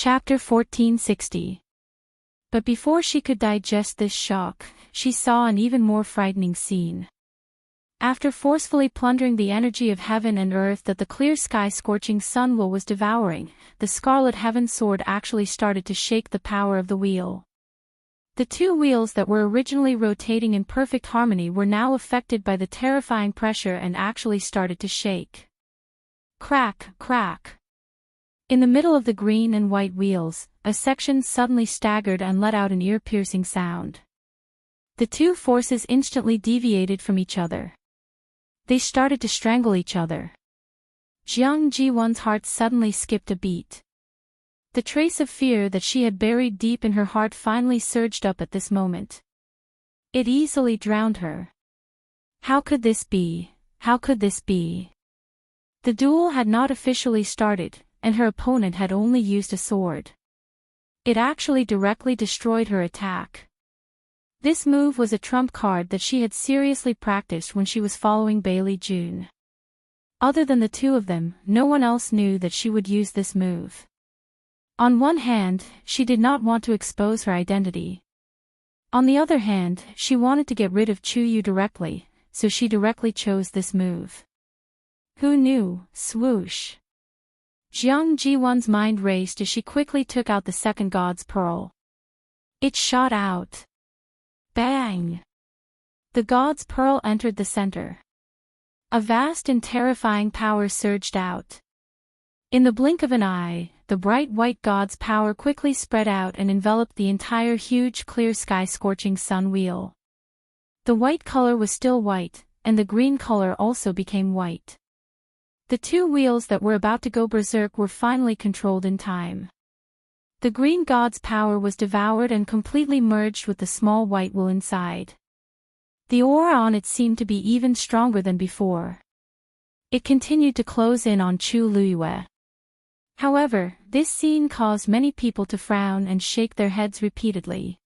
Chapter 1460. But before she could digest this shock, she saw an even more frightening scene. After forcefully plundering the energy of heaven and earth that the clear sky scorching sun was devouring, the Scarlet Heaven Sword actually started to shake the power of the wheel. The two wheels that were originally rotating in perfect harmony were now affected by the terrifying pressure and actually started to shake. Crack, crack. In the middle of the green and white wheels, a section suddenly staggered and let out an ear-piercing sound. The two forces instantly deviated from each other. They started to strangle each other. Jiang Ji-won's heart suddenly skipped a beat. The trace of fear that she had buried deep in her heart finally surged up at this moment. It easily drowned her. How could this be? How could this be? The duel had not officially started, and her opponent had only used a sword. It actually directly destroyed her attack. This move was a trump card that she had seriously practiced when she was following Bailey June. Other than the two of them, no one else knew that she would use this move. On one hand, she did not want to expose her identity. On the other hand, she wanted to get rid of Chuyu directly, so she directly chose this move. Who knew? Swoosh. Jiang Ji-won's mind raced as she quickly took out the second God's Pearl. It shot out. Bang! The God's Pearl entered the center. A vast and terrifying power surged out. In the blink of an eye, the bright white God's power quickly spread out and enveloped the entire huge clear sky scorching sun wheel. The white color was still white, and the green color also became white. The two wheels that were about to go berserk were finally controlled in time. The green God's power was devoured and completely merged with the small white wheel inside. The aura on it seemed to be even stronger than before. It continued to close in on Chu Liyue. However, this scene caused many people to frown and shake their heads repeatedly.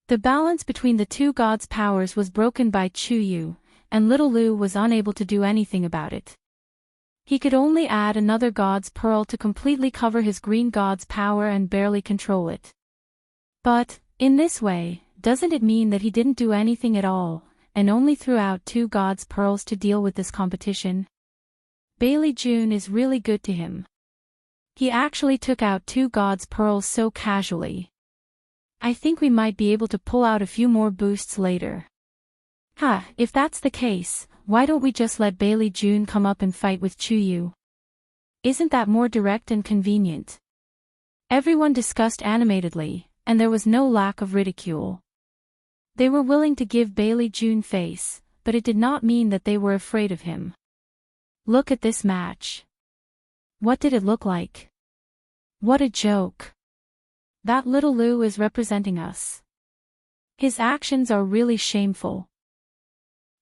The balance between the two gods' powers was broken by Chuyu, and little Lu was unable to do anything about it. He could only add another God's Pearl to completely cover his green God's power and barely control it. But, in this way, doesn't it mean that he didn't do anything at all, and only threw out two God's Pearls to deal with this competition? Bailey June is really good to him. He actually took out two God's Pearls so casually. I think we might be able to pull out a few more boosts later. If that's the case, why don't we just let Bailey June come up and fight with Chuyu? Isn't that more direct and convenient? Everyone discussed animatedly, and there was no lack of ridicule. They were willing to give Bailey June face, but it did not mean that they were afraid of him. Look at this match. What did it look like? What a joke. That little Lu is representing us. His actions are really shameful.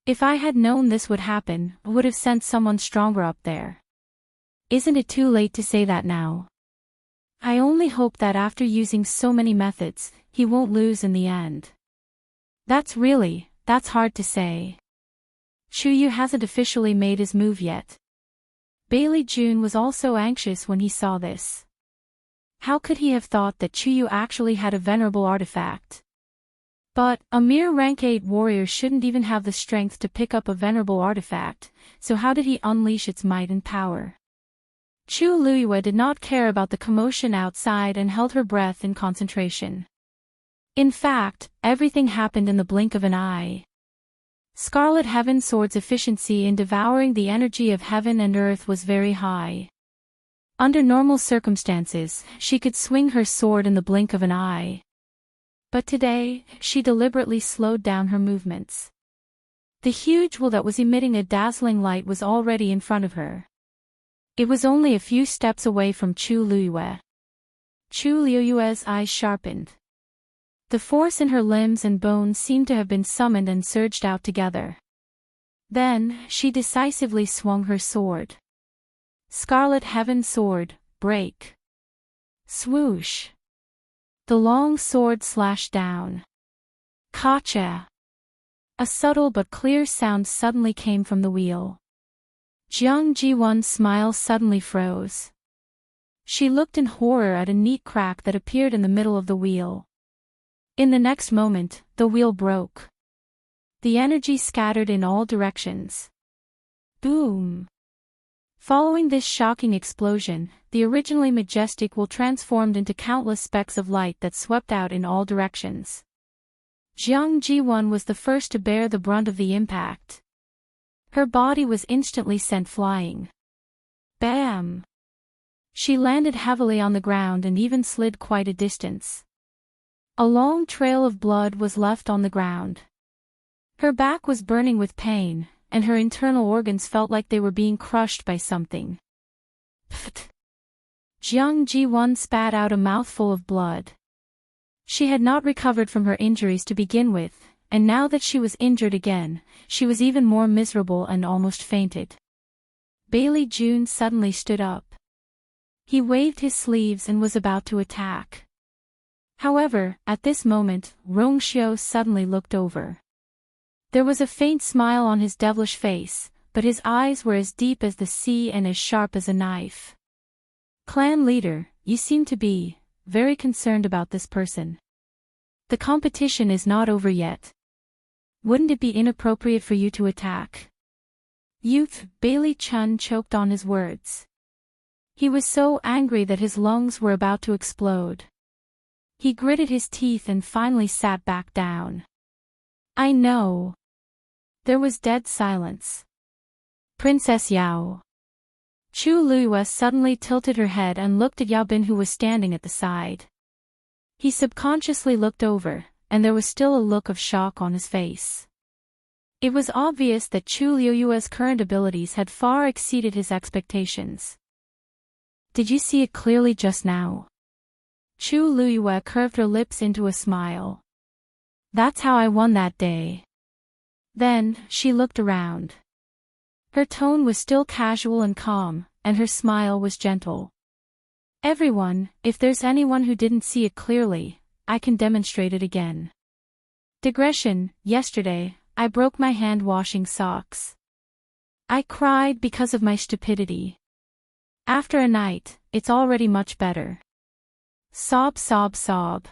If I had known this would happen, I would have sent someone stronger up there. Isn't it too late to say that now? I only hope that after using so many methods, he won't lose in the end. That's hard to say. Chuyu hasn't officially made his move yet. Bailey June was also anxious when he saw this. How could he have thought that Chuyu actually had a venerable artifact? But, a mere rank 8 warrior shouldn't even have the strength to pick up a venerable artifact, so how did he unleash its might and power? Chu Liyue did not care about the commotion outside and held her breath in concentration. In fact, everything happened in the blink of an eye. Scarlet Heaven Sword's efficiency in devouring the energy of heaven and earth was very high. Under normal circumstances, she could swing her sword in the blink of an eye. But today, she deliberately slowed down her movements. The huge wheel that was emitting a dazzling light was already in front of her. It was only a few steps away from Chu Liyue. Chu Liyue's eyes sharpened. The force in her limbs and bones seemed to have been summoned and surged out together. Then, she decisively swung her sword. Scarlet Heaven Sword, break. Swoosh. The long sword slashed down. Kacha! A subtle but clear sound suddenly came from the wheel. Jiang Ji-won's smile suddenly froze. She looked in horror at a neat crack that appeared in the middle of the wheel. In the next moment, the wheel broke. The energy scattered in all directions. Boom! Following this shocking explosion, the originally majestic wheel transformed into countless specks of light that swept out in all directions. Jiang Ji-won was the first to bear the brunt of the impact. Her body was instantly sent flying. Bam! She landed heavily on the ground and even slid quite a distance. A long trail of blood was left on the ground. Her back was burning with pain, and her internal organs felt like they were being crushed by something. Pfft! Jiang Ji-won spat out a mouthful of blood. She had not recovered from her injuries to begin with, and now that she was injured again, she was even more miserable and almost fainted. Bailey June suddenly stood up. He waved his sleeves and was about to attack. However, at this moment, Rong Xiao suddenly looked over. There was a faint smile on his devilish face, but his eyes were as deep as the sea and as sharp as a knife. Clan leader, you seem to be very concerned about this person. The competition is not over yet. Wouldn't it be inappropriate for you to attack? Youth, Bailey Chun choked on his words. He was so angry that his lungs were about to explode. He gritted his teeth and finally sat back down. I know. There was dead silence. Princess Yao. Chu Luiyue suddenly tilted her head and looked at Yao Bin, who was standing at the side. He subconsciously looked over, and there was still a look of shock on his face. It was obvious that Chu Luiyue's current abilities had far exceeded his expectations. Did you see it clearly just now? Chu Luiyue curved her lips into a smile. That's how I won that day. Then, she looked around. Her tone was still casual and calm, and her smile was gentle. Everyone, if there's anyone who didn't see it clearly, I can demonstrate it again. Digression, yesterday, I broke my hand washing socks. I cried because of my stupidity. After a night, it's already much better. Sob sob sob.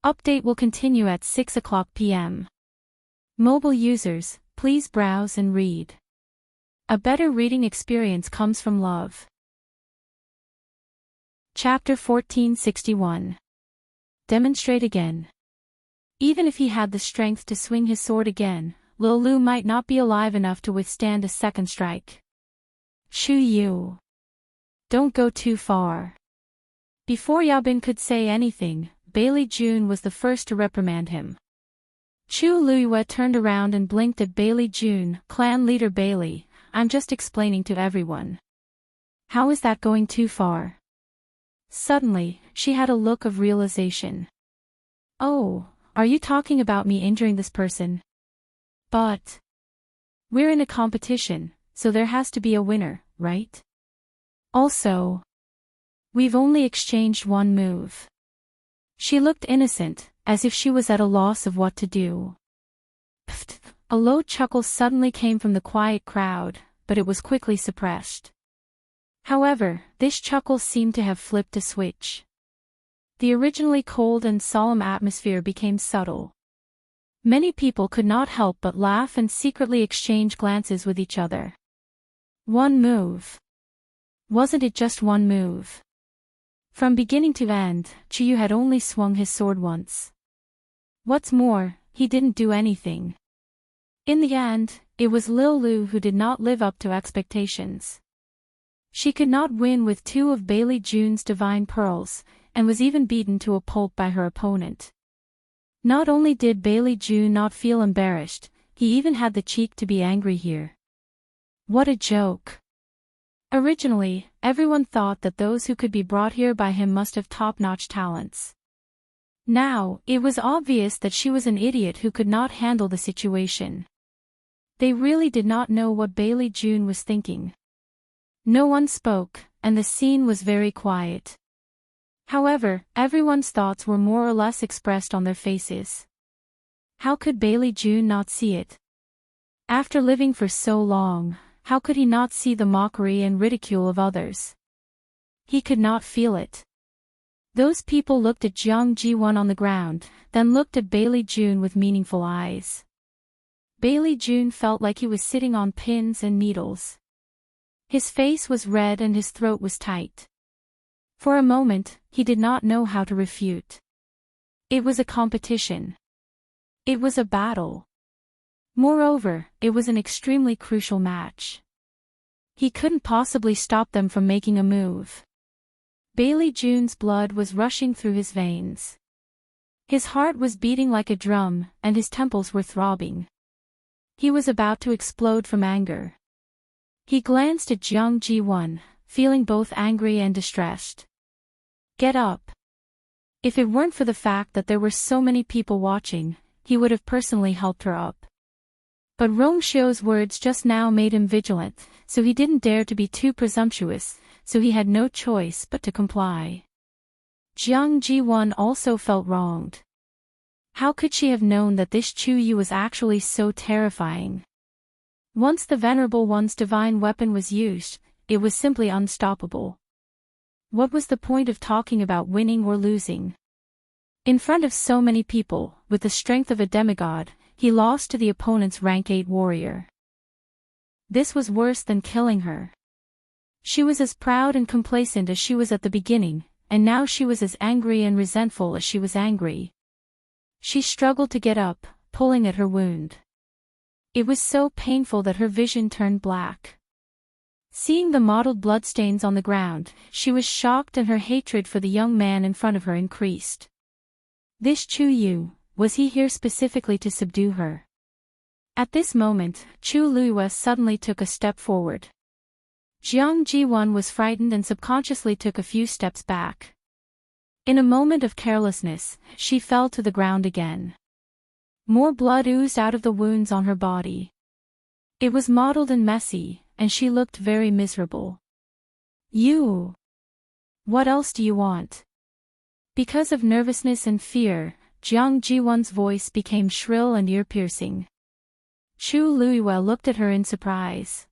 Update will continue at 6:00 p.m. Mobile users, please browse and read. A better reading experience comes from love. Chapter 1461. Demonstrate again. Even if he had the strength to swing his sword again, Lil Lu might not be alive enough to withstand a second strike. Chu Yu. Don't go too far. Before Yao Bin could say anything, Bailey June was the first to reprimand him. Chu Luiyue turned around and blinked at Bailey June. Clan leader Bailey, I'm just explaining to everyone. How is that going too far? Suddenly, she had a look of realization. Oh, are you talking about me injuring this person? But we're in a competition, so there has to be a winner, right? Also, we've only exchanged one move. She looked innocent, as if she was at a loss of what to do. Pfft! A low chuckle suddenly came from the quiet crowd, but it was quickly suppressed. However, this chuckle seemed to have flipped a switch. The originally cold and solemn atmosphere became subtle. Many people could not help but laugh and secretly exchange glances with each other. One move. Wasn't it just one move? From beginning to end, Chu had only swung his sword once. What's more, he didn't do anything. In the end, it was Lil Lu who did not live up to expectations. She could not win with two of Bailey June's divine pearls, and was even beaten to a pulp by her opponent. Not only did Bailey June not feel embarrassed, he even had the cheek to be angry here. What a joke. Originally, everyone thought that those who could be brought here by him must have top-notch talents. Now, it was obvious that she was an idiot who could not handle the situation. They really did not know what Bailey June was thinking. No one spoke, and the scene was very quiet. However, everyone's thoughts were more or less expressed on their faces. How could Bailey June not see it? After living for so long, how could he not see the mockery and ridicule of others? he could not feel it. Those people looked at Jiang Ji-won on the ground, then looked at Bailey June with meaningful eyes. Bailey June felt like he was sitting on pins and needles. His face was red and his throat was tight. For a moment, he did not know how to refute. It was a competition. It was a battle. Moreover, it was an extremely crucial match. He couldn't possibly stop them from making a move. Bailey June's blood was rushing through his veins. His heart was beating like a drum, and his temples were throbbing. He was about to explode from anger. He glanced at Jiang Ji-won, feeling both angry and distressed. Get up. If it weren't for the fact that there were so many people watching, he would have personally helped her up. But Rongshio's words just now made him vigilant, so he didn't dare to be too presumptuous, so he had no choice but to comply. Jiang Ji-won also felt wronged. How could she have known that this Chu Yu was actually so terrifying? Once the Venerable One's divine weapon was used, it was simply unstoppable. What was the point of talking about winning or losing? In front of so many people, with the strength of a demigod, he lost to the opponent's rank 8 warrior. This was worse than killing her. She was as proud and complacent as she was at the beginning, and now she was as angry and resentful as she was angry. She struggled to get up, pulling at her wound. It was so painful that her vision turned black. Seeing the mottled bloodstains on the ground, she was shocked and her hatred for the young man in front of her increased. This Chu Yu, was he here specifically to subdue her? At this moment, Chu Luiyue suddenly took a step forward. Jiang Ji-won was frightened and subconsciously took a few steps back. In a moment of carelessness, she fell to the ground again. More blood oozed out of the wounds on her body. It was mottled and messy, and she looked very miserable. You! What else do you want? Because of nervousness and fear, Jiang Ji-won's voice became shrill and ear-piercing. Chu Luiyue looked at her in surprise.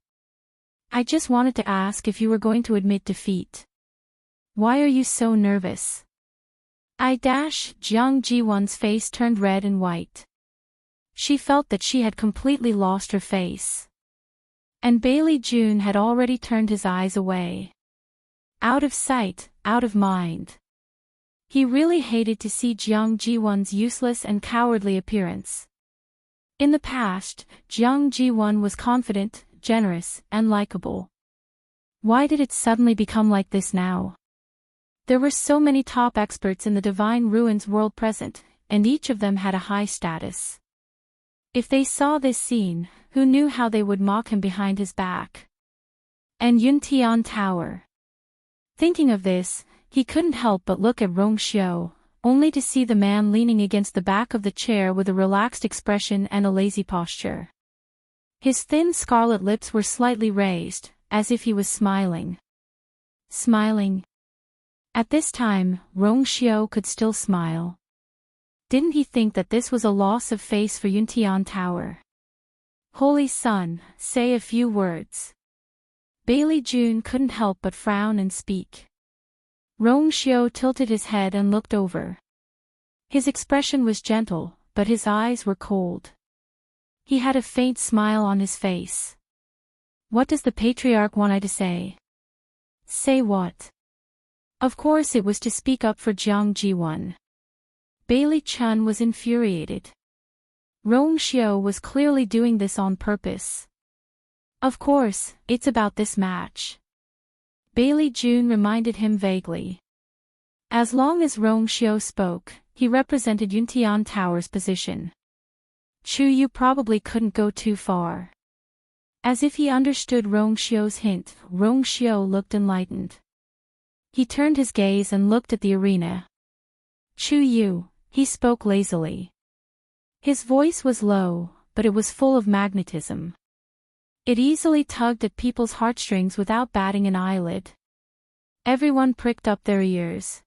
I just wanted to ask if you were going to admit defeat. Why are you so nervous? Jiang Ji-won's face turned red and white. She felt that she had completely lost her face. And Bailey June had already turned his eyes away. Out of sight, out of mind. He really hated to see Jiang Ji-won's useless and cowardly appearance. In the past, Jiang Ji-won was confident, generous, and likable. Why did it suddenly become like this now? There were so many top experts in the Divine Ruins world present, and each of them had a high status. If they saw this scene, who knew how they would mock him behind his back? And Yuntian Tower. Thinking of this, he couldn't help but look at Rongshio, only to see the man leaning against the back of the chair with a relaxed expression and a lazy posture. His thin scarlet lips were slightly raised, as if he was smiling. Smiling. At this time, Rongshio could still smile. Didn't he think that this was a loss of face for Yuntian Tower? Holy Sun, say a few words. Bailey June couldn't help but frown and speak. Rongshio tilted his head and looked over. His expression was gentle, but his eyes were cold. He had a faint smile on his face. What does the patriarch want I to say? Say what? Of course it was to speak up for Jiang Ji-won. Bailey Chun was infuriated. Rongshio was clearly doing this on purpose. Of course, it's about this match. Bailey June reminded him vaguely. As long as Rongshio spoke, he represented Yuntian Tower's position. Chu Yu probably couldn't go too far. As if he understood Rongshio's hint, Rongshio looked enlightened. He turned his gaze and looked at the arena. Chu Yu, he spoke lazily. His voice was low, but it was full of magnetism. It easily tugged at people's heartstrings without batting an eyelid. Everyone pricked up their ears.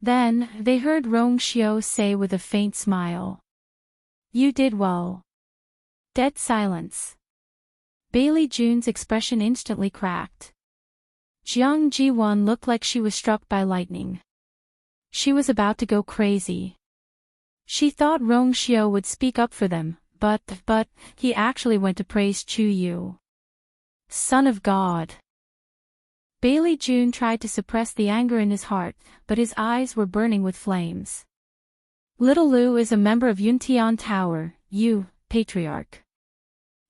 Then, they heard Rongshio say with a faint smile. You did well. Dead silence. Bailey June's expression instantly cracked. Jiang Ji-won looked like she was struck by lightning. She was about to go crazy. She thought Rong Xiao would speak up for them, but he actually went to praise Chu Yu. Son of God. Bailey Jun tried to suppress the anger in his heart, but his eyes were burning with flames. Little Lu is a member of Yuntian Tower, you, patriarch.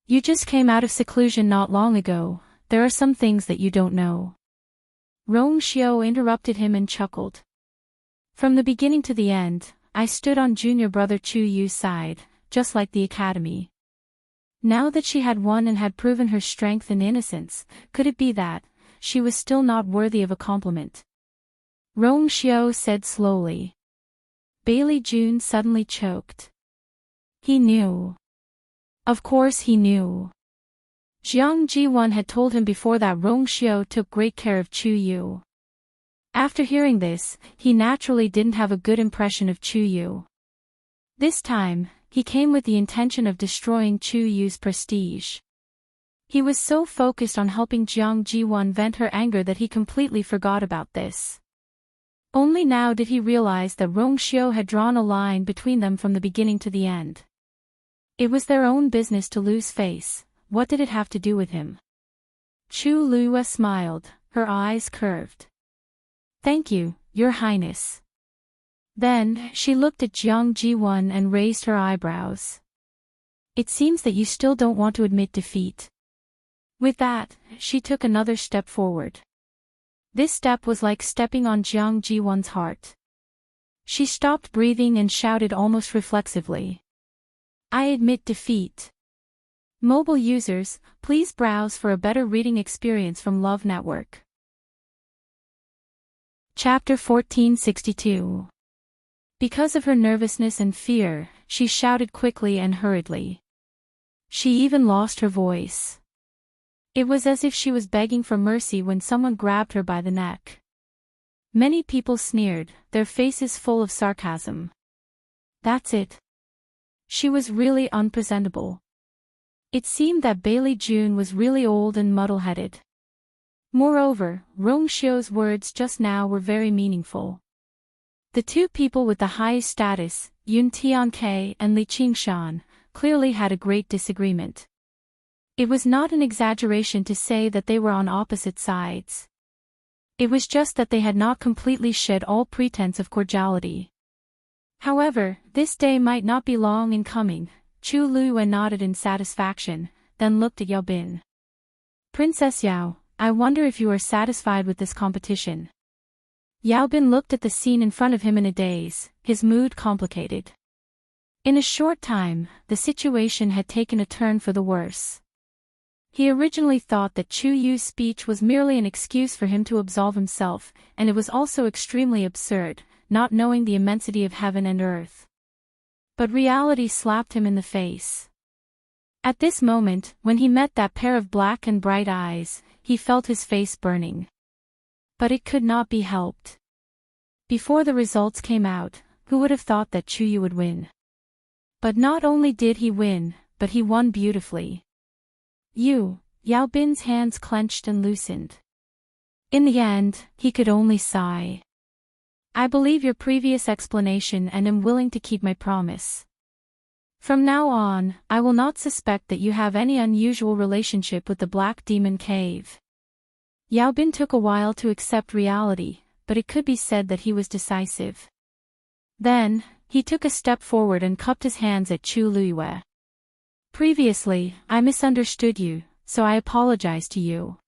You just came out of seclusion not long ago, there are some things that you don't know. Rong Xiao interrupted him and chuckled. From the beginning to the end, I stood on junior brother Chu Yu's side, just like the academy. Now that she had won and had proven her strength and innocence, could it be that she was still not worthy of a compliment? Rong Xiao said slowly. Bailey Jun suddenly choked. He knew. Of course he knew. Jiang Ji-won had told him before that Rong Xiao took great care of Chu Yu. After hearing this, he naturally didn't have a good impression of Chu Yu. This time, he came with the intention of destroying Chu Yu's prestige. He was so focused on helping Jiang Ji-won vent her anger that he completely forgot about this. Only now did he realize that Rong Xiao had drawn a line between them from the beginning to the end. It was their own business to lose face, what did it have to do with him? Chu Lua smiled, her eyes curved. Thank you, Your Highness. Then, she looked at Jiang Ji-won and raised her eyebrows. It seems that you still don't want to admit defeat. With that, she took another step forward. This step was like stepping on Jiang Ji-won's heart. She stopped breathing and shouted almost reflexively. I admit defeat. Mobile users, please browse for a better reading experience from Love Network. Chapter 1462. Because of her nervousness and fear, she shouted quickly and hurriedly. She even lost her voice. It was as if she was begging for mercy when someone grabbed her by the neck. Many people sneered, their faces full of sarcasm. That's it. She was really unpresentable. It seemed that Bailey Jun was really old and muddle-headed. Moreover, Rong Xiao's words just now were very meaningful. The two people with the highest status, Yun Tianke and Li Qingshan, clearly had a great disagreement. It was not an exaggeration to say that they were on opposite sides. It was just that they had not completely shed all pretense of cordiality. However, this day might not be long in coming. Chu Lua nodded in satisfaction, then looked at Yao Bin. Princess Yao, I wonder if you are satisfied with this competition. Yao Bin looked at the scene in front of him in a daze, his mood complicated. In a short time, the situation had taken a turn for the worse. He originally thought that Chu Yu's speech was merely an excuse for him to absolve himself, and it was also extremely absurd, not knowing the immensity of heaven and earth. But reality slapped him in the face. At this moment, when he met that pair of black and bright eyes, he felt his face burning. But it could not be helped. Before the results came out, who would have thought that Chu Yu would win? But not only did he win, but he won beautifully. Yao Bin's hands clenched and loosened. In the end, he could only sigh. I believe your previous explanation and am willing to keep my promise. From now on, I will not suspect that you have any unusual relationship with the Black Demon Cave. Yao Bin took a while to accept reality, but it could be said that he was decisive. Then, he took a step forward and cupped his hands at Chu Lua. Previously, I misunderstood you, so I apologize to you.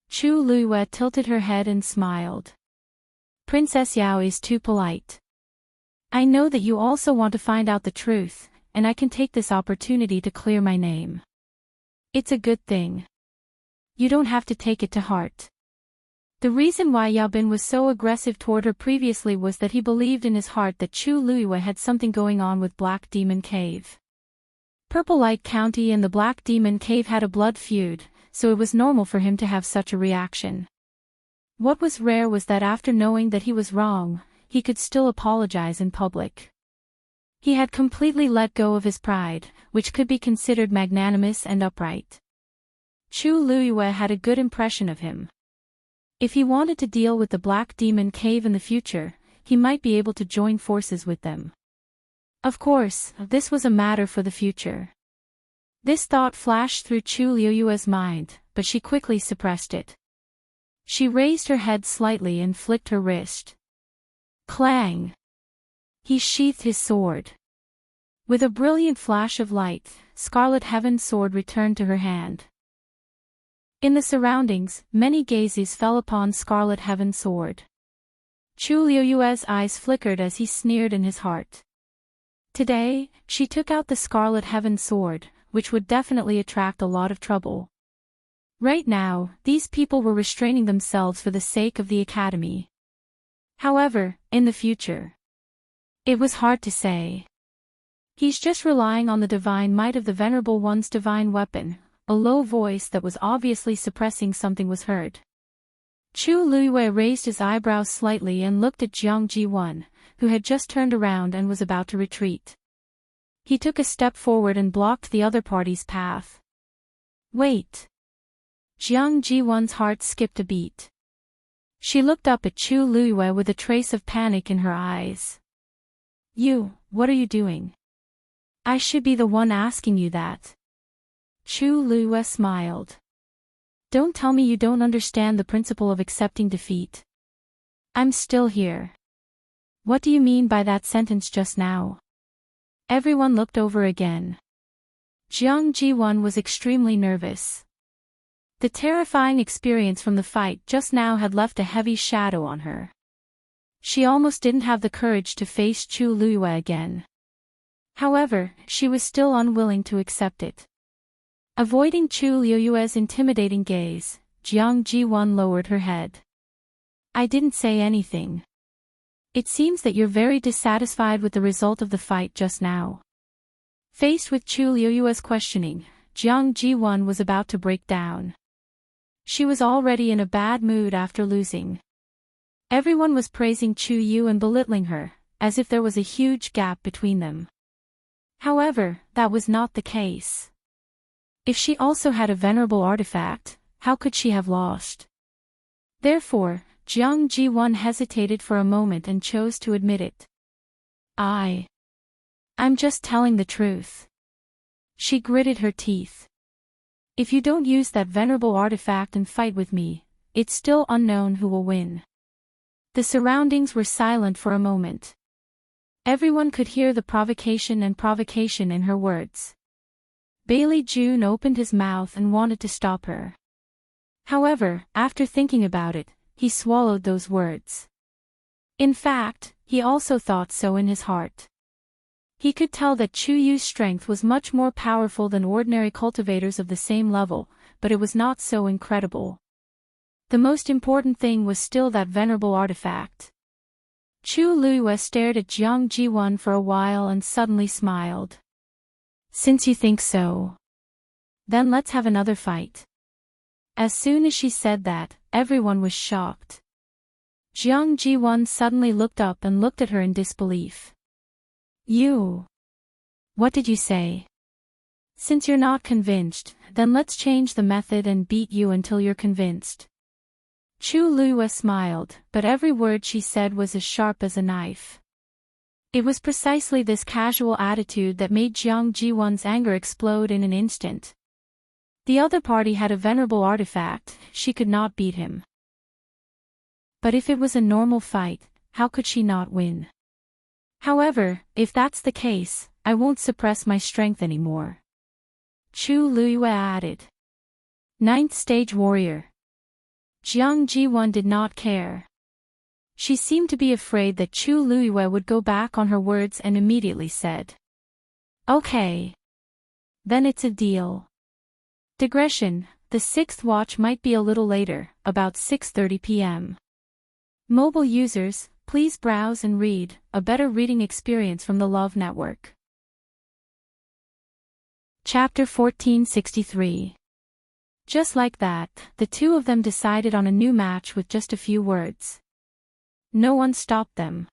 Chu Lua tilted her head and smiled. Princess Yao is too polite. I know that you also want to find out the truth, and I can take this opportunity to clear my name. It's a good thing. You don't have to take it to heart. The reason why Yao Bin was so aggressive toward her previously was that he believed in his heart that Chu Lua had something going on with Black Demon Cave. Purple Light County and the Black Demon Cave had a blood feud, so it was normal for him to have such a reaction. What was rare was that after knowing that he was wrong, he could still apologize in public. He had completely let go of his pride, which could be considered magnanimous and upright. Chu Lua had a good impression of him. If he wanted to deal with the Black Demon Cave in the future, he might be able to join forces with them. Of course, this was a matter for the future. This thought flashed through Chu Liuyue's mind, but she quickly suppressed it. She raised her head slightly and flicked her wrist. Clang! He sheathed his sword. With a brilliant flash of light, Scarlet Heaven's sword returned to her hand. In the surroundings, many gazes fell upon Scarlet Heaven's sword. Chu Liuyue's eyes flickered as he sneered in his heart. Today, she took out the Scarlet Heaven sword, which would definitely attract a lot of trouble. Right now, these people were restraining themselves for the sake of the academy. However, in the future, it was hard to say. He's just relying on the divine might of the Venerable One's divine weapon. A low voice that was obviously suppressing something was heard. Chu Liyue raised his eyebrows slightly and looked at Jiang Ji-won, who had just turned around and was about to retreat. He took a step forward and blocked the other party's path. Wait! Jiang Ji-won's heart skipped a beat. She looked up at Chu Liyue with a trace of panic in her eyes. What are you doing? I should be the one asking you that. Chu Liyue smiled. Don't tell me you don't understand the principle of accepting defeat. I'm still here. What do you mean by that sentence just now? Everyone looked over again. Jiang Ji-won was extremely nervous. The terrifying experience from the fight just now had left a heavy shadow on her. She almost didn't have the courage to face Chu Liyue again. However, she was still unwilling to accept it. Avoiding Chu Liyue's intimidating gaze, Jiang Ji-won lowered her head. I didn't say anything. It seems that you're very dissatisfied with the result of the fight just now. Faced with Chu Liyue's questioning, Jiang Ji-won was about to break down. She was already in a bad mood after losing. Everyone was praising Chu Yu and belittling her, as if there was a huge gap between them. However, that was not the case. If she also had a venerable artifact, how could she have lost? Therefore, Jiang Ji-won hesitated for a moment and chose to admit it. I'm just telling the truth. She gritted her teeth. If you don't use that venerable artifact and fight with me, it's still unknown who will win. The surroundings were silent for a moment. Everyone could hear the provocation in her words. Bailey June opened his mouth and wanted to stop her. However, after thinking about it, he swallowed those words. In fact, he also thought so in his heart. He could tell that Chu Yu's strength was much more powerful than ordinary cultivators of the same level, but it was not so incredible. The most important thing was still that venerable artifact. Chu Liyue stared at Jiang Ji-won for a while and suddenly smiled. Since you think so, then let's have another fight. As soon as she said that, everyone was shocked. Jiang Ji-won suddenly looked up and looked at her in disbelief. What did you say? Since you're not convinced, then let's change the method and beat you until you're convinced. Chu Liyue smiled, but every word she said was as sharp as a knife. It was precisely this casual attitude that made Jiang Ji-won's anger explode in an instant. The other party had a venerable artifact, she could not beat him. But if it was a normal fight, how could she not win? However, if that's the case, I won't suppress my strength anymore. Chu Liyue added. 9th stage warrior. Jiang Ji-won did not care. She seemed to be afraid that Chu Liyue would go back on her words and immediately said. Okay. Then it's a deal. Digression, the 6th watch might be a little later, about 6:30 p.m. Mobile users, please browse and read, a better reading experience from the Love Network. Chapter 1463. Just like that, the two of them decided on a new match with just a few words. No one stopped them.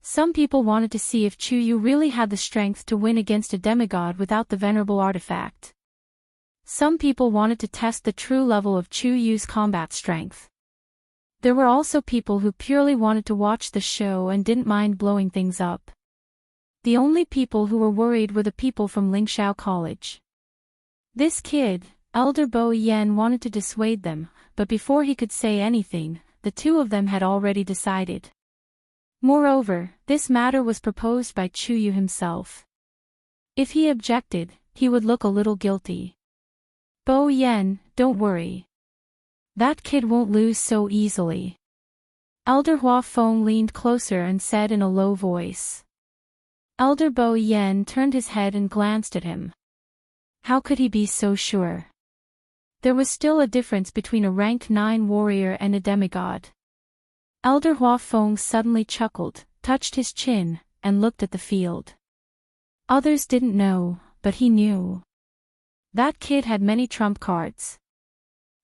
Some people wanted to see if Chu Yu really had the strength to win against a demigod without the venerable artifact. Some people wanted to test the true level of Chu Yu's combat strength. There were also people who purely wanted to watch the show and didn't mind blowing things up. The only people who were worried were the people from Lingxiao College. This kid, Elder Bo Yen, wanted to dissuade them, but before he could say anything, the two of them had already decided. Moreover, this matter was proposed by Chu Yu himself. If he objected, he would look a little guilty. Bo Yen, don't worry. That kid won't lose so easily. Elder Hua Feng leaned closer and said in a low voice. Elder Bo Yen turned his head and glanced at him. How could he be so sure? There was still a difference between a rank 9 warrior and a demigod. Elder Hua Feng suddenly chuckled, touched his chin, and looked at the field. Others didn't know, but he knew. That kid had many trump cards.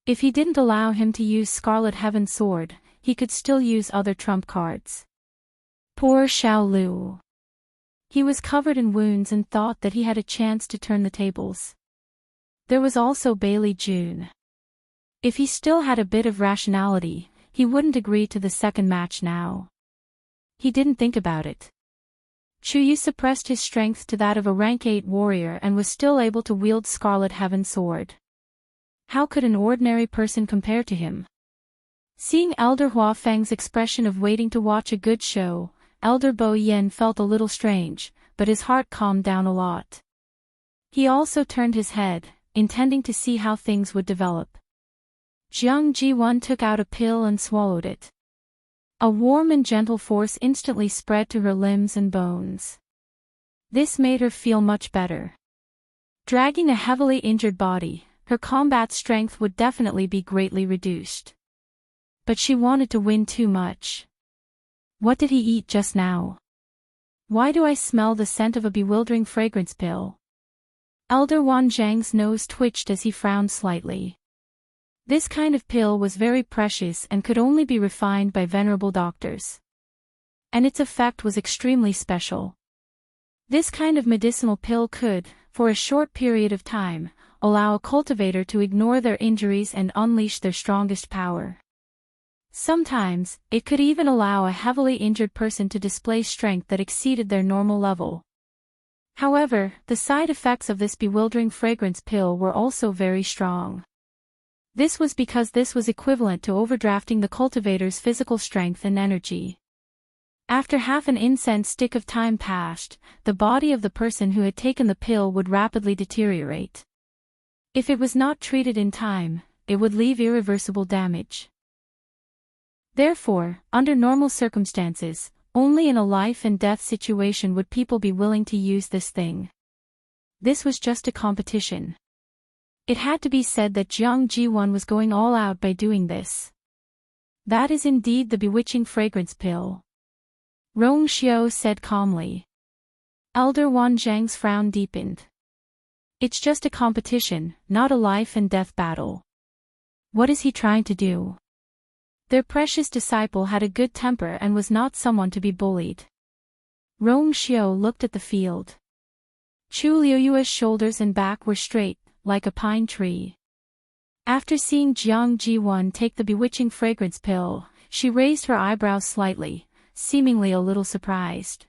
If he didn't allow him to use Scarlet Heaven Sword, he could still use other trump cards. Poor Xiao Lu. He was covered in wounds and thought that he had a chance to turn the tables. There was also Bailey June. If he still had a bit of rationality, he wouldn't agree to the second match now. He didn't think about it. Chu Yu suppressed his strength to that of a rank 8 warrior and was still able to wield Scarlet Heaven Sword. How could an ordinary person compare to him? Seeing Elder Hua Feng's expression of waiting to watch a good show, Elder Bo Yen felt a little strange, but his heart calmed down a lot. He also turned his head, intending to see how things would develop. Jiang Ji-won took out a pill and swallowed it. A warm and gentle force instantly spread to her limbs and bones. This made her feel much better. Dragging a heavily injured body, her combat strength would definitely be greatly reduced. But she wanted to win too much. What did he eat just now? Why do I smell the scent of a bewildering fragrance pill? Elder Wan Zhang's nose twitched as he frowned slightly. This kind of pill was very precious and could only be refined by venerable doctors. And its effect was extremely special. This kind of medicinal pill could, for a short period of time, allow a cultivator to ignore their injuries and unleash their strongest power. Sometimes, it could even allow a heavily injured person to display strength that exceeded their normal level. However, the side effects of this bewildering fragrance pill were also very strong. This was because this was equivalent to overdrafting the cultivator's physical strength and energy. After half an incense stick of time passed, the body of the person who had taken the pill would rapidly deteriorate. If it was not treated in time, it would leave irreversible damage. Therefore, under normal circumstances, only in a life and death situation would people be willing to use this thing. This was just a competition. It had to be said that Jiang Ji-won was going all out by doing this. That is indeed the bewitching fragrance pill. Rong Xiao said calmly. Elder Wan Zhang's frown deepened. It's just a competition, not a life and death battle. What is he trying to do? Their precious disciple had a good temper and was not someone to be bullied. Rong Xiao looked at the field. Chu Liuyue's shoulders and back were straight, like a pine tree. After seeing Jiang Ji-won take the bewitching fragrance pill, she raised her eyebrows slightly, seemingly a little surprised.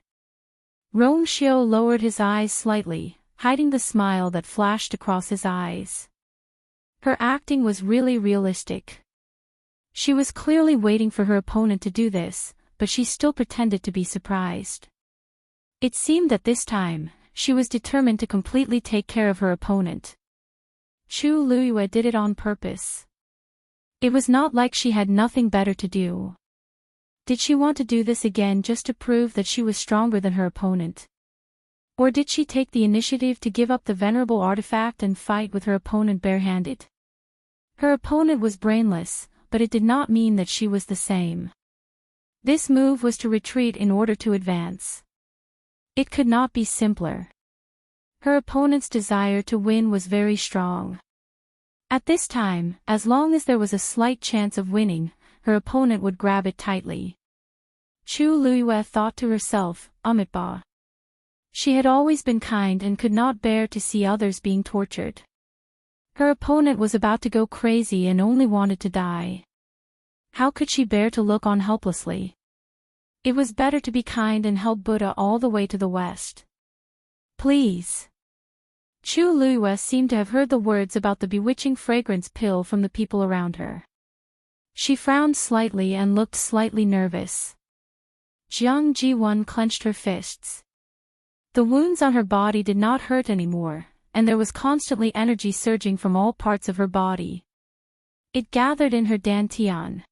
Rong Xiao lowered his eyes slightly, hiding the smile that flashed across his eyes. Her acting was really realistic. She was clearly waiting for her opponent to do this, but she still pretended to be surprised. It seemed that this time, she was determined to completely take care of her opponent. Chu Luyue did it on purpose. It was not like she had nothing better to do. Did she want to do this again just to prove that she was stronger than her opponent? Or did she take the initiative to give up the venerable artifact and fight with her opponent barehanded? Her opponent was brainless, but it did not mean that she was the same. This move was to retreat in order to advance. It could not be simpler. Her opponent's desire to win was very strong. At this time, as long as there was a slight chance of winning, her opponent would grab it tightly. Chu Luyue thought to herself, Amitba. She had always been kind and could not bear to see others being tortured. Her opponent was about to go crazy and only wanted to die. How could she bear to look on helplessly? It was better to be kind and help Buddha all the way to the west. Please. Chu Luiyue seemed to have heard the words about the bewitching fragrance pill from the people around her. She frowned slightly and looked slightly nervous. Jiang Jiwon clenched her fists. The wounds on her body did not hurt anymore, and there was constantly energy surging from all parts of her body. It gathered in her dantian.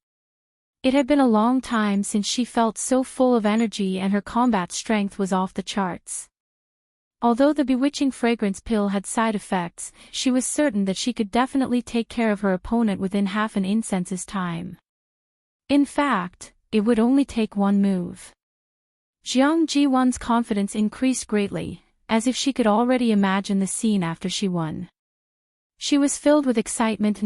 It had been a long time since she felt so full of energy, and her combat strength was off the charts. Although the bewitching fragrance pill had side effects, she was certain that she could definitely take care of her opponent within half an incense's time. In fact, it would only take one move. Jiang Jiwon's confidence increased greatly, as if she could already imagine the scene after she won. She was filled with excitement,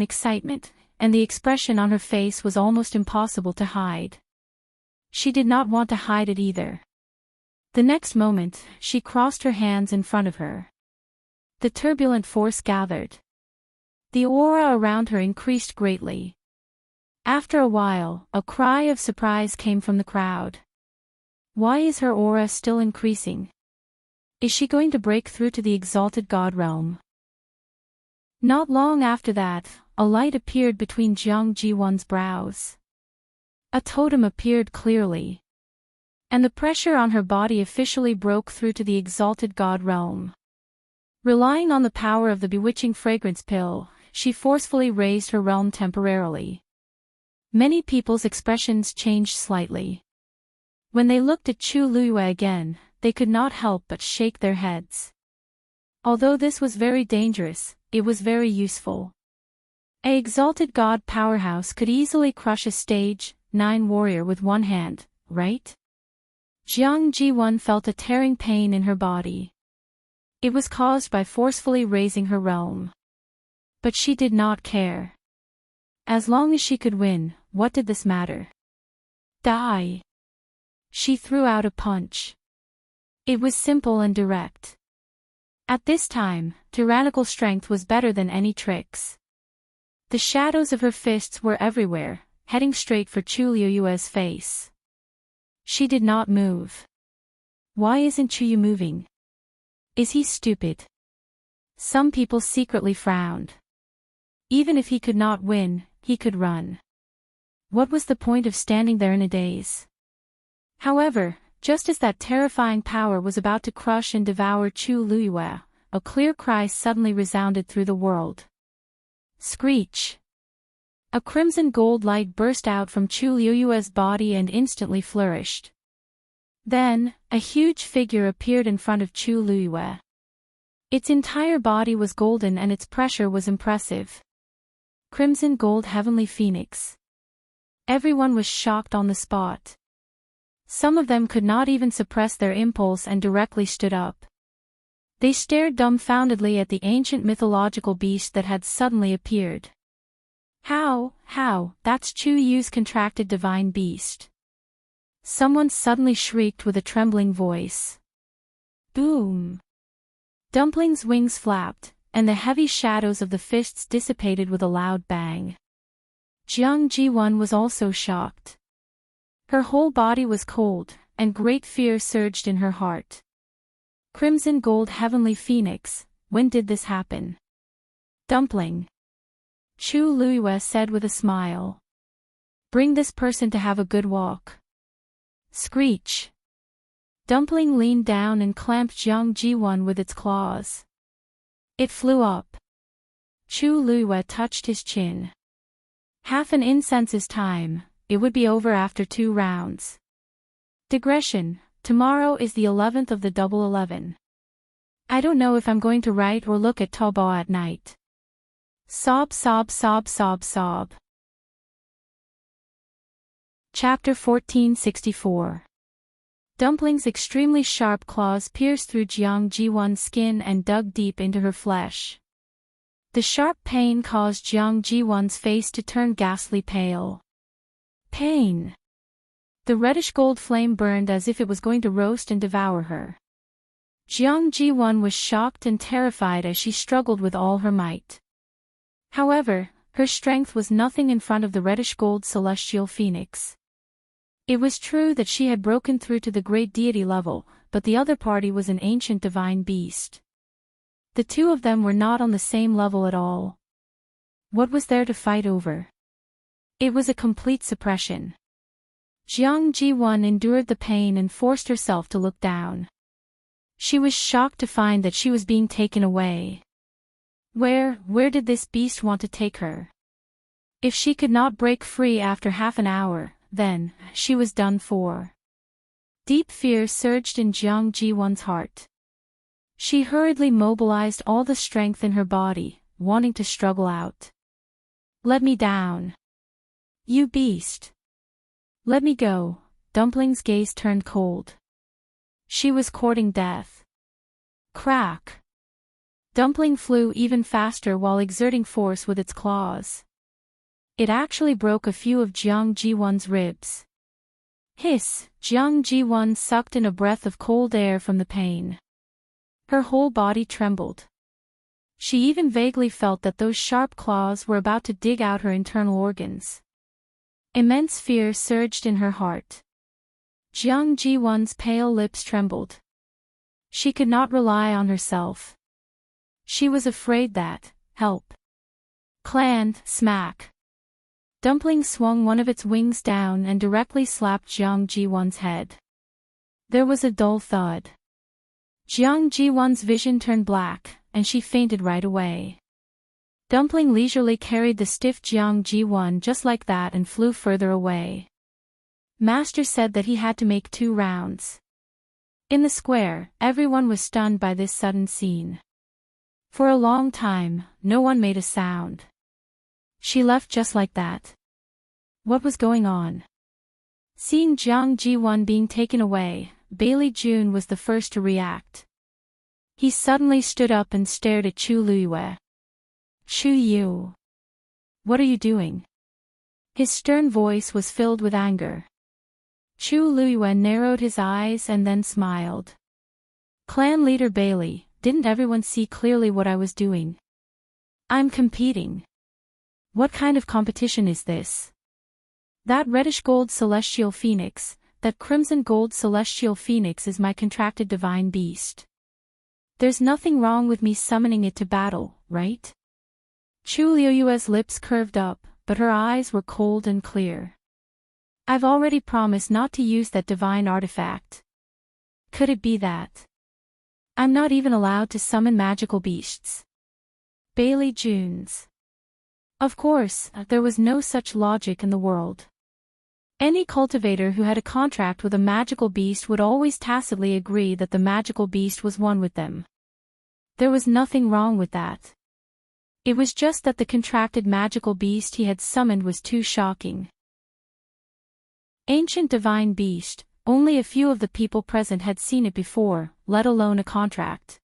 and the expression on her face was almost impossible to hide. She did not want to hide it either. The next moment, she crossed her hands in front of her. The turbulent force gathered. The aura around her increased greatly. After a while, a cry of surprise came from the crowd. Why is her aura still increasing? Is she going to break through to the exalted god realm? Not long after that, a light appeared between Jiang Jiwon's brows. A totem appeared clearly. And the pressure on her body officially broke through to the exalted god realm. Relying on the power of the bewitching fragrance pill, she forcefully raised her realm temporarily. Many people's expressions changed slightly. When they looked at Chu Luiyue again, they could not help but shake their heads. Although this was very dangerous, it was very useful. An exalted god powerhouse could easily crush a stage 9 warrior with one hand, right? Jiang Jiwon felt a tearing pain in her body. It was caused by forcefully raising her realm. But she did not care. As long as she could win, what did this matter? Die! She threw out a punch. It was simple and direct. At this time, tyrannical strength was better than any tricks. The shadows of her fists were everywhere, heading straight for Chu Luiyue's face. She did not move. Why isn't Chuyu moving? Is he stupid? Some people secretly frowned. Even if he could not win, he could run. What was the point of standing there in a daze? However, just as that terrifying power was about to crush and devour Chu Luiyue, a clear cry suddenly resounded through the world. Screech! A crimson gold light burst out from Chu Luiyue's body and instantly flourished. Then, a huge figure appeared in front of Chu Luiyue. Its entire body was golden and its pressure was impressive. Crimson gold heavenly phoenix. Everyone was shocked on the spot. Some of them could not even suppress their impulse and directly stood up. They stared dumbfoundedly at the ancient mythological beast that had suddenly appeared. How, that's Chu Yu's contracted divine beast. Someone suddenly shrieked with a trembling voice. Boom! Dumpling's wings flapped, and the heavy shadows of the fists dissipated with a loud bang. Jiang Jiwon was also shocked. Her whole body was cold, and great fear surged in her heart. Crimson gold heavenly phoenix, when did this happen? Dumpling. Chu Luiyue said with a smile. Bring this person to have a good walk. Screech. Dumpling leaned down and clamped Jiang Jiwon with its claws. It flew up. Chu Luiyue touched his chin. Half an incense's time, it would be over after 2 rounds. Digression, tomorrow is the 11th of the Double 11. I don't know if I'm going to write or look at Taobao at night. Sob sob sob sob sob. Chapter 1464. Dumpling's extremely sharp claws pierced through Jiang Jiwon's skin and dug deep into her flesh. The sharp pain caused Jiang Jiwon's face to turn ghastly pale. Pain! The reddish-gold flame burned as if it was going to roast and devour her. Jiang Jiwon was shocked and terrified as she struggled with all her might. However, Her strength was nothing in front of the reddish-gold celestial phoenix. It was true that she had broken through to the great deity level, but the other party was an ancient divine beast. The two of them were not on the same level at all. What was there to fight over? It was a complete suppression. Jiang Ji-won endured the pain and forced herself to look down. She was shocked to find that she was being taken away. Where did this beast want to take her? If she could not break free after half an hour, then she was done for. Deep fear surged in Jiang Ji-won's heart. She hurriedly mobilized all the strength in her body, wanting to struggle out. Let me down. You beast. Let me go. Dumpling's gaze turned cold. She was courting death. Crack. Dumpling flew even faster while exerting force with its claws. It actually broke a few of Jiang Ji-won's ribs. Hiss! Jiang Ji-won sucked in a breath of cold air from the pain. Her whole body trembled. She even vaguely felt that those sharp claws were about to dig out her internal organs. Immense fear surged in her heart. Jiang Ji-won's pale lips trembled. She could not rely on herself. She was afraid that, help. Clan, smack. Dumpling swung one of its wings down and directly slapped Jiang Ji-won's head. There was a dull thud. Jiang Ji-won's vision turned black, and she fainted right away. Dumpling leisurely carried the stiff Jiang Ji-won just like that and flew further away. Master said that he had to make 2 rounds. In the square, everyone was stunned by this sudden scene. For a long time, no one made a sound. She left just like that. What was going on? Seeing Jiang Ji-won being taken away, Bailey June was the first to react. He suddenly stood up and stared at Chu Luiyue. Chu Yu. What are you doing? His stern voice was filled with anger. Chu Luiyue narrowed his eyes and then smiled. Clan leader Bailey, didn't everyone see clearly what I was doing? I'm competing. What kind of competition is this? That reddish-gold celestial phoenix, that crimson-gold celestial phoenix is my contracted divine beast. There's nothing wrong with me summoning it to battle, right? Chu Luiyue's lips curved up, but her eyes were cold and clear. I've already promised not to use that divine artifact. Could it be that? I'm not even allowed to summon magical beasts. Bailey Junes. Of course, there was no such logic in the world. Any cultivator who had a contract with a magical beast would always tacitly agree that the magical beast was one with them. There was nothing wrong with that. It was just that the contracted magical beast he had summoned was too shocking. Ancient divine beast, only a few of the people present had seen it before, let alone a contract.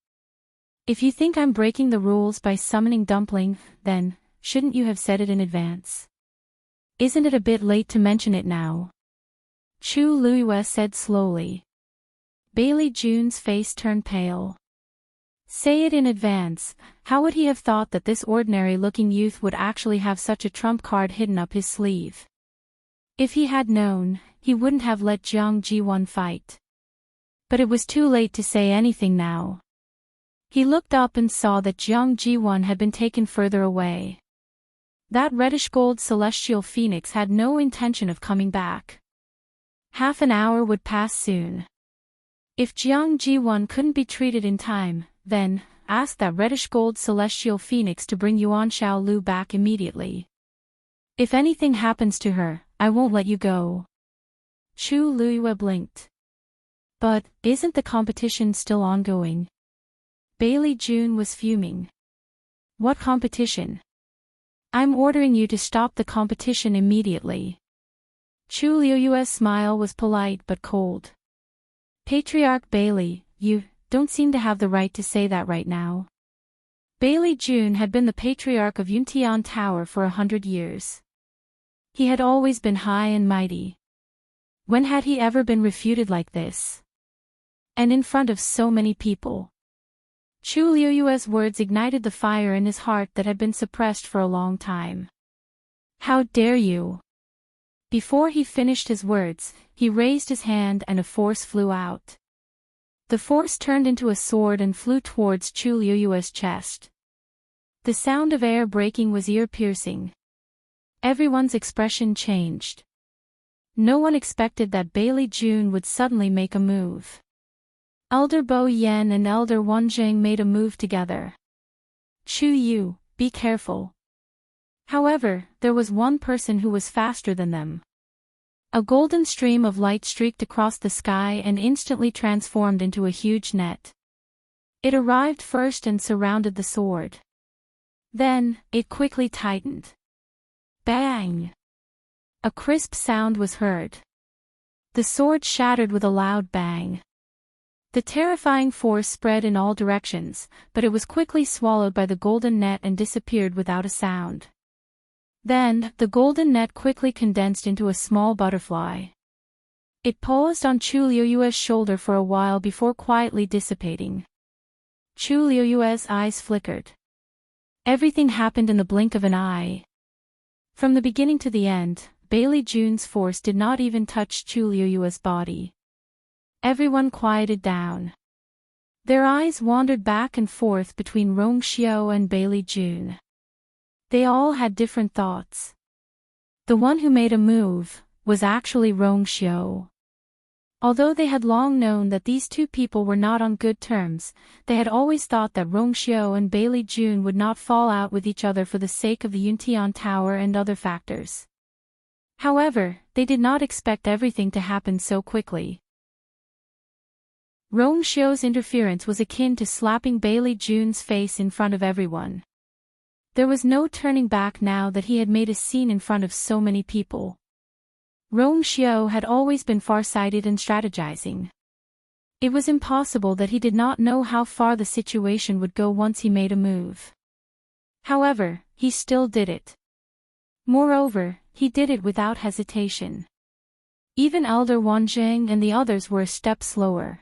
If you think I'm breaking the rules by summoning Dumpling, then, shouldn't you have said it in advance? Isn't it a bit late to mention it now? Chu Luiyue said slowly. Bailey June's face turned pale. Say it in advance. How would he have thought that this ordinary-looking youth would actually have such a trump card hidden up his sleeve? If he had known, he wouldn't have let Jiang Ji-won fight. But it was too late to say anything now. He looked up and saw that Jiang Ji-won had been taken further away. That reddish-gold celestial phoenix had no intention of coming back. Half an hour would pass soon. If Jiang Ji-won couldn't be treated in time, then, ask that reddish-gold celestial phoenix to bring Yuan Xiaolu back immediately. If anything happens to her, I won't let you go. Chu Luiyue blinked. But, isn't the competition still ongoing? Bailey June was fuming. What competition? I'm ordering you to stop the competition immediately. Chu Luiyue's smile was polite but cold. Patriarch Bailey, you don't seem to have the right to say that right now. Bailey June had been the patriarch of Yuntian Tower for 100 years. He had always been high and mighty. When had he ever been refuted like this? And in front of so many people. Chu Luiyue's words ignited the fire in his heart that had been suppressed for a long time. How dare you? Before he finished his words, he raised his hand and a force flew out. The force turned into a sword and flew towards Chu Liuyue's chest. The sound of air breaking was ear-piercing. Everyone's expression changed. No one expected that Bailey June would suddenly make a move. Elder Bo Yen and Elder Wanjing made a move together. Chu Yu, be careful. However, there was one person who was faster than them. A golden stream of light streaked across the sky and instantly transformed into a huge net. It arrived first and surrounded the sword. Then, it quickly tightened. Bang! A crisp sound was heard. The sword shattered with a loud bang. The terrifying force spread in all directions, but it was quickly swallowed by the golden net and disappeared without a sound. Then, the golden net quickly condensed into a small butterfly. It paused on Chu Liuyue's shoulder for a while before quietly dissipating. Chu Liuyue's eyes flickered. Everything happened in the blink of an eye. From the beginning to the end, Bailey June's force did not even touch Chu Liuyue's body. Everyone quieted down. Their eyes wandered back and forth between Rong Xiao and Bailey June. They all had different thoughts. The one who made a move was actually Rong Xiao. Although they had long known that these two people were not on good terms, they had always thought that Rong Xiao and Bailey June would not fall out with each other for the sake of the Yuntian Tower and other factors. However, they did not expect everything to happen so quickly. Rong Xiao's interference was akin to slapping Bailey June's face in front of everyone. There was no turning back now that he had made a scene in front of so many people. Rong Xiao had always been far-sighted and strategizing. It was impossible that he did not know how far the situation would go once he made a move. However, he still did it. Moreover, he did it without hesitation. Even Elder Wanjing and the others were a step slower.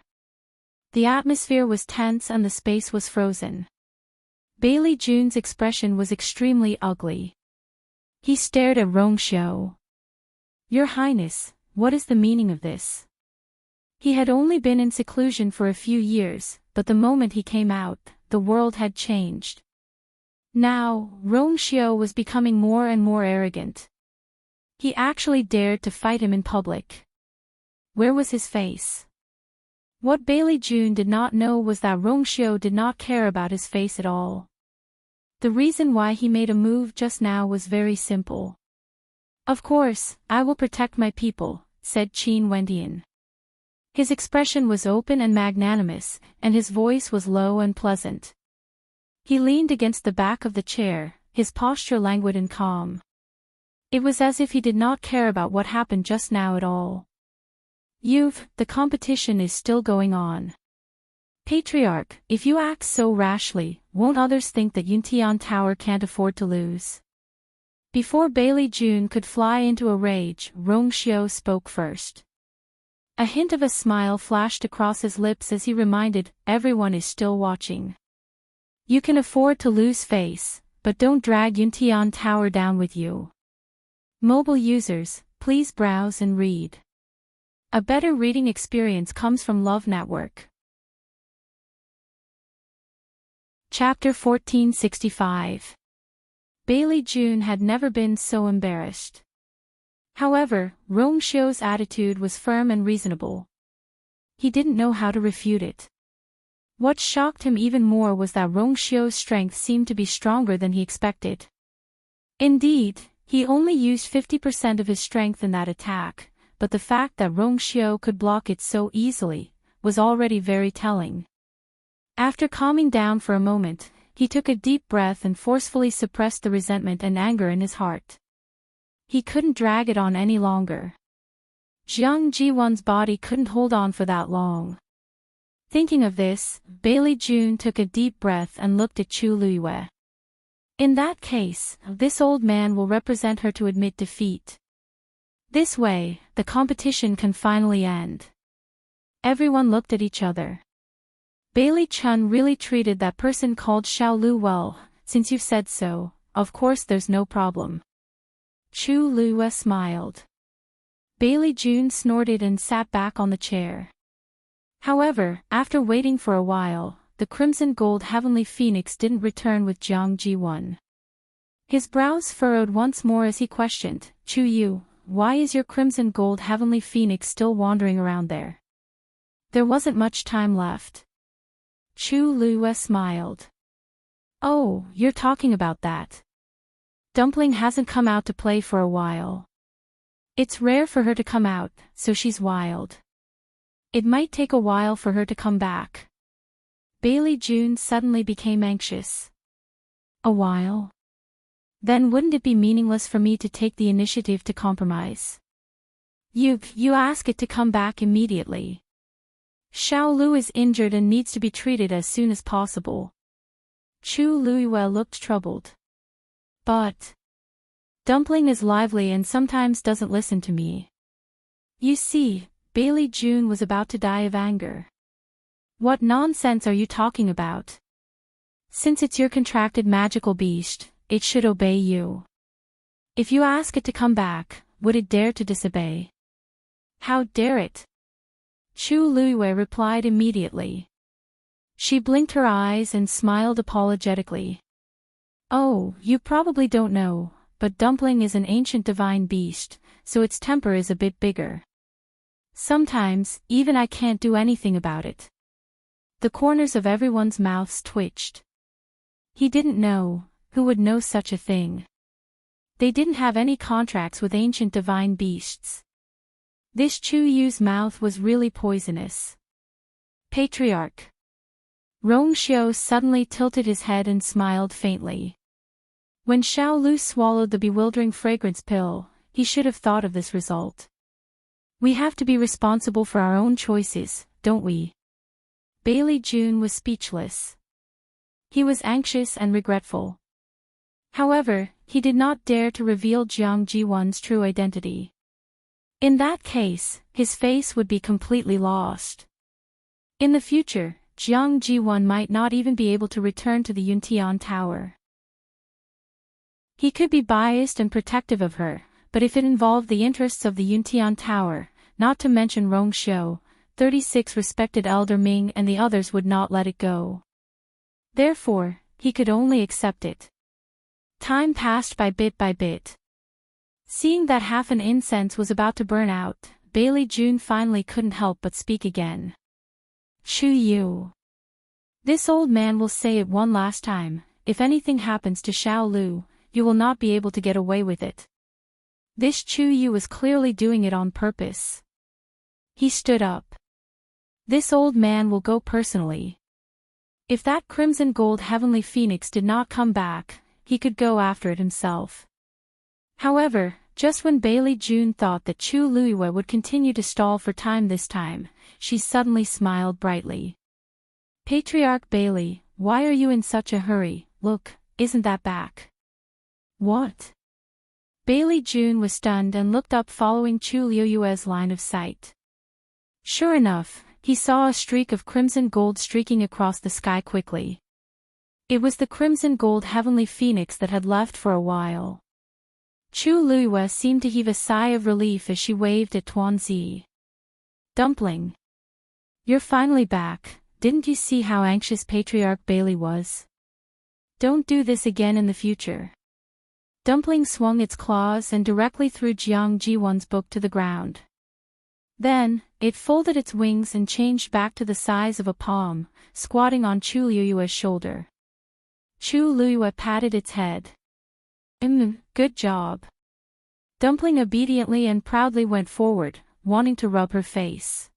The atmosphere was tense and the space was frozen. Bailey June's expression was extremely ugly. He stared at Rong Xiao. Your Highness, what is the meaning of this? He had only been in seclusion for a few years, but the moment he came out, the world had changed. Now, Rong Xiao was becoming more and more arrogant. He actually dared to fight him in public. Where was his face? What Bailey June did not know was that Rong Xiao did not care about his face at all. The reason why he made a move just now was very simple. Of course, I will protect my people, said Qin Wendian. His expression was open and magnanimous, and his voice was low and pleasant. He leaned against the back of the chair, his posture languid and calm. It was as if he did not care about what happened just now at all. The competition is still going on. Patriarch, if you act so rashly, won't others think that Yuntian Tower can't afford to lose? Before Bailey June could fly into a rage, Rong Xiao spoke first. A hint of a smile flashed across his lips as he reminded, everyone is still watching. You can afford to lose face, but don't drag Yuntian Tower down with you. Mobile users, please browse and read. A better reading experience comes from Love Network. Chapter 1465. Bailey June had never been so embarrassed. However, Rong Xiao's attitude was firm and reasonable. He didn't know how to refute it. What shocked him even more was that Rong Xiao's strength seemed to be stronger than he expected. Indeed, he only used 50% of his strength in that attack, but the fact that Rong Xiao could block it so easily was already very telling. After calming down for a moment, he took a deep breath and forcefully suppressed the resentment and anger in his heart. He couldn't drag it on any longer. Jiang Jiwan's body couldn't hold on for that long. Thinking of this, Bailey June took a deep breath and looked at Chu Liyue. In that case, this old man will represent her to admit defeat. This way, the competition can finally end. Everyone looked at each other. Bailey Chun really treated that person called Xiao Lu well, since you've said so, of course there's no problem. Chu Liyue smiled. Bailey June snorted and sat back on the chair. However, after waiting for a while, the crimson gold heavenly phoenix didn't return with Jiang Ji1. His brows furrowed once more as he questioned, Chu Yu, why is your crimson gold heavenly phoenix still wandering around there? There wasn't much time left. Chu Liyue smiled. Oh, you're talking about that. Dumpling hasn't come out to play for a while. It's rare for her to come out, so she's wild. It might take a while for her to come back. Bailey June suddenly became anxious. A while? Then wouldn't it be meaningless for me to take the initiative to compromise? You ask it to come back immediately. Xiao Lu is injured and needs to be treated as soon as possible. Chu Liyue looked troubled. But Dumpling is lively and sometimes doesn't listen to me. You see, Bailey June was about to die of anger. What nonsense are you talking about? Since it's your contracted magical beast, it should obey you. If you ask it to come back, would it dare to disobey? How dare it? Chu Liyue replied immediately. She blinked her eyes and smiled apologetically. Oh, you probably don't know, but Dumpling is an ancient divine beast, so its temper is a bit bigger. Sometimes, even I can't do anything about it. The corners of everyone's mouths twitched. He didn't know, who would know such a thing? They didn't have any contracts with ancient divine beasts. This Chu Yu's mouth was really poisonous. Patriarch. Rongxiu suddenly tilted his head and smiled faintly. When Xiao Lu swallowed the bewildering fragrance pill, he should have thought of this result. We have to be responsible for our own choices, don't we? Bailey June was speechless. He was anxious and regretful. However, he did not dare to reveal Jiang Ji1's true identity. In that case, his face would be completely lost. In the future, Jiang Ji1 might not even be able to return to the Yuntian Tower. He could be biased and protective of her, but if it involved the interests of the Yuntian Tower, not to mention Rongxiu, 36 respected Elder Ming and the others would not let it go. Therefore, he could only accept it. Time passed by bit. Seeing that half an incense was about to burn out, Bailey June finally couldn't help but speak again. Chu Yu. This old man will say it one last time, if anything happens to Xiao Lu, you will not be able to get away with it. This Chu Yu was clearly doing it on purpose. He stood up. This old man will go personally. If that crimson gold heavenly phoenix did not come back, he could go after it himself. However, just when Bailey June thought that Chu Liyue would continue to stall for time this time, she suddenly smiled brightly. Patriarch Bailey, why are you in such a hurry? Look, isn't that back? What? Bailey June was stunned and looked up following Chu Liyue's line of sight. Sure enough, he saw a streak of crimson gold streaking across the sky quickly. It was the crimson gold heavenly phoenix that had left for a while. Chu Liyue seemed to heave a sigh of relief as she waved at Tuanzi. Dumpling. You're finally back, didn't you see how anxious Patriarch Bailey was? Don't do this again in the future. Dumpling swung its claws and directly threw Jiang Ji1's book to the ground. Then, it folded its wings and changed back to the size of a palm, squatting on Chu Liyue's shoulder. Chu Liyue patted its head. Good job. Dumpling obediently and proudly went forward, wanting to rub her face.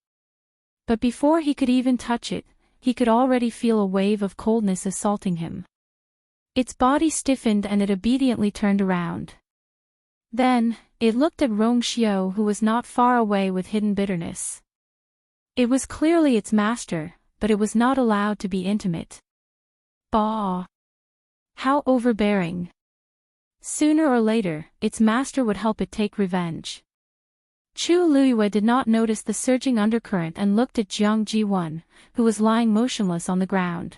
But before he could even touch it, he could already feel a wave of coldness assaulting him. Its body stiffened and it obediently turned around. Then, it looked at Rongxiu, who was not far away with hidden bitterness. It was clearly its master, but it was not allowed to be intimate. Bah! How overbearing! Sooner or later, its master would help it take revenge. Chu Liyue did not notice the surging undercurrent and looked at Jiang Ji1, who was lying motionless on the ground.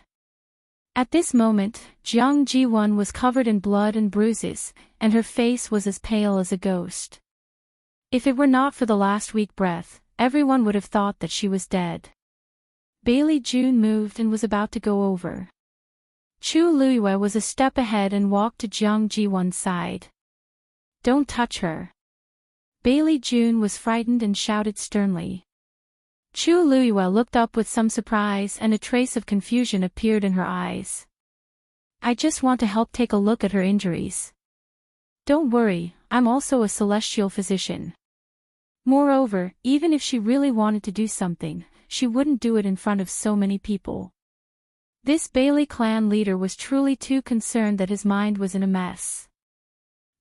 At this moment, Jiang Ji-won was covered in blood and bruises, and her face was as pale as a ghost. If it were not for the last weak breath, everyone would have thought that she was dead. Bailey June moved and was about to go over. Chu Luiyue was a step ahead and walked to Jiang Ji-won's side. "Don't touch her." Bailey June was frightened and shouted sternly. Chu Luiyue looked up with some surprise and a trace of confusion appeared in her eyes. "I just want to help take a look at her injuries. Don't worry, I'm also a celestial physician. Moreover, even if she really wanted to do something, she wouldn't do it in front of so many people." This Bailey clan leader was truly too concerned that his mind was in a mess.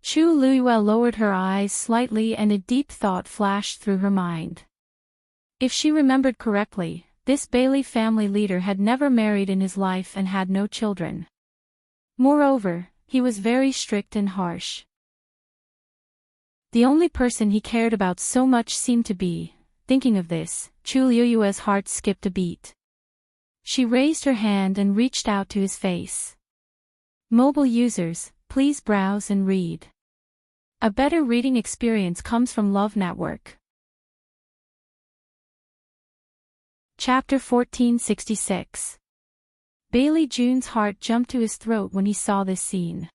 Chu Luiyue lowered her eyes slightly and a deep thought flashed through her mind. If she remembered correctly, this Bailey family leader had never married in his life and had no children. Moreover, he was very strict and harsh. The only person he cared about so much seemed to be. Thinking of this, Chu Luiyue's heart skipped a beat. She raised her hand and reached out to his face. Mobile users, please browse and read. A better reading experience comes from Love Network. Chapter 1466. Bailey June's heart jumped to his throat when he saw this scene.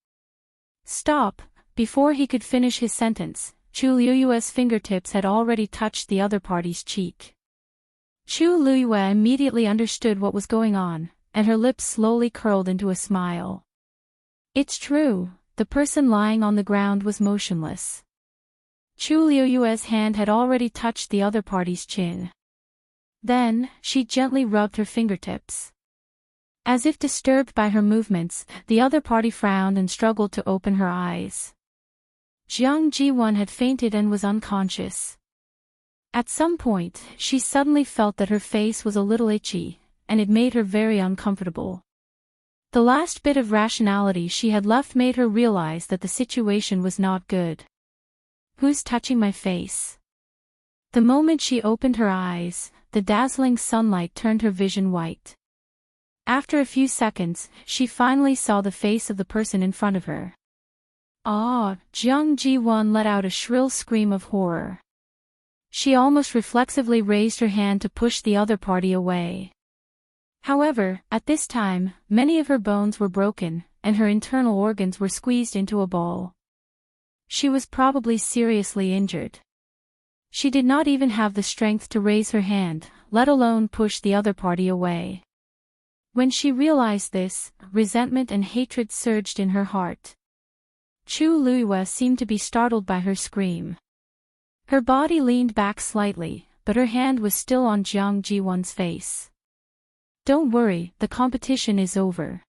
Stop! Before he could finish his sentence, Chu Luiyue's fingertips had already touched the other party's cheek. Chu Luiyue immediately understood what was going on, and her lips slowly curled into a smile. It's true, the person lying on the ground was motionless. Chu Luiyue's hand had already touched the other party's chin. Then, she gently rubbed her fingertips. As if disturbed by her movements, the other party frowned and struggled to open her eyes. Jiang Ji-won had fainted and was unconscious. At some point, she suddenly felt that her face was a little itchy, and it made her very uncomfortable. The last bit of rationality she had left made her realize that the situation was not good. Who's touching my face? The moment she opened her eyes, the dazzling sunlight turned her vision white. After a few seconds, she finally saw the face of the person in front of her. Ah! Jiang Ji-won let out a shrill scream of horror. She almost reflexively raised her hand to push the other party away. However, at this time, many of her bones were broken, and her internal organs were squeezed into a ball. She was probably seriously injured. She did not even have the strength to raise her hand, let alone push the other party away. When she realized this, resentment and hatred surged in her heart. Chu Luiyue seemed to be startled by her scream. Her body leaned back slightly, but her hand was still on Jiang Ji-won's face. Don't worry, the competition is over.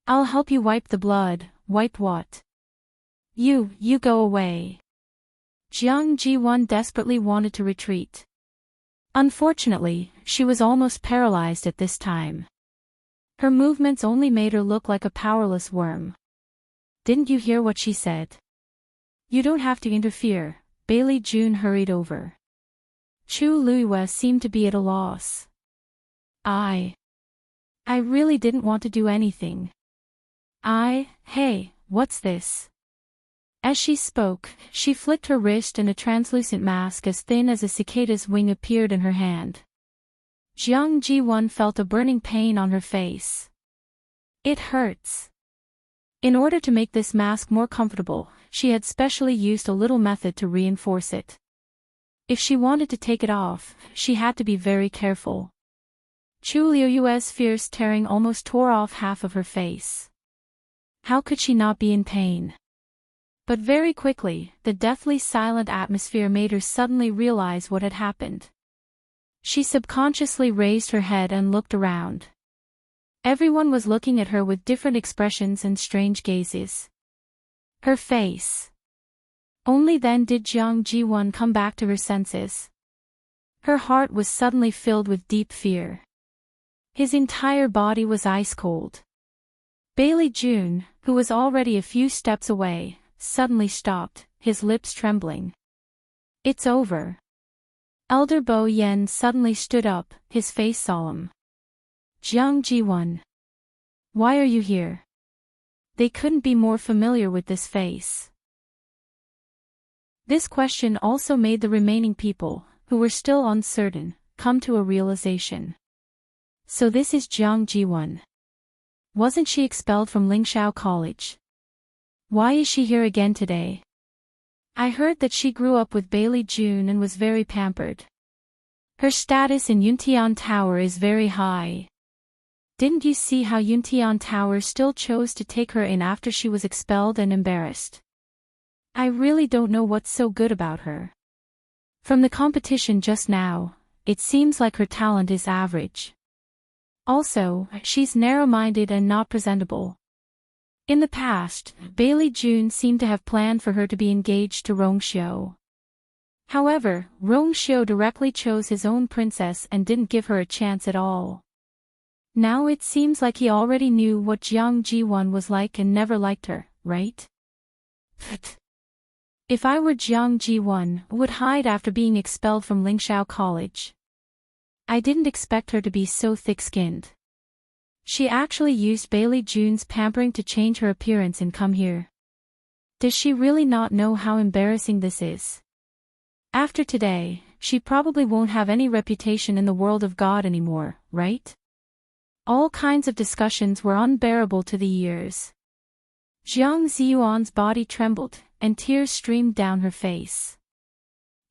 I'll help you wipe the blood. Wipe what? You go away. Jiang Ji-won desperately wanted to retreat. Unfortunately, she was almost paralyzed at this time. Her movements only made her look like a powerless worm. Didn't you hear what she said? You don't have to interfere. Bailey June hurried over. Chu Luiyue seemed to be at a loss. I really didn't want to do anything. Hey, what's this? As she spoke, she flicked her wrist and a translucent mask as thin as a cicada's wing appeared in her hand. Jiang Ji-won felt a burning pain on her face. It hurts. In order to make this mask more comfortable, she had specially used a little method to reinforce it. If she wanted to take it off, she had to be very careful. Chu Luiyue's fierce tearing almost tore off half of her face. How could she not be in pain? But very quickly, the deathly silent atmosphere made her suddenly realize what had happened. She subconsciously raised her head and looked around. Everyone was looking at her with different expressions and strange gazes. Her face. Only then did Jiang Ji-won come back to her senses. Her heart was suddenly filled with deep fear. His entire body was ice cold. Bailey June, who was already a few steps away, suddenly stopped, his lips trembling. It's over. Elder Bo Yen suddenly stood up, his face solemn. Jiang Ji-won. Why are you here? They couldn't be more familiar with this face. This question also made the remaining people, who were still uncertain, come to a realization. So this is Jiang Jiwon. Wasn't she expelled from Lingxiao College? Why is she here again today? I heard that she grew up with Bailey June and was very pampered. Her status in Yuntian Tower is very high. Didn't you see how Yuntian Tower still chose to take her in after she was expelled and embarrassed? I really don't know what's so good about her. From the competition just now, it seems like her talent is average. Also, she's narrow-minded and not presentable. In the past, Bailey June seemed to have planned for her to be engaged to Rongxiu. However, Rongxiu directly chose his own princess and didn't give her a chance at all. Now it seems like he already knew what Jiang Jiwon was like and never liked her, right? If I were Jiang Jiwon, would hide after being expelled from Lingxiao College. I didn't expect her to be so thick-skinned. She actually used Bailey June's pampering to change her appearance and come here. Does she really not know how embarrassing this is? After today, she probably won't have any reputation in the world of God anymore, right? All kinds of discussions were unbearable to the ears. Jiang Ziyuan's body trembled, and tears streamed down her face.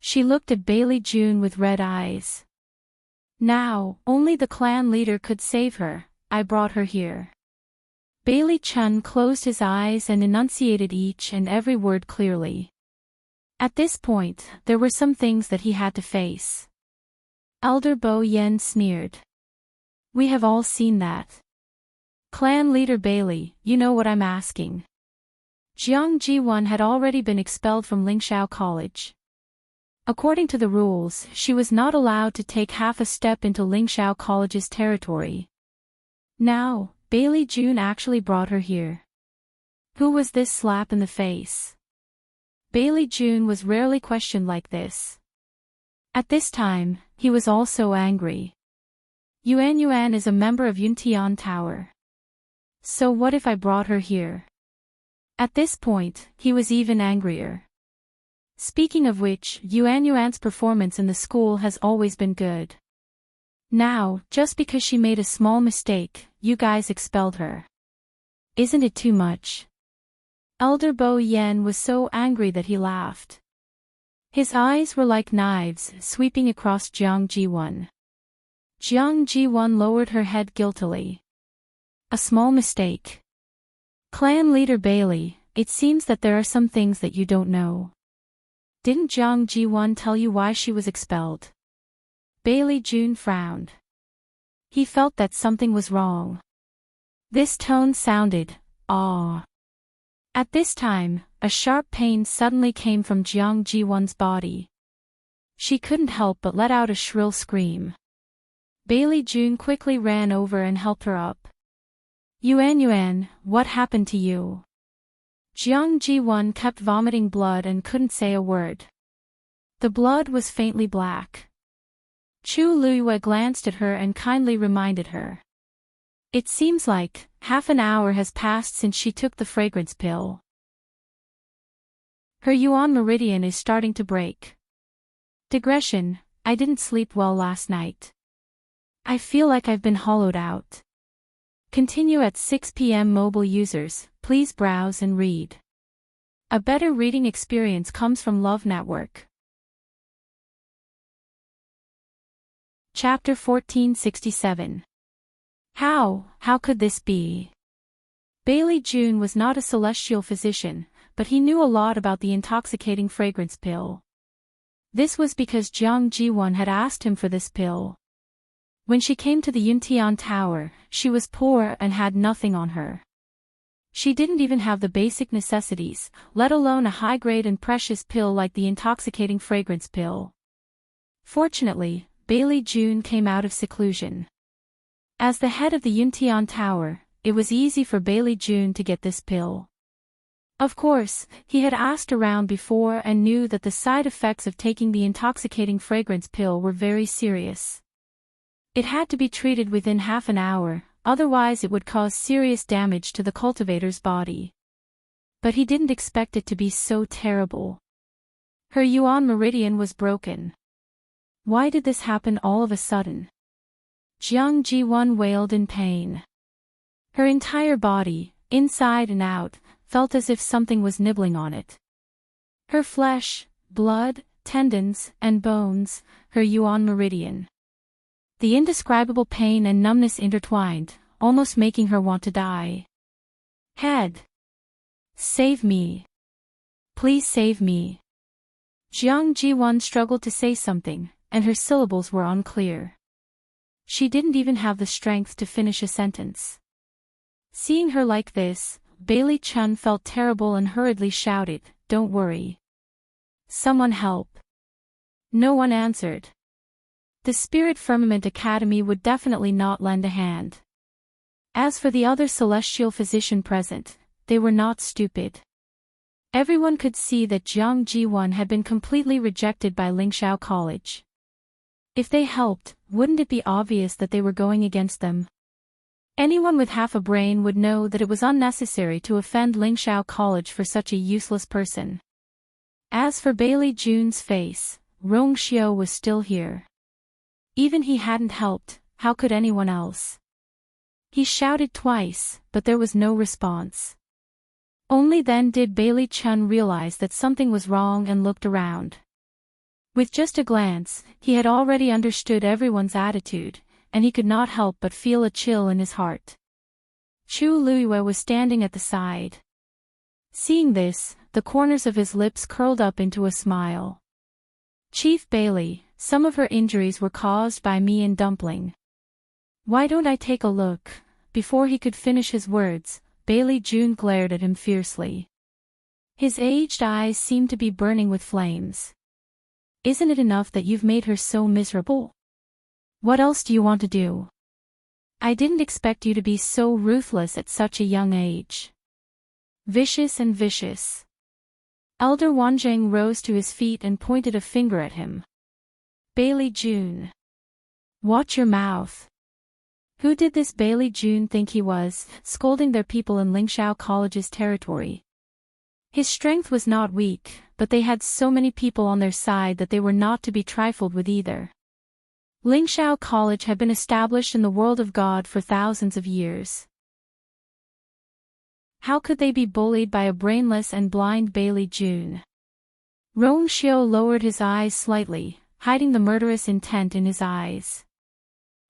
She looked at Bailey June with red eyes. Now, only the clan leader could save her. I brought her here. Bailey Chun closed his eyes and enunciated each and every word clearly. At this point, there were some things that he had to face. Elder Bo Yen sneered. We have all seen that. Clan leader Bailey, you know what I'm asking. Jiang Jiwon had already been expelled from Lingxiao College. According to the rules, she was not allowed to take half a step into Lingxiao College's territory. Now, Bailey June actually brought her here. Who was this slap in the face? Bailey June was rarely questioned like this. At this time, he was also angry. Yuan is a member of Yuntian Tower. So what if I brought her here? At this point, he was even angrier. Speaking of which, Yuan's performance in the school has always been good. Now, just because she made a small mistake, you guys expelled her. Isn't it too much? Elder Bo Yen was so angry that he laughed. His eyes were like knives sweeping across Jiang Jiwon. Jiang Jiwon lowered her head guiltily. A small mistake. Clan leader Bailey, it seems that there are some things that you don't know. Didn't Jiang Jiwon tell you why she was expelled? Bailey June frowned. He felt that something was wrong. This tone sounded, awe. At this time, a sharp pain suddenly came from Jiang Jiwon's body. She couldn't help but let out a shrill scream. Bailey June quickly ran over and helped her up. Yuan, what happened to you? Jiang Jiwon kept vomiting blood and couldn't say a word. The blood was faintly black. Chu Luyue glanced at her and kindly reminded her. It seems like half an hour has passed since she took the fragrance pill. Her Yuan meridian is starting to break. Digression, I didn't sleep well last night. I feel like I've been hollowed out. Continue at 6 p.m. Mobile users, please browse and read. A better reading experience comes from Love Network. Chapter 1467. How could this be? Bailey June was not a celestial physician, but he knew a lot about the intoxicating fragrance pill. This was because Jiang Jiwon had asked him for this pill. When she came to the Yuntian Tower, she was poor and had nothing on her. She didn't even have the basic necessities, let alone a high-grade and precious pill like the intoxicating fragrance pill. Fortunately, Bailey June came out of seclusion. As the head of the Yuntian Tower, it was easy for Bailey June to get this pill. Of course, he had asked around before and knew that the side effects of taking the intoxicating fragrance pill were very serious. It had to be treated within half an hour, otherwise it would cause serious damage to the cultivator's body. But he didn't expect it to be so terrible. Her yuan meridian was broken. Why did this happen all of a sudden? Jiang Ji-won wailed in pain. Her entire body, inside and out, felt as if something was nibbling on it. Her flesh, blood, tendons, and bones, her yuan meridian. The indescribable pain and numbness intertwined, almost making her want to die. Head. Save me. Please save me. Jiang Ji-won struggled to say something, and her syllables were unclear. She didn't even have the strength to finish a sentence. Seeing her like this, Bailey Chun felt terrible and hurriedly shouted, "Don't worry. Someone help." No one answered. The Spirit Firmament Academy would definitely not lend a hand. As for the other celestial physician present, they were not stupid. Everyone could see that Jiang Ji-won had been completely rejected by Lingxiao College. If they helped, wouldn't it be obvious that they were going against them? Anyone with half a brain would know that it was unnecessary to offend Lingxiao College for such a useless person. As for Bailey Jun's face, Rong Xiao was still here. Even he hadn't helped, how could anyone else? He shouted twice, but there was no response. Only then did Bailey Chun realize that something was wrong and looked around. With just a glance, he had already understood everyone's attitude, and he could not help but feel a chill in his heart. Chu Luiyue was standing at the side. Seeing this, the corners of his lips curled up into a smile. "Chief Bailey, some of her injuries were caused by me and Dumpling. Why don't I take a look?" Before he could finish his words, Bailey Jun glared at him fiercely. His aged eyes seemed to be burning with flames. "Isn't it enough that you've made her so miserable? What else do you want to do? I didn't expect you to be so ruthless at such a young age. Vicious and vicious." Elder Wanzheng rose to his feet and pointed a finger at him. "Bailey Jun. Watch your mouth." Who did this Bailey Jun think he was, scolding their people in Lingxiao College's territory? His strength was not weak, but they had so many people on their side that they were not to be trifled with either. Lingxiao College had been established in the world of God for thousands of years. How could they be bullied by a brainless and blind Bailey Jun? Rong Xiao lowered his eyes slightly, hiding the murderous intent in his eyes.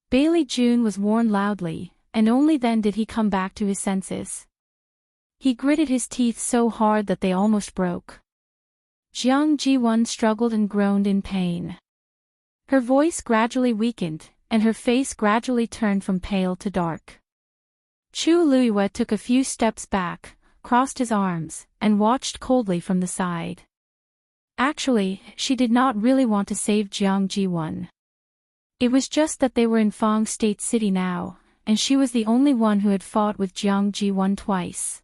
Bailey Jun was warned loudly, and only then did he come back to his senses. He gritted his teeth so hard that they almost broke. Jiang Ji-won struggled and groaned in pain. Her voice gradually weakened, and her face gradually turned from pale to dark. Chu Luiyue took a few steps back, crossed his arms, and watched coldly from the side. Actually, she did not really want to save Jiang Ji-won. It was just that they were in Fang State City now, and she was the only one who had fought with Jiang Ji-won twice.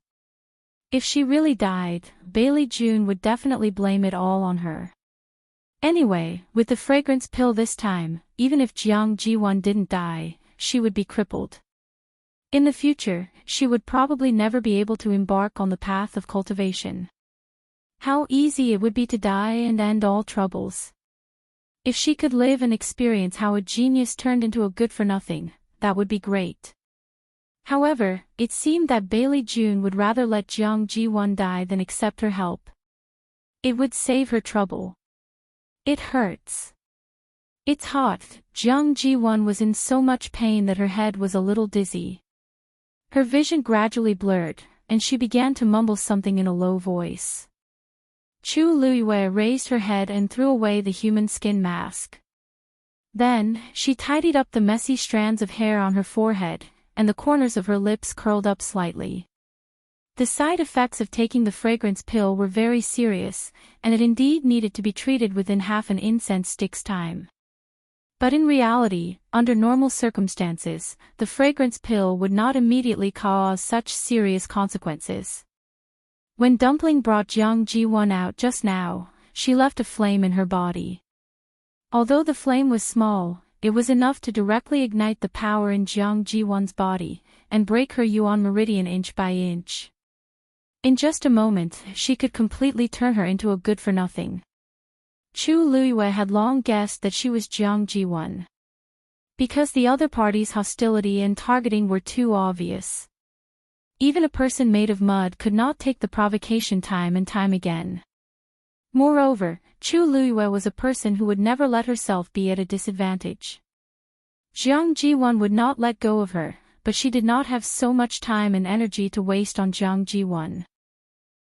If she really died, Bailey Jun would definitely blame it all on her. Anyway, with the fragrance pill this time, even if Jiang Ji-won didn't die, she would be crippled. In the future, she would probably never be able to embark on the path of cultivation. How easy it would be to die and end all troubles. If she could live and experience how a genius turned into a good-for-nothing, that would be great. However, it seemed that Bailey Jun would rather let Jiang Ji-won die than accept her help. It would save her trouble. It hurts. It's hot. Jiang Ji-won was in so much pain that her head was a little dizzy. Her vision gradually blurred, and she began to mumble something in a low voice. Chu Luiyue raised her head and threw away the human skin mask. Then, she tidied up the messy strands of hair on her forehead, and the corners of her lips curled up slightly. The side effects of taking the fragrance pill were very serious, and it indeed needed to be treated within half an incense stick's time. But in reality, under normal circumstances, the fragrance pill would not immediately cause such serious consequences. When Dumpling brought Jiang Ji-won out just now, she left a flame in her body. Although the flame was small, it was enough to directly ignite the power in Jiang Ji-won's body, and break her yuan meridian inch by inch. In just a moment, she could completely turn her into a good-for-nothing. Chu Luiyue had long guessed that she was Jiang Ji-won, because the other party's hostility and targeting were too obvious. Even a person made of mud could not take the provocation time and time again. Moreover, Chu Luiyue was a person who would never let herself be at a disadvantage. Jiang Ji-won would not let go of her, but she did not have so much time and energy to waste on Jiang Ji-won.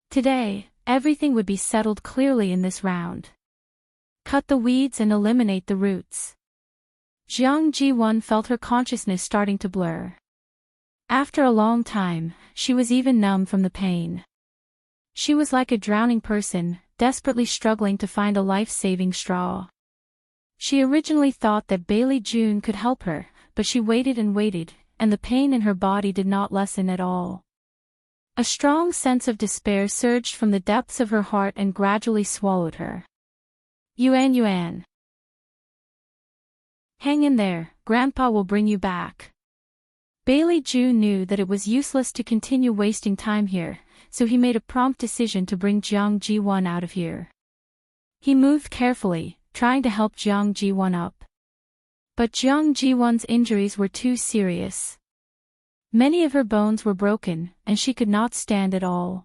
Today, everything would be settled clearly in this round. Cut the weeds and eliminate the roots. Jiang Ji-won felt her consciousness starting to blur. After a long time, she was even numb from the pain. She was like a drowning person, desperately struggling to find a life-saving straw. She originally thought that Bailey June could help her, but she waited and waited, and the pain in her body did not lessen at all. A strong sense of despair surged from the depths of her heart and gradually swallowed her. Yuan. Hang in there, Grandpa will bring you back. Bailey June knew that it was useless to continue wasting time here, so he made a prompt decision to bring Jiang Ji-won out of here. He moved carefully, trying to help Jiang Ji-won up. But Jiang Ji-won's injuries were too serious. Many of her bones were broken, and she could not stand at all.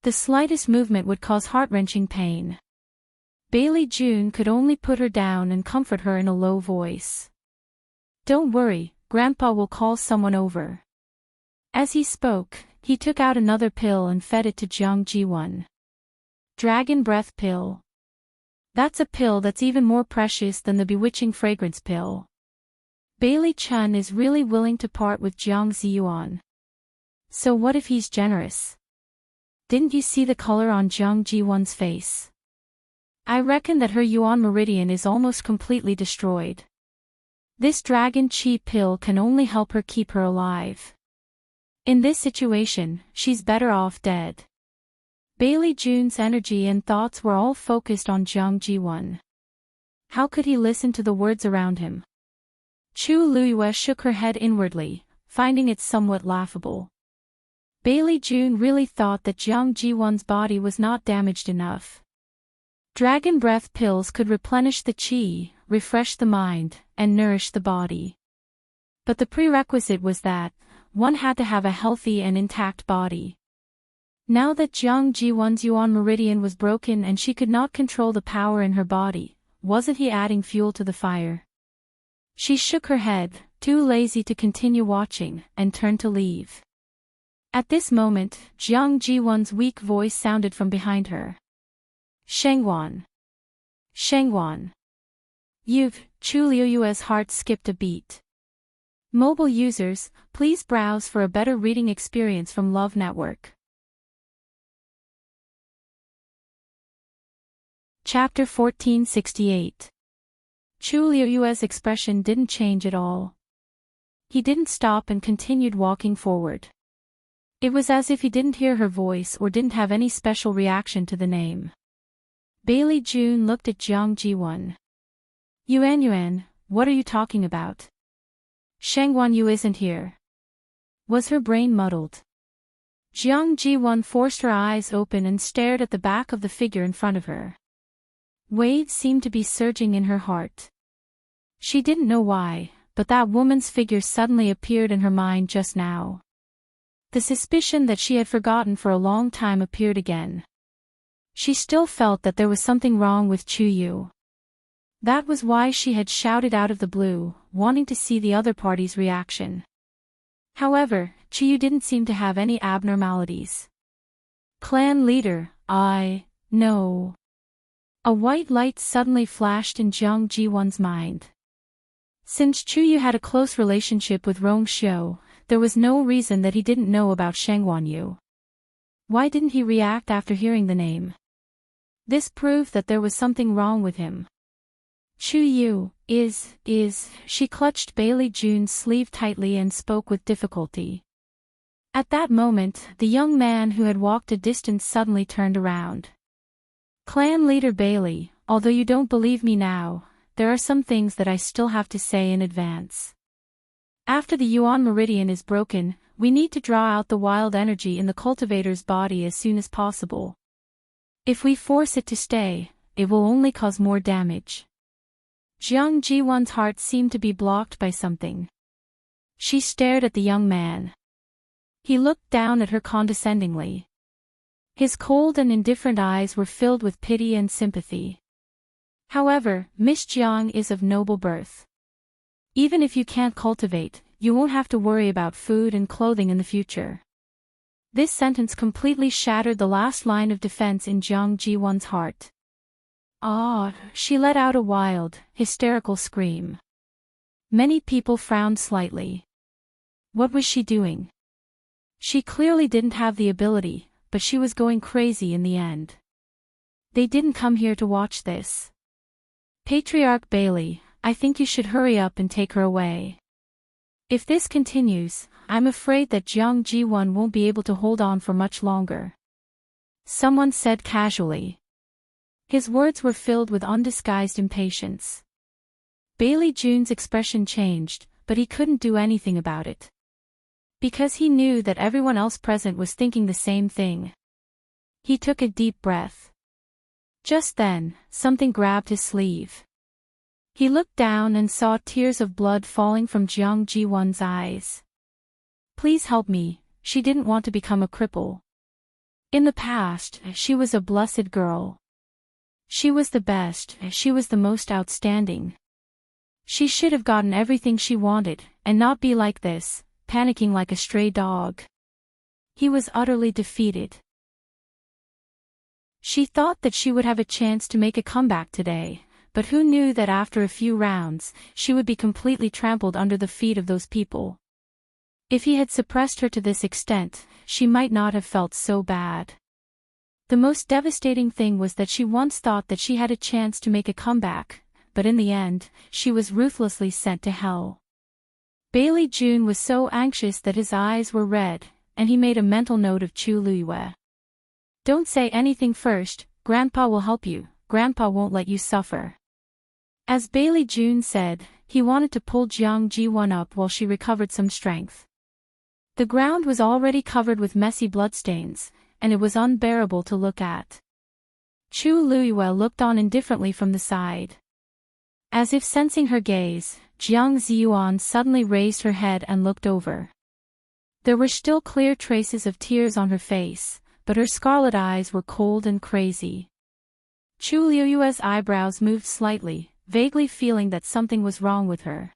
The slightest movement would cause heart-wrenching pain. Bailey June could only put her down and comfort her in a low voice. Don't worry, Grandpa will call someone over. As he spoke, he took out another pill and fed it to Jiang Ji-won. Dragon Breath Pill. That's a pill that's even more precious than the bewitching fragrance pill. Bailey Chun is really willing to part with Jiang Ziyuan. So what if he's generous? Didn't you see the color on Jiang Ji-won's face? I reckon that her yuan meridian is almost completely destroyed. This dragon chi pill can only help her keep her alive. In this situation, she's better off dead. Bailey June's energy and thoughts were all focused on Jiang Ji-won. How could he listen to the words around him? Chu Luiyue shook her head inwardly, finding it somewhat laughable. Bailey June really thought that Jiang Ji-won's body was not damaged enough. Dragon breath pills could replenish the qi, refresh the mind, and nourish the body. But the prerequisite was that one had to have a healthy and intact body. Now that Jiang Ji-won's yuan meridian was broken and she could not control the power in her body, wasn't he adding fuel to the fire? She shook her head, too lazy to continue watching, and turned to leave. At this moment, Jiang Ji-won's weak voice sounded from behind her. Shengwan. Chu Liuyue's heart skipped a beat. Mobile users, please browse for a better reading experience from Love Network. Chapter 1468. Chu Liuyue's expression didn't change at all. He didn't stop and continued walking forward. It was as if he didn't hear her voice or didn't have any special reaction to the name. Bailey June looked at Jiang Ji-won. Yuan, what are you talking about? Shengwan Yu isn't here. Was her brain muddled? Jiang Ji-won forced her eyes open and stared at the back of the figure in front of her. Waves seemed to be surging in her heart. She didn't know why, but that woman's figure suddenly appeared in her mind just now. The suspicion that she had forgotten for a long time appeared again. She still felt that there was something wrong with Chu Yu. That was why she had shouted out of the blue, wanting to see the other party's reaction. However, Chu Yu didn't seem to have any abnormalities. Clan leader, no. A white light suddenly flashed in Jiang Ji-won's mind. Since Chu Yu had a close relationship with Rong Xiu, there was no reason that he didn't know about Shengwan Yu. Why didn't he react after hearing the name? This proved that there was something wrong with him. Chu Yu, she clutched Bailey June's sleeve tightly and spoke with difficulty. At that moment, the young man who had walked a distance suddenly turned around. Clan leader Bailey, although you don't believe me now, there are some things that I still have to say in advance. After the Yuan meridian is broken, we need to draw out the wild energy in the cultivator's body as soon as possible. If we force it to stay, it will only cause more damage. Jiang Jiwan's heart seemed to be blocked by something. She stared at the young man. He looked down at her condescendingly. His cold and indifferent eyes were filled with pity and sympathy. However, Miss Jiang is of noble birth. Even if you can't cultivate, you won't have to worry about food and clothing in the future. This sentence completely shattered the last line of defense in Jiang Jiwan's heart. Ah! She let out a wild, hysterical scream. Many people frowned slightly. What was she doing? She clearly didn't have the ability, but she was going crazy in the end. They didn't come here to watch this. Patriarch Bailey, I think you should hurry up and take her away. If this continues, I'm afraid that Jiang Jiwan won't be able to hold on for much longer. Someone said casually. His words were filled with undisguised impatience. Bailey Jun's expression changed, but he couldn't do anything about it. Because he knew that everyone else present was thinking the same thing. He took a deep breath. Just then, something grabbed his sleeve. He looked down and saw tears of blood falling from Jiang Jiwan's eyes. Please help me, she didn't want to become a cripple. In the past, she was a blessed girl. She was the best, she was the most outstanding. She should have gotten everything she wanted, and not be like this, panicking like a stray dog. He was utterly defeated. She thought that she would have a chance to make a comeback today, but who knew that after a few rounds, she would be completely trampled under the feet of those people. If he had suppressed her to this extent, she might not have felt so bad. The most devastating thing was that she once thought that she had a chance to make a comeback, but in the end, she was ruthlessly sent to hell. Bailey Jun was so anxious that his eyes were red, and he made a mental note of Chu Luiyue. Don't say anything first, Grandpa will help you, Grandpa won't let you suffer. As Bailey Jun said, he wanted to pull Jiang Jiwan up while she recovered some strength. The ground was already covered with messy bloodstains, and it was unbearable to look at. Chu Luiyue looked on indifferently from the side. As if sensing her gaze, Jiang Ziyuan suddenly raised her head and looked over. There were still clear traces of tears on her face, but her scarlet eyes were cold and crazy. Chu Luiyue's eyebrows moved slightly, vaguely feeling that something was wrong with her.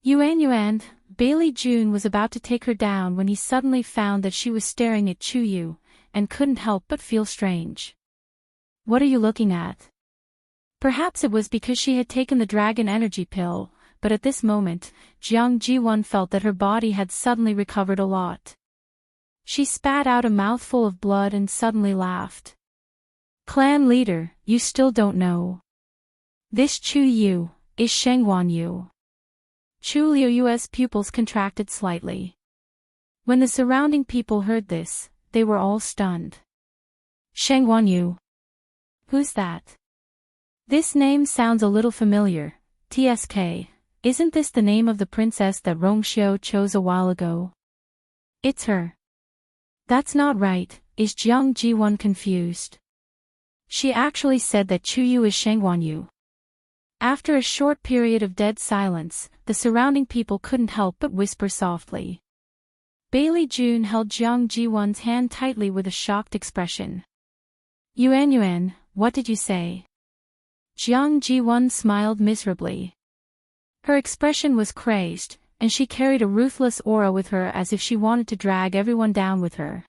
Yuan, Bailey Jun was about to take her down when he suddenly found that she was staring at Chu Yu, and couldn't help but feel strange. What are you looking at? Perhaps it was because she had taken the dragon energy pill, but at this moment, Jiang Jiwan felt that her body had suddenly recovered a lot. She spat out a mouthful of blood and suddenly laughed. Clan leader, you still don't know. This Chu Yu is Shengwan Yu. Chu Luiyue's pupils contracted slightly. When the surrounding people heard this, they were all stunned. Shengwan Yu? Who's that? This name sounds a little familiar. TSK, isn't this the name of the princess that Rongxiu chose a while ago? It's her. That's not right, is Jiang Jiwan confused? She actually said that Chu Yu is Shengwan Yu. After a short period of dead silence, the surrounding people couldn't help but whisper softly. Bailey Jun held Jiang Jiwan's hand tightly with a shocked expression. Yuan, what did you say? Jiang Jiwan smiled miserably. Her expression was crazed, and she carried a ruthless aura with her as if she wanted to drag everyone down with her.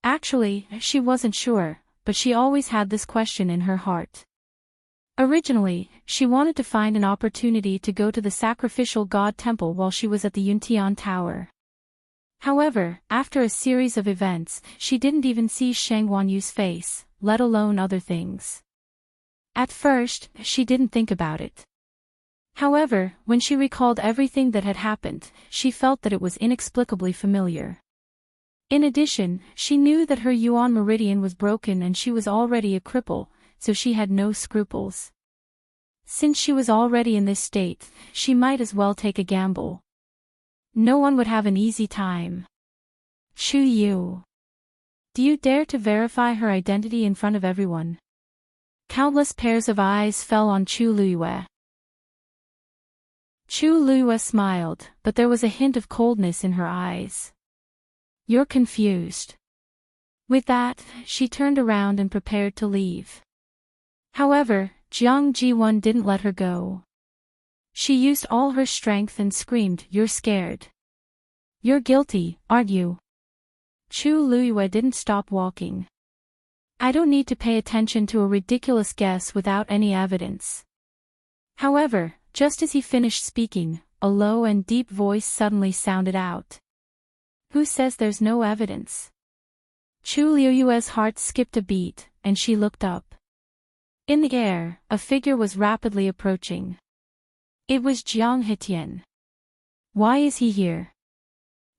Actually, she wasn't sure, but she always had this question in her heart. Originally, she wanted to find an opportunity to go to the sacrificial god temple while she was at the Yuntian Tower. However, after a series of events, she didn't even see Shengwan Yu's face, let alone other things. At first, she didn't think about it. However, when she recalled everything that had happened, she felt that it was inexplicably familiar. In addition, she knew that her Yuan meridian was broken and she was already a cripple, so she had no scruples. Since she was already in this state, she might as well take a gamble. No one would have an easy time. Chu Yu. Do you dare to verify her identity in front of everyone? Countless pairs of eyes fell on Chu Luyue. Chu Luyue smiled, but there was a hint of coldness in her eyes. You're confused. With that, she turned around and prepared to leave. However, Jiang Ji-won didn't let her go. She used all her strength and screamed, "You're scared. You're guilty, aren't you?" Chu Luyue didn't stop walking. I don't need to pay attention to a ridiculous guess without any evidence. However, just as he finished speaking, a low and deep voice suddenly sounded out. Who says there's no evidence? Chu Luyue's heart skipped a beat, and she looked up. In the air, a figure was rapidly approaching. It was Jiang Hitian. Why is he here?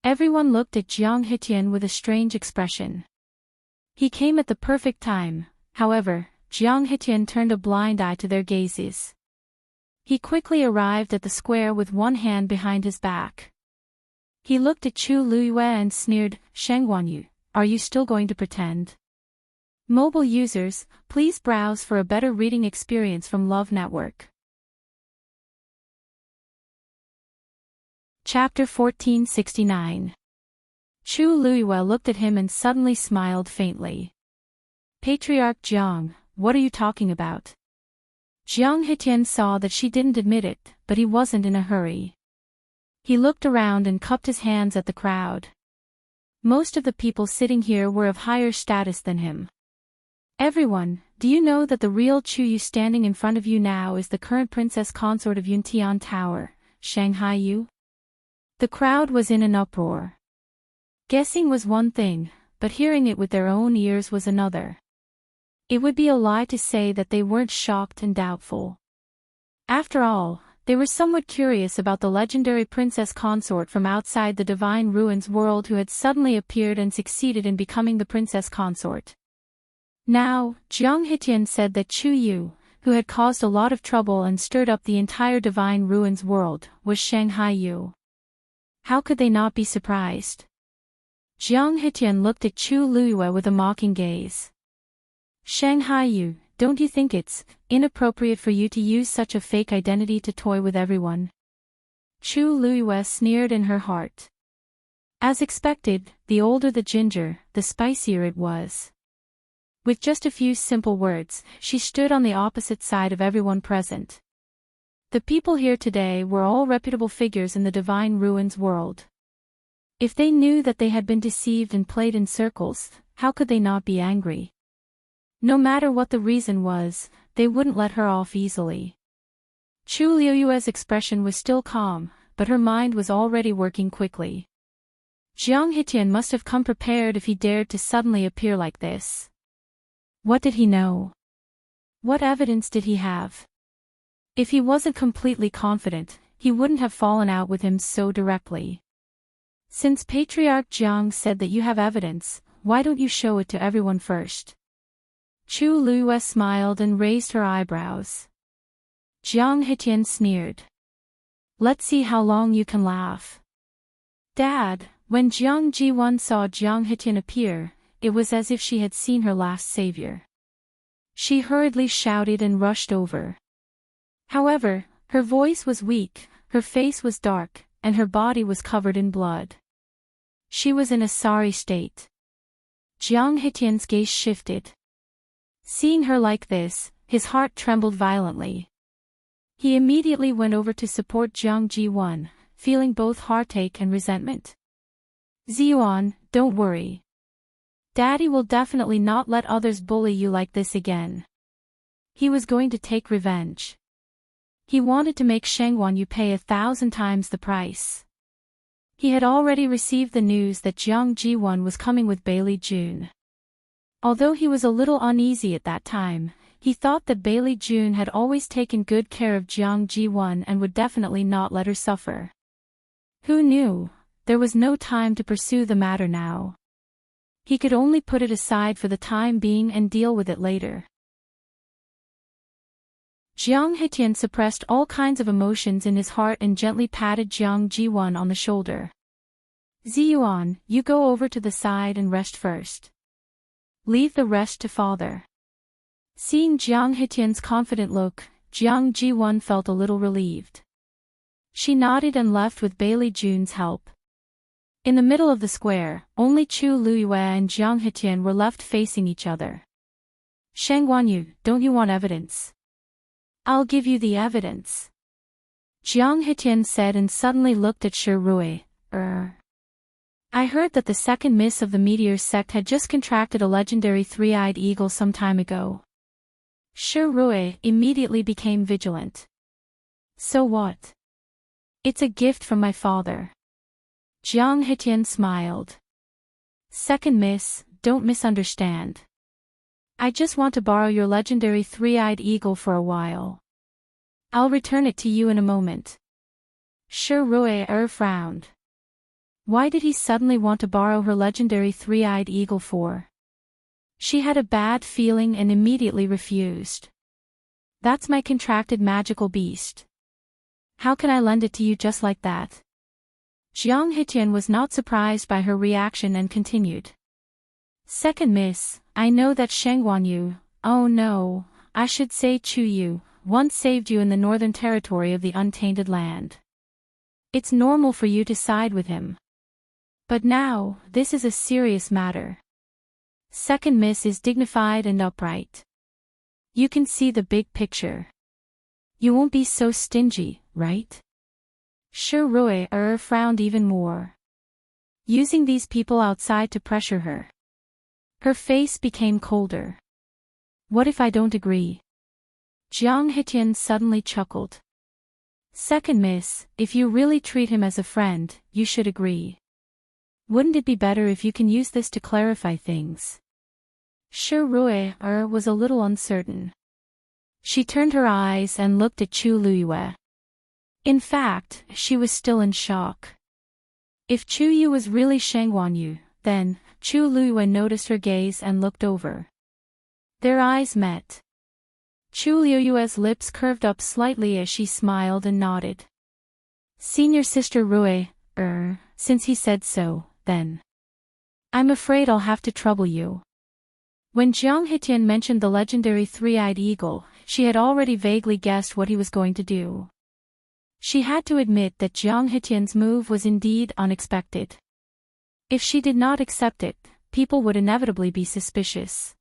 Everyone looked at Jiang Hitian with a strange expression. He came at the perfect time. However, Jiang Hitian turned a blind eye to their gazes. He quickly arrived at the square with one hand behind his back. He looked at Chu Luyue and sneered, "Sheng Wanyu, are you still going to pretend?" Mobile users, please browse for a better reading experience from Love Network. Chapter 1469. Chu Luyue looked at him and suddenly smiled faintly. Patriarch Jiang, what are you talking about? Jiang Hitian saw that she didn't admit it, but he wasn't in a hurry. He looked around and cupped his hands at the crowd. Most of the people sitting here were of higher status than him. Everyone, do you know that the real Chu Yu standing in front of you now is the current princess consort of Yuntian Tower, Shanghai Yu? The crowd was in an uproar. Guessing was one thing, but hearing it with their own ears was another. It would be a lie to say that they weren't shocked and doubtful. After all, they were somewhat curious about the legendary princess consort from outside the Divine Ruins world who had suddenly appeared and succeeded in becoming the princess consort. Now, Jiang Hitian said that Chu Yu, who had caused a lot of trouble and stirred up the entire Divine Ruins world, was Shanghai Yu. How could they not be surprised? Jiang Hitian looked at Chu Luyue with a mocking gaze. Shanghai Yu, don't you think it's inappropriate for you to use such a fake identity to toy with everyone? Chu Luyue sneered in her heart. As expected, the older the ginger, the spicier it was. With just a few simple words, she stood on the opposite side of everyone present. The people here today were all reputable figures in the Divine Ruins world. If they knew that they had been deceived and played in circles, how could they not be angry? No matter what the reason was, they wouldn't let her off easily. Chu Luyue's expression was still calm, but her mind was already working quickly. Jiang Hitian must have come prepared if he dared to suddenly appear like this. What did he know? What evidence did he have? If he wasn't completely confident, he wouldn't have fallen out with him so directly. Since Patriarch Jiang said that you have evidence, why don't you show it to everyone first? Chu Luyue smiled and raised her eyebrows. Jiang Hitian sneered. Let's see how long you can laugh. Dad, when Jiang Ji-won saw Jiang Hitian appear, it was as if she had seen her last savior. She hurriedly shouted and rushed over. However, her voice was weak, her face was dark, and her body was covered in blood. She was in a sorry state. Jiang Hitian's gaze shifted. Seeing her like this, his heart trembled violently. He immediately went over to support Jiang Ji-won, feeling both heartache and resentment. Ziyuan, don't worry. Daddy will definitely not let others bully you like this again. He was going to take revenge. He wanted to make Sheng Wanyu pay 1,000 times the price. He had already received the news that Jiang Ji-won was coming with Bailey Jun. Although he was a little uneasy at that time, he thought that Bailey Jun had always taken good care of Jiang Ji-won and would definitely not let her suffer. Who knew? There was no time to pursue the matter now. He could only put it aside for the time being and deal with it later. Jiang Hetian suppressed all kinds of emotions in his heart and gently patted Jiang Jiwan on the shoulder. Ziyuan, you go over to the side and rest first. Leave the rest to father. Seeing Jiang Hetian's confident look, Jiang Jiwan felt a little relieved. She nodded and left with Bailey Jun's help. In the middle of the square, only Chu Luyue and Jiang Hetian were left facing each other. Shang Guanyu, don't you want evidence? I'll give you the evidence. Jiang Hetian said and suddenly looked at Shi Rui. I heard that the second miss of the Meteor sect had just contracted a legendary three-eyed eagle some time ago. Shi Rui immediately became vigilant. So what? It's a gift from my father. Jiang Hetian smiled. Second miss, don't misunderstand. I just want to borrow your legendary three-eyed eagle for a while. I'll return it to you in a moment. Shi Rui frowned. Why did he suddenly want to borrow her legendary three-eyed eagle for? She had a bad feeling and immediately refused. That's my contracted magical beast. How can I lend it to you just like that? Jiang Hetian was not surprised by her reaction and continued. Second miss, I know that Shang Guanyu, oh no, I should say Chu Yu, once saved you in the northern territory of the untainted land. It's normal for you to side with him. But now, this is a serious matter. Second miss is dignified and upright. You can see the big picture. You won't be so stingy, right? Shi Rui frowned even more. Using these people outside to pressure her. Her face became colder. What if I don't agree? Jiang Hetian suddenly chuckled. Second miss, if you really treat him as a friend, you should agree. Wouldn't it be better if you can use this to clarify things? Shi Rui was a little uncertain. She turned her eyes and looked at Chu Luyue. In fact, she was still in shock. If Chu Yu was really Shang Guanyu, then, Chu Luyue noticed her gaze and looked over. Their eyes met. Chu Luyue's lips curved up slightly as she smiled and nodded. Senior Sister Rui, since he said so, then. I'm afraid I'll have to trouble you. When Jiang Hetian mentioned the legendary three-eyed eagle, she had already vaguely guessed what he was going to do. She had to admit that Jiang Hetian's move was indeed unexpected. If she did not accept it, people would inevitably be suspicious.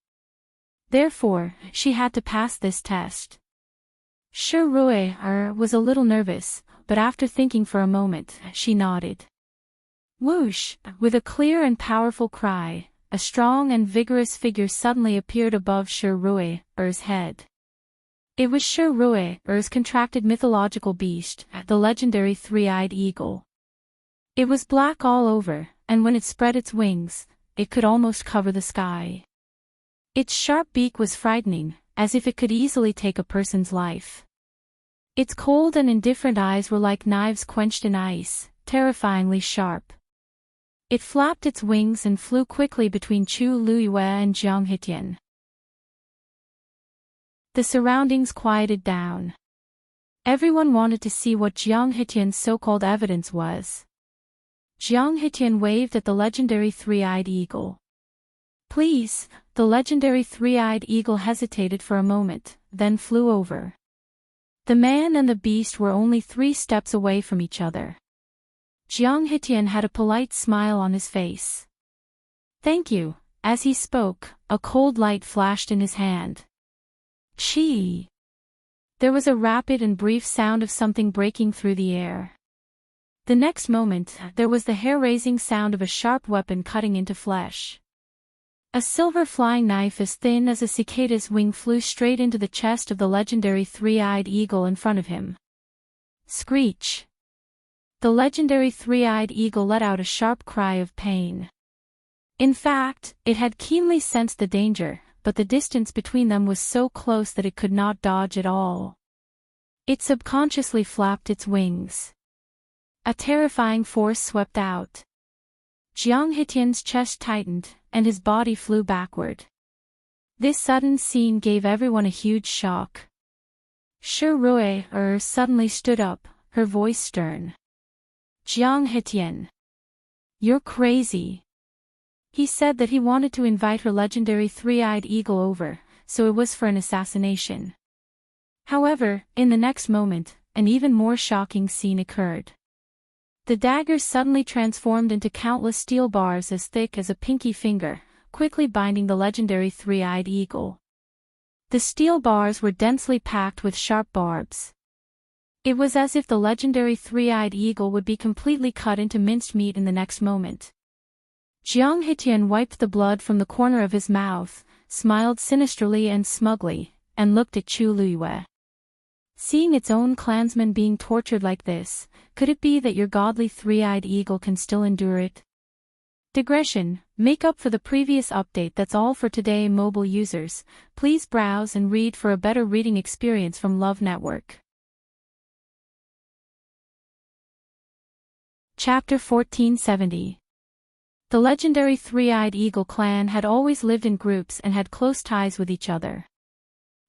Therefore, she had to pass this test. Shi Rui was a little nervous, but after thinking for a moment, she nodded. Whoosh! With a clear and powerful cry, a strong and vigorous figure suddenly appeared above Shi Rui's head. It was Shi Rui's contracted mythological beast, the legendary three-eyed eagle. It was black all over, and when it spread its wings, it could almost cover the sky. Its sharp beak was frightening, as if it could easily take a person's life. Its cold and indifferent eyes were like knives quenched in ice, terrifyingly sharp. It flapped its wings and flew quickly between Chu Luyue and Jiang Hetian. The surroundings quieted down. Everyone wanted to see what Jiang Hetian's so-called evidence was. Jiang Hetian waved at the legendary three-eyed eagle. Please, the legendary three-eyed eagle hesitated for a moment, then flew over. The man and the beast were only 3 steps away from each other. Jiang Hetian had a polite smile on his face. Thank you. As he spoke, a cold light flashed in his hand. Chi! There was a rapid and brief sound of something breaking through the air. The next moment, there was the hair-raising sound of a sharp weapon cutting into flesh. A silver flying knife as thin as a cicada's wing flew straight into the chest of the legendary three-eyed eagle in front of him. Screech! The legendary three-eyed eagle let out a sharp cry of pain. In fact, it had keenly sensed the danger, but the distance between them was so close that it could not dodge at all. It subconsciously flapped its wings. A terrifying force swept out. Jiang Hetian's chest tightened, and his body flew backward. This sudden scene gave everyone a huge shock. Shi suddenly stood up, her voice stern. Jiang Hetian. You're crazy. He said that he wanted to invite her legendary three-eyed eagle over, so it was for an assassination. However, in the next moment, an even more shocking scene occurred. The daggers suddenly transformed into countless steel bars as thick as a pinky finger, quickly binding the legendary three-eyed eagle. The steel bars were densely packed with sharp barbs. It was as if the legendary three-eyed eagle would be completely cut into minced meat in the next moment. Jiang Hetian wiped the blood from the corner of his mouth, smiled sinisterly and smugly, and looked at Chu Luiyue. Seeing its own clansman being tortured like this, could it be that your godly three-eyed eagle can still endure it? Digression, make up for the previous update. That's all for today, mobile users. Please browse and read for a better reading experience from Love Network. Chapter 1470. The legendary three-eyed eagle clan had always lived in groups and had close ties with each other.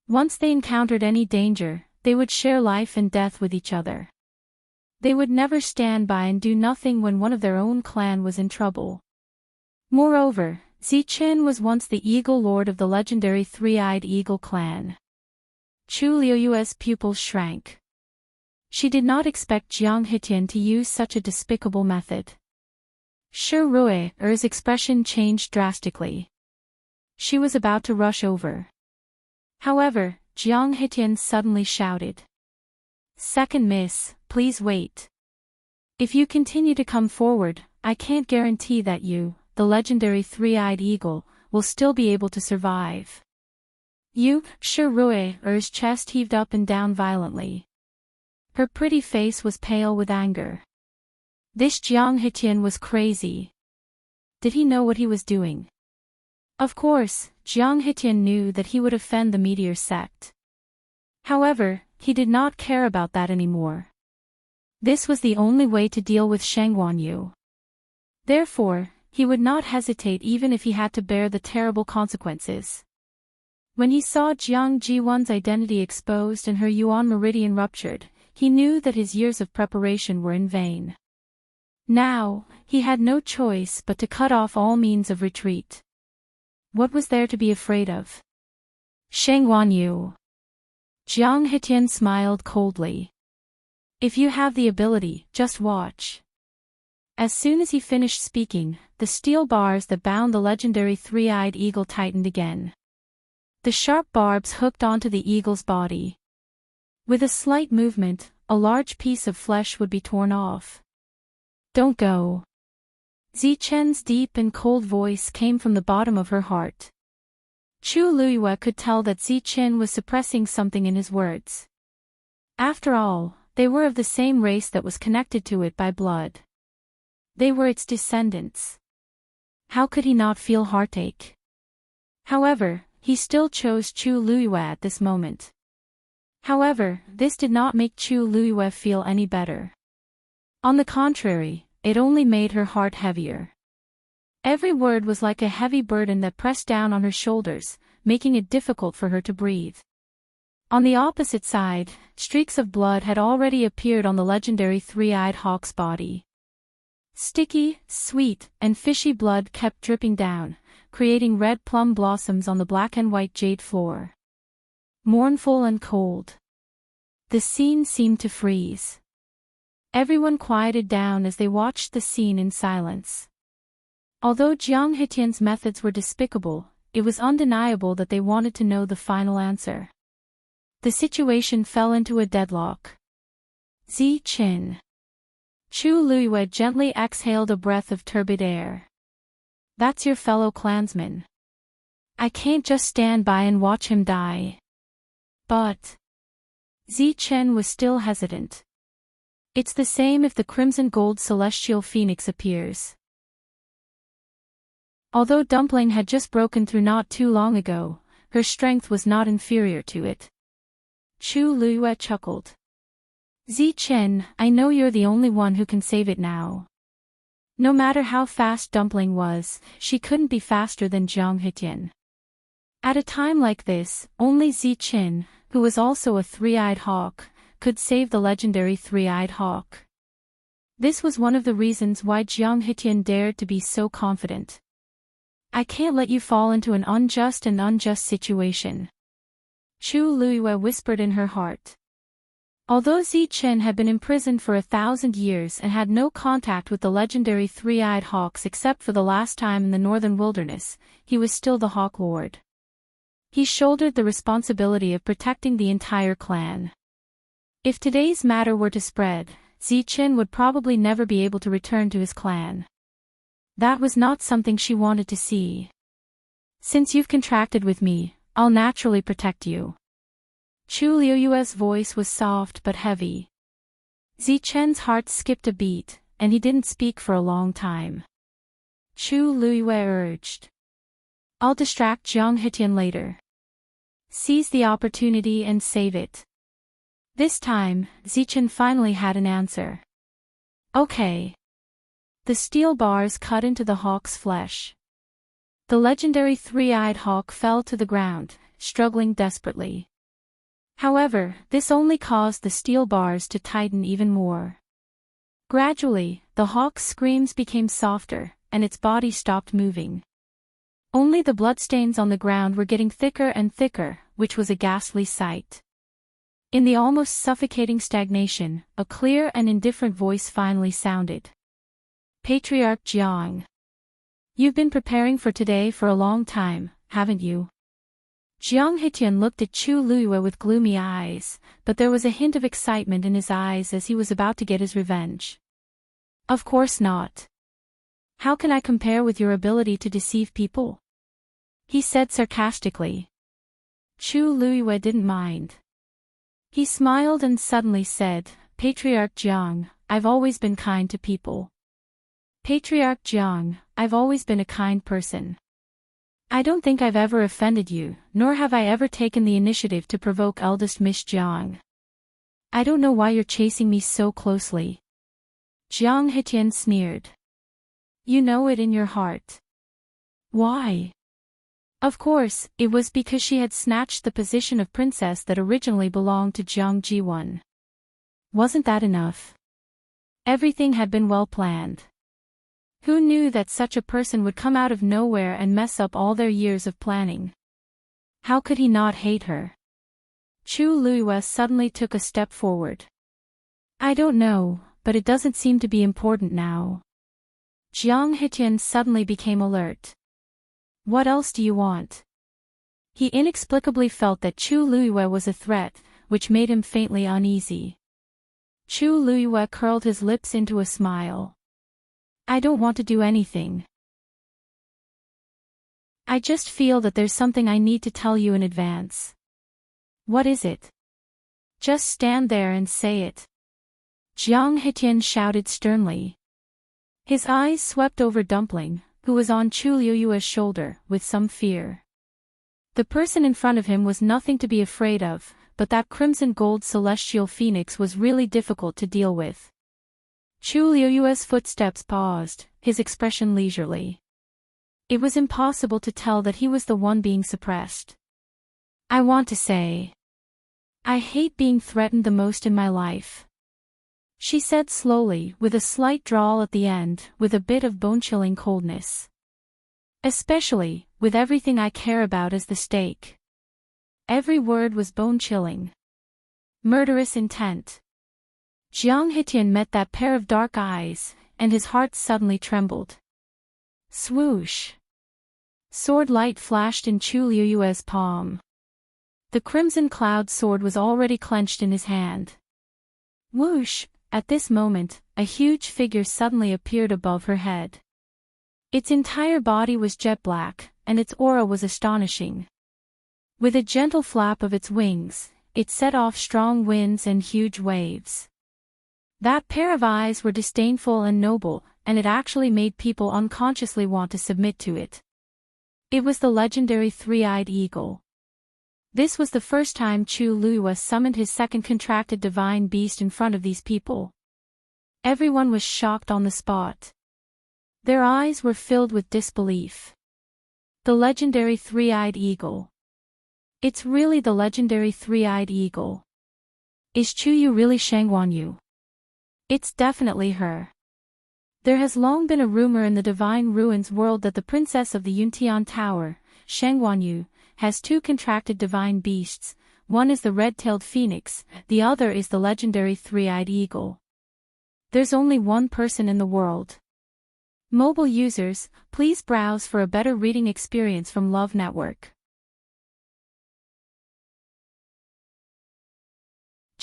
Once they encountered any danger, they would share life and death with each other. They would never stand by and do nothing when one of their own clan was in trouble. Moreover, Zichen was once the Eagle Lord of the legendary three-eyed eagle clan. Chu Liuyue's pupils shrank. She did not expect Jiang Hetian to use such a despicable method. Shi Rui's expression changed drastically. She was about to rush over. However, Jiang Hetian suddenly shouted. Second miss, please wait. If you continue to come forward, I can't guarantee that you, the legendary three-eyed eagle, will still be able to survive. Shi Rui's chest heaved up and down violently. Her pretty face was pale with anger. This Jiang Hetian was crazy. Did he know what he was doing? Of course, Jiang Hetian knew that he would offend the meteor sect. However, he did not care about that anymore. This was the only way to deal with Sheng Wanyu. Therefore, he would not hesitate even if he had to bear the terrible consequences. When he saw Jiang Jiwan's identity exposed and her Yuan meridian ruptured, he knew that his years of preparation were in vain. Now, he had no choice but to cut off all means of retreat. What was there to be afraid of? Sheng Wanyu. Jiang Hetian smiled coldly. If you have the ability, just watch. As soon as he finished speaking, the steel bars that bound the legendary three-eyed eagle tightened again. The sharp barbs hooked onto the eagle's body. With a slight movement, a large piece of flesh would be torn off. Don't go. Zichen's deep and cold voice came from the bottom of her heart. Chu Luiyue could tell that Zichen was suppressing something in his words. After all, they were of the same race that was connected to it by blood. They were its descendants. How could he not feel heartache? However, he still chose Chu Luiyue at this moment. However, this did not make Chu Luiyue feel any better. On the contrary, it only made her heart heavier. Every word was like a heavy burden that pressed down on her shoulders, making it difficult for her to breathe. On the opposite side, streaks of blood had already appeared on the legendary three-eyed hawk's body. Sticky, sweet, and fishy blood kept dripping down, creating red plum blossoms on the black and white jade floor. Mournful and cold. The scene seemed to freeze. Everyone quieted down as they watched the scene in silence. Although Jiang Hetian's methods were despicable, it was undeniable that they wanted to know the final answer. The situation fell into a deadlock. Zichen. Chu Luiyue gently exhaled a breath of turbid air. That's your fellow clansman. I can't just stand by and watch him die. But Zichen was still hesitant. It's the same if the crimson gold celestial phoenix appears. Although Dumpling had just broken through not too long ago, her strength was not inferior to it. Chu Luiyue chuckled. Zichen, I know you're the only one who can save it now. No matter how fast Dumpling was, she couldn't be faster than Jiang Hetian. At a time like this, only Zichen, who was also a three-eyed hawk, could save the legendary three-eyed hawk. This was one of the reasons why Jiang Hitian dared to be so confident. I can't let you fall into an unjust situation. Chu Luiyue whispered in her heart. Although Zichen had been imprisoned for 1,000 years and had no contact with the legendary three-eyed hawks except for the last time in the northern wilderness, he was still the Hawk Lord. He shouldered the responsibility of protecting the entire clan. If today's matter were to spread, Zichen would probably never be able to return to his clan. That was not something she wanted to see. Since you've contracted with me, I'll naturally protect you. Chu Liuyue's voice was soft but heavy. Zichen's heart skipped a beat, and he didn't speak for a long time. Chu Luiyue urged. I'll distract Jiang Hitian later. Seize the opportunity and save it. This time, Zichen finally had an answer. Okay. The steel bars cut into the hawk's flesh. The legendary three-eyed hawk fell to the ground, struggling desperately. However, this only caused the steel bars to tighten even more. Gradually, the hawk's screams became softer, and its body stopped moving. Only the bloodstains on the ground were getting thicker and thicker, which was a ghastly sight. In the almost suffocating stagnation, a clear and indifferent voice finally sounded. Patriarch Jiang. You've been preparing for today for a long time, haven't you? Jiang Hitian looked at Chu Luiyue with gloomy eyes, but there was a hint of excitement in his eyes as he was about to get his revenge. Of course not. How can I compare with your ability to deceive people? He said sarcastically. Chu Luiyue didn't mind. He smiled and suddenly said, Patriarch Jiang, I've always been kind to people. Patriarch Jiang, I've always been a kind person. I don't think I've ever offended you, nor have I ever taken the initiative to provoke eldest Miss Jiang. I don't know why you're chasing me so closely. Jiang Hitian sneered. You know it in your heart. Why? Of course, it was because she had snatched the position of princess that originally belonged to Jiang Jiwan. Wasn't that enough? Everything had been well planned. Who knew that such a person would come out of nowhere and mess up all their years of planning? How could he not hate her? Chu Luiyue suddenly took a step forward. I don't know, but it doesn't seem to be important now. Jiang Hitian suddenly became alert. What else do you want? He inexplicably felt that Chu Luiyue was a threat, which made him faintly uneasy. Chu Luiyue curled his lips into a smile. I don't want to do anything. I just feel that there's something I need to tell you in advance. What is it? Just stand there and say it. Jiang Hitian shouted sternly. His eyes swept over Dumpling, who was on Chu Liuyue's shoulder, with some fear. The person in front of him was nothing to be afraid of, but that crimson gold celestial phoenix was really difficult to deal with. Chu Liuyue's footsteps paused, his expression leisurely. It was impossible to tell that he was the one being suppressed. I want to say. I hate being threatened the most in my life. She said slowly, with a slight drawl at the end, with a bit of bone-chilling coldness. Especially, with everything I care about as the stake. Every word was bone-chilling. Murderous intent. Jiang Hitian met that pair of dark eyes, and his heart suddenly trembled. Swoosh! Sword light flashed in Chu Liuyue's palm. The crimson cloud sword was already clenched in his hand. Whoosh! At this moment, a huge figure suddenly appeared above her head. Its entire body was jet black, and its aura was astonishing. With a gentle flap of its wings, it set off strong winds and huge waves. That pair of eyes were disdainful and noble, and it actually made people unconsciously want to submit to it. It was the legendary three-eyed eagle. This was the first time Chu Luiyue summoned his second contracted divine beast in front of these people. Everyone was shocked on the spot. Their eyes were filled with disbelief. The legendary three-eyed eagle. It's really the legendary three-eyed eagle. Is Chuyu really Shangguanyu? It's definitely her. There has long been a rumor in the Divine Ruins world that the princess of the Yuntian Tower, Shangguanyu, has two contracted divine beasts. One is the red-tailed phoenix, the other is the legendary three-eyed eagle. There's only one person in the world. Mobile users, please browse for a better reading experience from Love Network.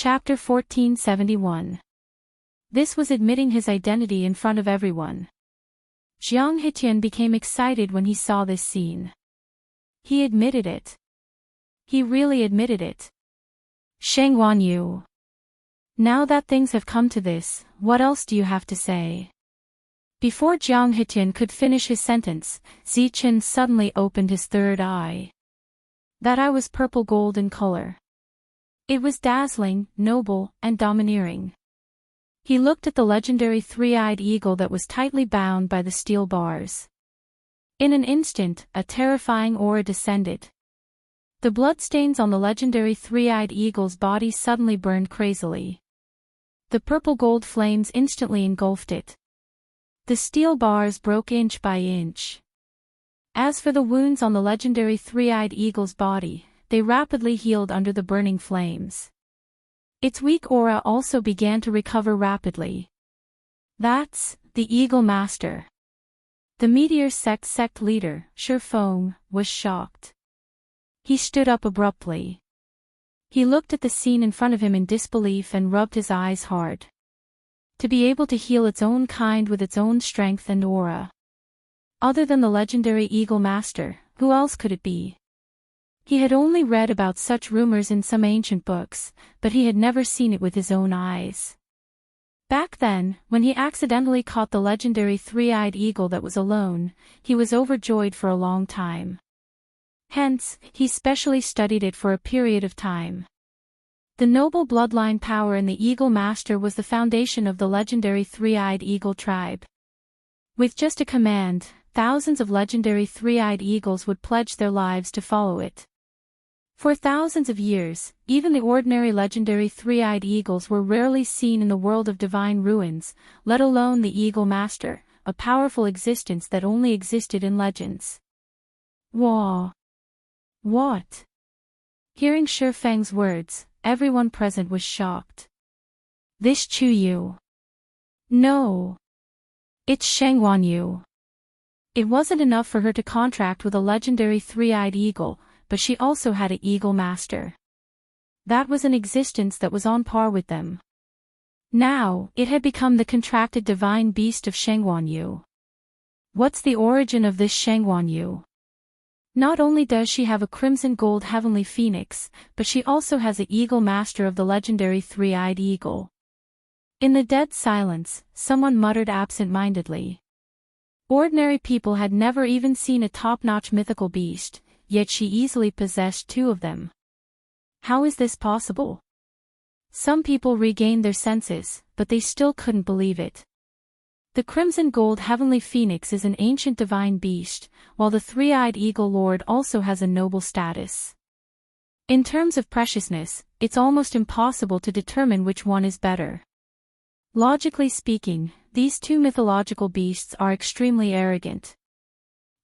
Chapter 1471. This was admitting his identity in front of everyone. Jiang Hitian became excited when he saw this scene. He admitted it. He really admitted it. Shangguanyu. Now that things have come to this, what else do you have to say? Before Jiang Hitian could finish his sentence, Zichen suddenly opened his third eye. That eye was purple gold in color. It was dazzling, noble, and domineering. He looked at the legendary three-eyed eagle that was tightly bound by the steel bars. In an instant, a terrifying aura descended. The bloodstains on the legendary three-eyed eagle's body suddenly burned crazily. The purple gold flames instantly engulfed it. The steel bars broke inch by inch. As for the wounds on the legendary three-eyed eagle's body, they rapidly healed under the burning flames. Its weak aura also began to recover rapidly. That's the Eagle Master. The Meteor sect leader, Shifeng, was shocked. He stood up abruptly. He looked at the scene in front of him in disbelief and rubbed his eyes hard. To be able to heal its own kind with its own strength and aura. Other than the legendary Eagle Master, who else could it be? He had only read about such rumors in some ancient books, but he had never seen it with his own eyes. Back then, when he accidentally caught the legendary three-eyed eagle that was alone, he was overjoyed for a long time. Hence, he specially studied it for a period of time. The noble bloodline power in the Eagle Master was the foundation of the legendary three-eyed eagle tribe. With just a command, thousands of legendary three-eyed eagles would pledge their lives to follow it. For thousands of years, even the ordinary legendary three-eyed eagles were rarely seen in the world of Divine Ruins, let alone the Eagle Master, a powerful existence that only existed in legends. Wah! What? Hearing Shifeng's words, everyone present was shocked. This Chuyu. No. It's Shangguanyu. It wasn't enough for her to contract with a legendary three-eyed eagle, but she also had an Eagle Master. That was an existence that was on par with them. Now, it had become the contracted divine beast of Shangguanyu. What's the origin of this Shangguanyu? Not only does she have a crimson gold heavenly phoenix, but she also has an Eagle Master of the legendary three-eyed eagle. In the dead silence, someone muttered absent-mindedly. Ordinary people had never even seen a top-notch mythical beast, yet she easily possessed two of them. How is this possible? Some people regained their senses, but they still couldn't believe it. The crimson gold heavenly phoenix is an ancient divine beast, while the three-eyed eagle lord also has a noble status. In terms of preciousness, it's almost impossible to determine which one is better. Logically speaking, these two mythological beasts are extremely arrogant.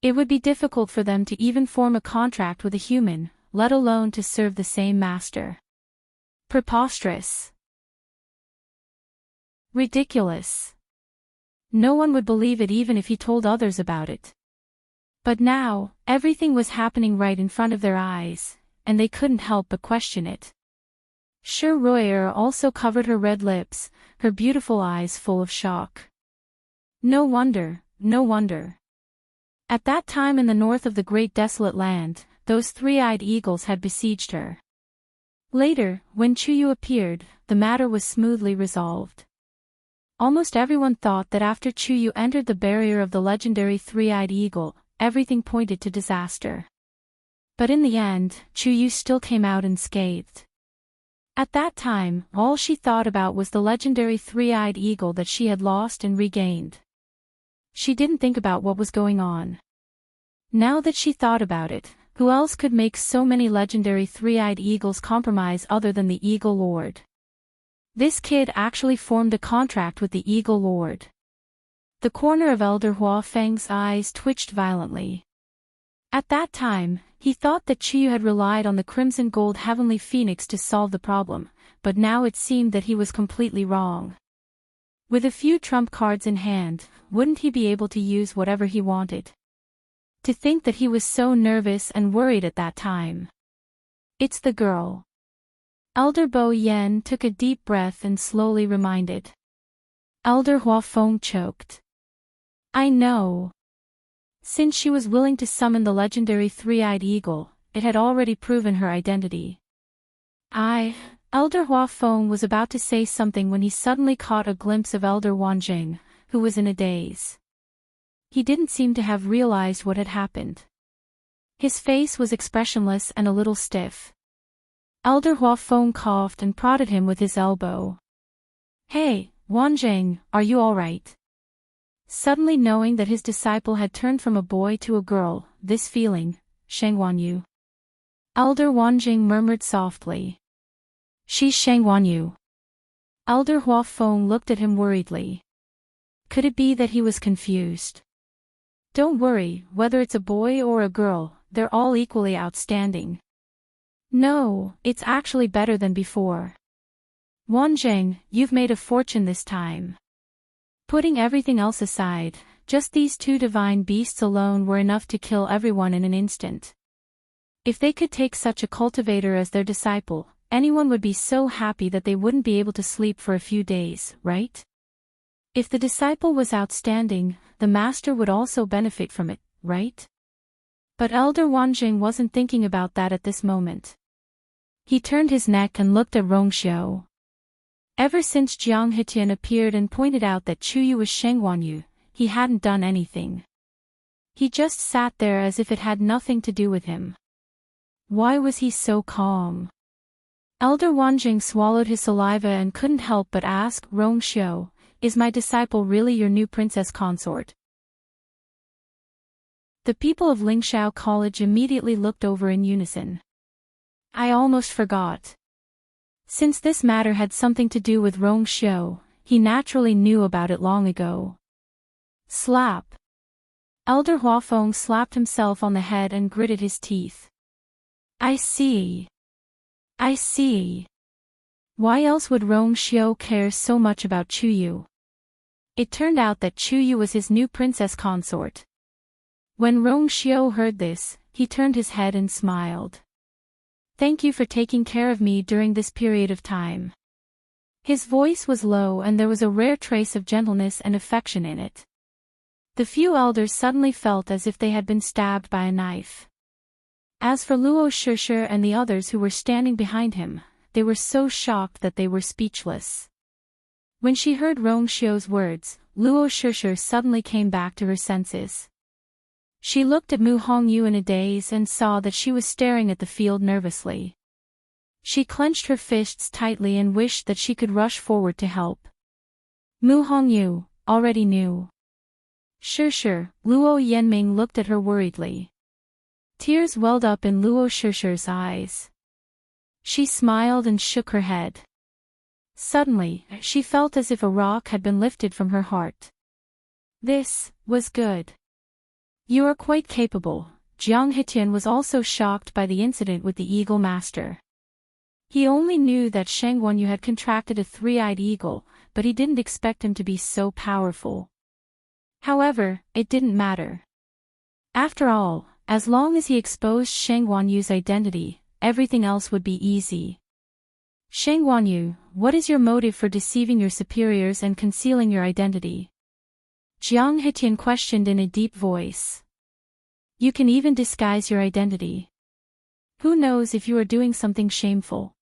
It would be difficult for them to even form a contract with a human, let alone to serve the same master. Preposterous. Ridiculous. No one would believe it even if he told others about it. But now, everything was happening right in front of their eyes, and they couldn't help but question it. Shi Ruier also covered her red lips, her beautiful eyes full of shock. No wonder, no wonder. At that time in the north of the great desolate land, those three-eyed eagles had besieged her. Later, when Chuyu appeared, the matter was smoothly resolved. Almost everyone thought that after Chuyu entered the barrier of the legendary three-eyed eagle, everything pointed to disaster. But in the end, Chuyu still came out unscathed. At that time, all she thought about was the legendary three-eyed eagle that she had lost and regained. She didn't think about what was going on. Now that she thought about it, Who else could make so many legendary three-eyed eagles compromise other than the Eagle Lord? This kid actually formed a contract with the Eagle Lord. The corner of Elder Hua Feng's eyes twitched violently. At that time, he thought that Chiyu had relied on the Crimson Gold Heavenly Phoenix to solve the problem, but now it seemed that he was completely wrong. With a few trump cards in hand, wouldn't he be able to use whatever he wanted? To think that he was so nervous and worried at that time. It's the girl. Elder Bo Yen took a deep breath and slowly reminded. Elder Hua Feng choked. I know. Since she was willing to summon the legendary three-eyed eagle, it had already proven her identity. Elder Hua Feng was about to say something when he suddenly caught a glimpse of Elder Wanjing, who was in a daze. He didn't seem to have realized what had happened. His face was expressionless and a little stiff. Elder Hua Feng coughed and prodded him with his elbow. Hey, Wanjing, are you all right? Suddenly knowing that his disciple had turned from a boy to a girl, this feeling, Sheng Wanyu. Elder Wanjing murmured softly. She's Sheng Wanyu. Elder Hua Feng looked at him worriedly. Could it be that he was confused? Don't worry, whether it's a boy or a girl, they're all equally outstanding. No, it's actually better than before. Wanjing, you've made a fortune this time. Putting everything else aside, just these two divine beasts alone were enough to kill everyone in an instant. If they could take such a cultivator as their disciple, anyone would be so happy that they wouldn't be able to sleep for a few days, right? If the disciple was outstanding, the master would also benefit from it, right? But Elder Wanjing wasn't thinking about that at this moment. He turned his neck and looked at Rongxiu. Ever since Jiang Hetian appeared and pointed out that Chuyu was Sheng Wanyu, he hadn't done anything. He just sat there as if it had nothing to do with him. Why was he so calm? Elder Wanjing swallowed his saliva and couldn't help but ask Rongxiu, is my disciple really your new princess consort? The people of Lingxiao College immediately looked over in unison. I almost forgot. Since this matter had something to do with Rongxiu, he naturally knew about it long ago. Slap. Elder Huafeng slapped himself on the head and gritted his teeth. I see. I see. Why else would Rongxiu care so much about Chuyu? It turned out that Chuyu was his new princess consort. When Rongxiu heard this, he turned his head and smiled. Thank you for taking care of me during this period of time. His voice was low and there was a rare trace of gentleness and affection in it. The few elders suddenly felt as if they had been stabbed by a knife. As for Luo Shishir and the others who were standing behind him, they were so shocked that they were speechless. When she heard Rongxiu's words, Luo Shishir suddenly came back to her senses. She looked at Mu Hongyu in a daze and saw that she was staring at the field nervously. She clenched her fists tightly and wished that she could rush forward to help. Mu Hongyu already knew. Shishir, Luo Yenming looked at her worriedly. Tears welled up in Luo Shishir's eyes. She smiled and shook her head. Suddenly, she felt as if a rock had been lifted from her heart. This was good. You are quite capable. Jiang Hetian was also shocked by the incident with the Eagle Master. He only knew that Sheng Wanyu had contracted a three-eyed eagle, but he didn't expect him to be so powerful. However, it didn't matter. After all, as long as he exposed Sheng Wanyu's identity, everything else would be easy. Sheng Wanyu, what is your motive for deceiving your superiors and concealing your identity? Jiang Hetian questioned in a deep voice. You can even disguise your identity. Who knows if you are doing something shameful?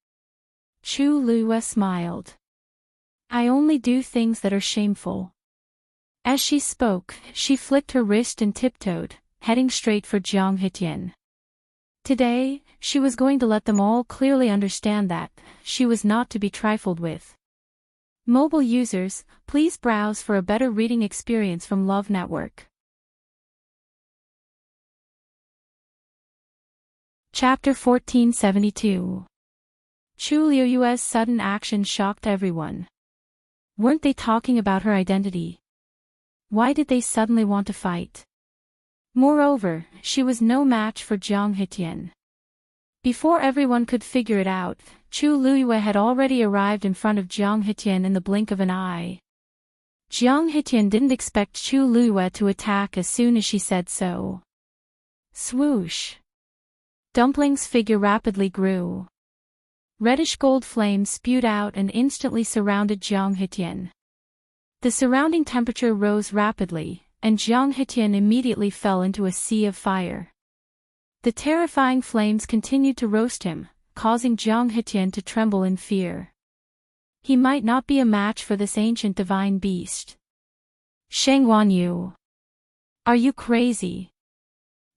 Chu Lue smiled. I only do things that are shameful. As she spoke, she flicked her wrist and tiptoed, heading straight for Jiang Hetian. Today, she was going to let them all clearly understand that she was not to be trifled with. Mobile users, please browse for a better reading experience from Love Network. Chapter 1472. Chu Liuyue's sudden action shocked everyone. Weren't they talking about her identity? Why did they suddenly want to fight? Moreover, she was no match for Jiang Hetian. Before everyone could figure it out, Chu Liyue had already arrived in front of Jiang Hetian in the blink of an eye. Jiang Hetian didn't expect Chu Liyue to attack as soon as she said so. Swoosh! Dumpling's figure rapidly grew. Reddish gold flames spewed out and instantly surrounded Jiang Hetian. The surrounding temperature rose rapidly, and Jiang Hetian immediately fell into a sea of fire. The terrifying flames continued to roast him, causing Jiang Hetian to tremble in fear. He might not be a match for this ancient divine beast. Sheng Wanyu. Are you crazy?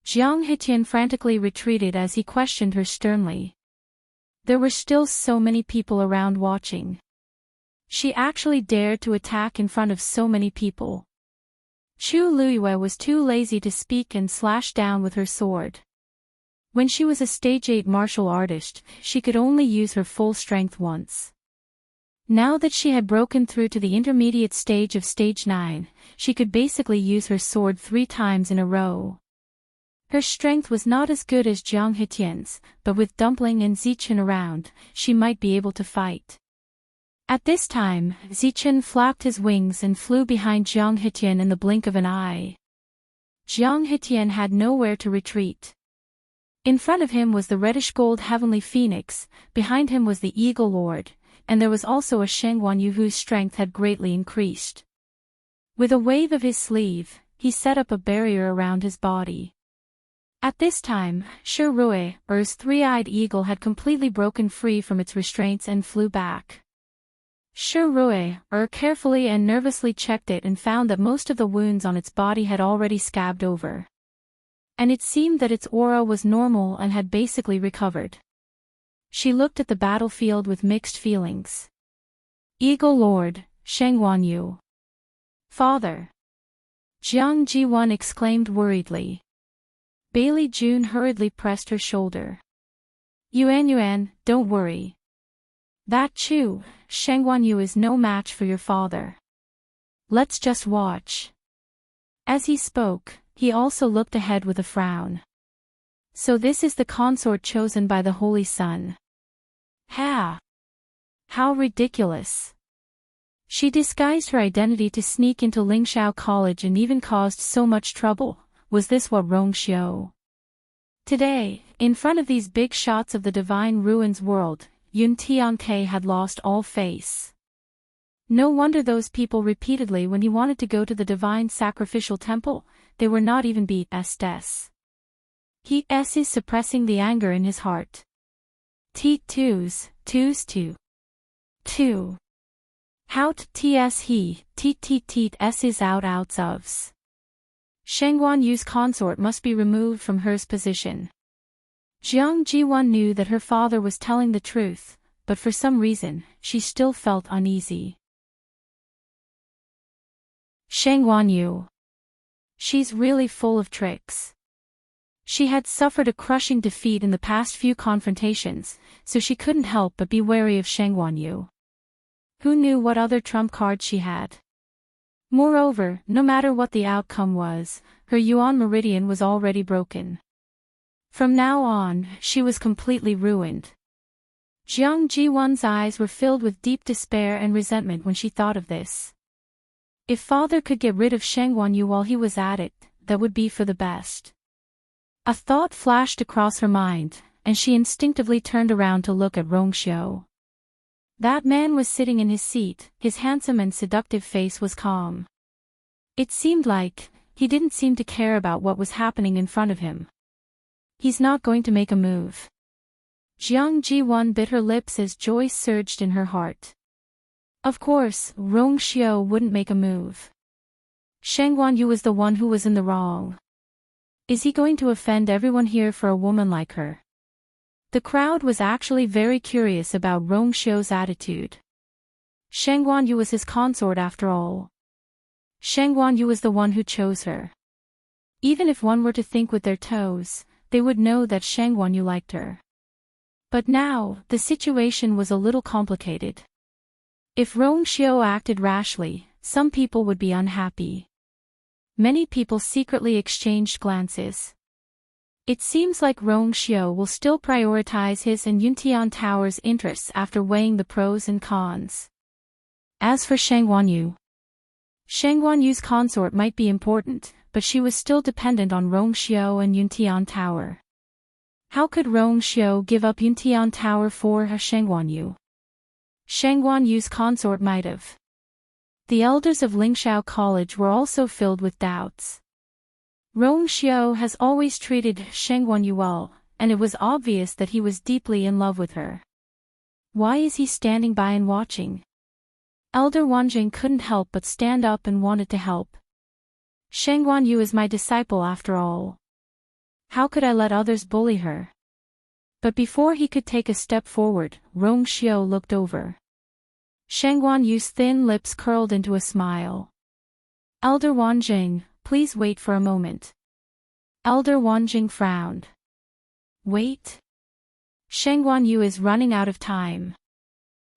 Jiang Hetian frantically retreated as he questioned her sternly. There were still so many people around watching. She actually dared to attack in front of so many people. Chu Liyue was too lazy to speak and slashed down with her sword. When she was a stage 8 martial artist, she could only use her full strength once. Now that she had broken through to the intermediate stage of stage 9, she could basically use her sword 3 times in a row. Her strength was not as good as Jiang Hetian's, but with Dumpling and Zichen around, she might be able to fight. At this time, Zichen flapped his wings and flew behind Jiang Hetian in the blink of an eye. Jiang Hetian had nowhere to retreat. In front of him was the reddish-gold heavenly phoenix, behind him was the Eagle Lord, and there was also a Sheng Wanyu whose strength had greatly increased. With a wave of his sleeve, he set up a barrier around his body. At this time, Shi Rui, Er's three-eyed eagle had completely broken free from its restraints and flew back. Shi Rui, carefully and nervously checked it and found that most of the wounds on its body had already scabbed over. And it seemed that its aura was normal and had basically recovered. She looked at the battlefield with mixed feelings. Eagle Lord, Sheng Wanyu. Father! Jiang Jiwan exclaimed worriedly. Bailey June hurriedly pressed her shoulder. Yuan, don't worry. That Chu, Sheng Wanyu is no match for your father. Let's just watch. As he spoke, he also looked ahead with a frown. So this is the consort chosen by the Holy Sun. Ha! How ridiculous. She disguised her identity to sneak into Lingxiao College and even caused so much trouble. Was this what Rongxiu? Today, in front of these big shots of the divine ruins world, Yun Tianke had lost all face. No wonder those people repeatedly when he wanted to go to the divine sacrificial temple, they were not even beat estes. He is suppressing the anger in his heart. Twos. Hout ts he, s is outs ofs. Sheng Wanyu's consort must be removed from her position. Jiang Jiwan knew that her father was telling the truth, but for some reason, she still felt uneasy. Sheng Wanyu. She's really full of tricks. She had suffered a crushing defeat in the past few confrontations, so she couldn't help but be wary of Sheng Wanyu. Who knew what other trump cards she had? Moreover, no matter what the outcome was, her Yuan meridian was already broken. From now on, she was completely ruined. Jiang Jiwan's eyes were filled with deep despair and resentment when she thought of this. If father could get rid of Sheng Wanyu while he was at it, that would be for the best. A thought flashed across her mind, and she instinctively turned around to look at Rongxiu. That man was sitting in his seat, his handsome and seductive face was calm. It seemed like, he didn't seem to care about what was happening in front of him. He's not going to make a move. Jiang Jiwan bit her lips as joy surged in her heart. Of course, Rongxiu wouldn't make a move. Sheng Wanyu was the one who was in the wrong. Is he going to offend everyone here for a woman like her? The crowd was actually very curious about Rongxiu's attitude. Sheng Wanyu was his consort after all. Sheng Wanyu was the one who chose her. Even if one were to think with their toes, they would know that Shang Wanyu liked her. But now, the situation was a little complicated. If Rong Xiao acted rashly, some people would be unhappy. Many people secretly exchanged glances. It seems like Rong Xiao will still prioritize his and Yuntian Tower's interests after weighing the pros and cons. As for Shang Wanyu Yu's consort might be important, but she was still dependent on Rong Xiao and Yuntian Tower. How could Rong Xiao give up Yuntian Tower for Shang Wanyu? Shang Wanyu's consort might have. The elders of Lingxiao College were also filled with doubts. Rong Xiao has always treated Shang Wanyu well, and it was obvious that he was deeply in love with her. Why is he standing by and watching? Elder Wanjing couldn't help but stand up and wanted to help. Shang Wanyu is my disciple after all. How could I let others bully her? But before he could take a step forward, Rong Xiao looked over. Shang Wanyu's thin lips curled into a smile. Elder Wanjing, please wait for a moment. Elder Wanjing frowned. Wait? Shang Wanyu is running out of time.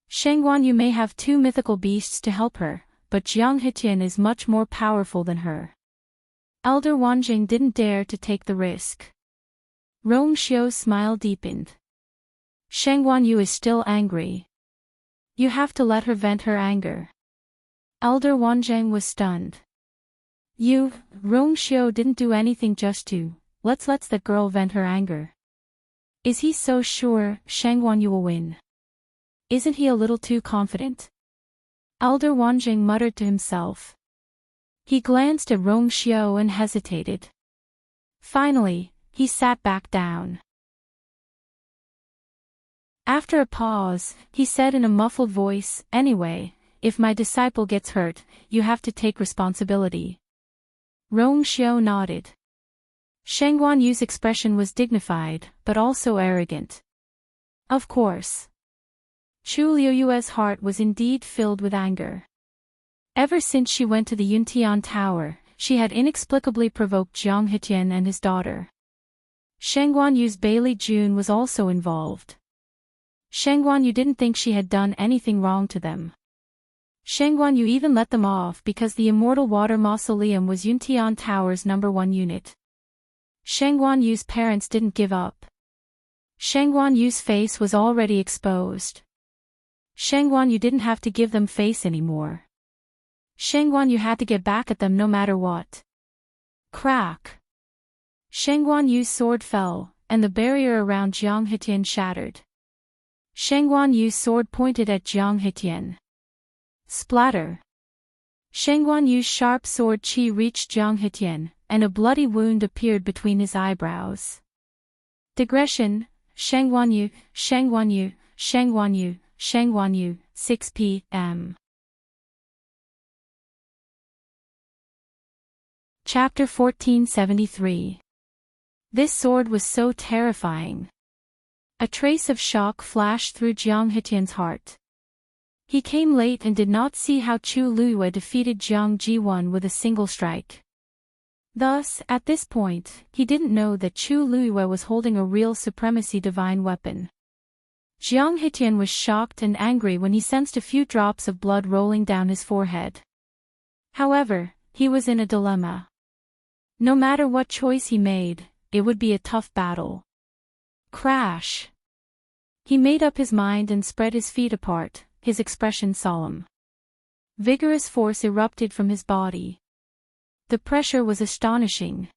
Shang Wanyu may have 2 mythical beasts to help her, but Jiang Hetian is much more powerful than her. Elder Wanjing didn't dare to take the risk. Rong Xiao's smile deepened. Shang Wanyu is still angry. You have to let her vent her anger. Elder Wanjing was stunned. Rong Xiao didn't do anything just to, let's let that girl vent her anger. Is he so sure Shang Wanyu will win? Isn't he a little too confident? Elder Wanjing muttered to himself. He glanced at Rong Xiao and hesitated. Finally, he sat back down. After a pause, he said in a muffled voice, anyway, if my disciple gets hurt, you have to take responsibility. Rong Xiao nodded. Shang Wanyu's expression was dignified, but also arrogant. Of course. Chu Liuyue's heart was indeed filled with anger. Ever since she went to the Yuntian Tower, she had inexplicably provoked Jiang Hetian and his daughter. Shang Wanyu's Bailey Jun was also involved. Shang Wanyu didn't think she had done anything wrong to them. Shang Wanyu even let them off because the Immortal Water Mausoleum was Yuntian Tower's #1 unit. Shang Wanyu's parents didn't give up. Shang Wanyu's face was already exposed. Shang Wanyu didn't have to give them face anymore. Shang Wanyu had to get back at them no matter what. Crack! Shang Wanyu's sword fell, and the barrier around Jiang Hetian shattered. Shang Wanyu's sword pointed at Jiang Hetian. Splatter! Shang Wanyu's sharp sword qi reached Jiang Hetian, and a bloody wound appeared between his eyebrows. Digression, Shang Wanyu, Shang Wanyu, Shang Wanyu, Shang Wanyu, 6 p.m. Chapter 1473. This sword was so terrifying. A trace of shock flashed through Jiang Hetian's heart. He came late and did not see how Chu Luyue defeated Jiang Jiwan with a single strike. Thus, at this point, he didn't know that Chu Luyue was holding a real supremacy divine weapon. Jiang Hetian was shocked and angry when he sensed a few drops of blood rolling down his forehead. However, he was in a dilemma. No matter what choice he made, it would be a tough battle. Crash! He made up his mind and spread his feet apart, his expression solemn. Vigorous force erupted from his body. The pressure was astonishing.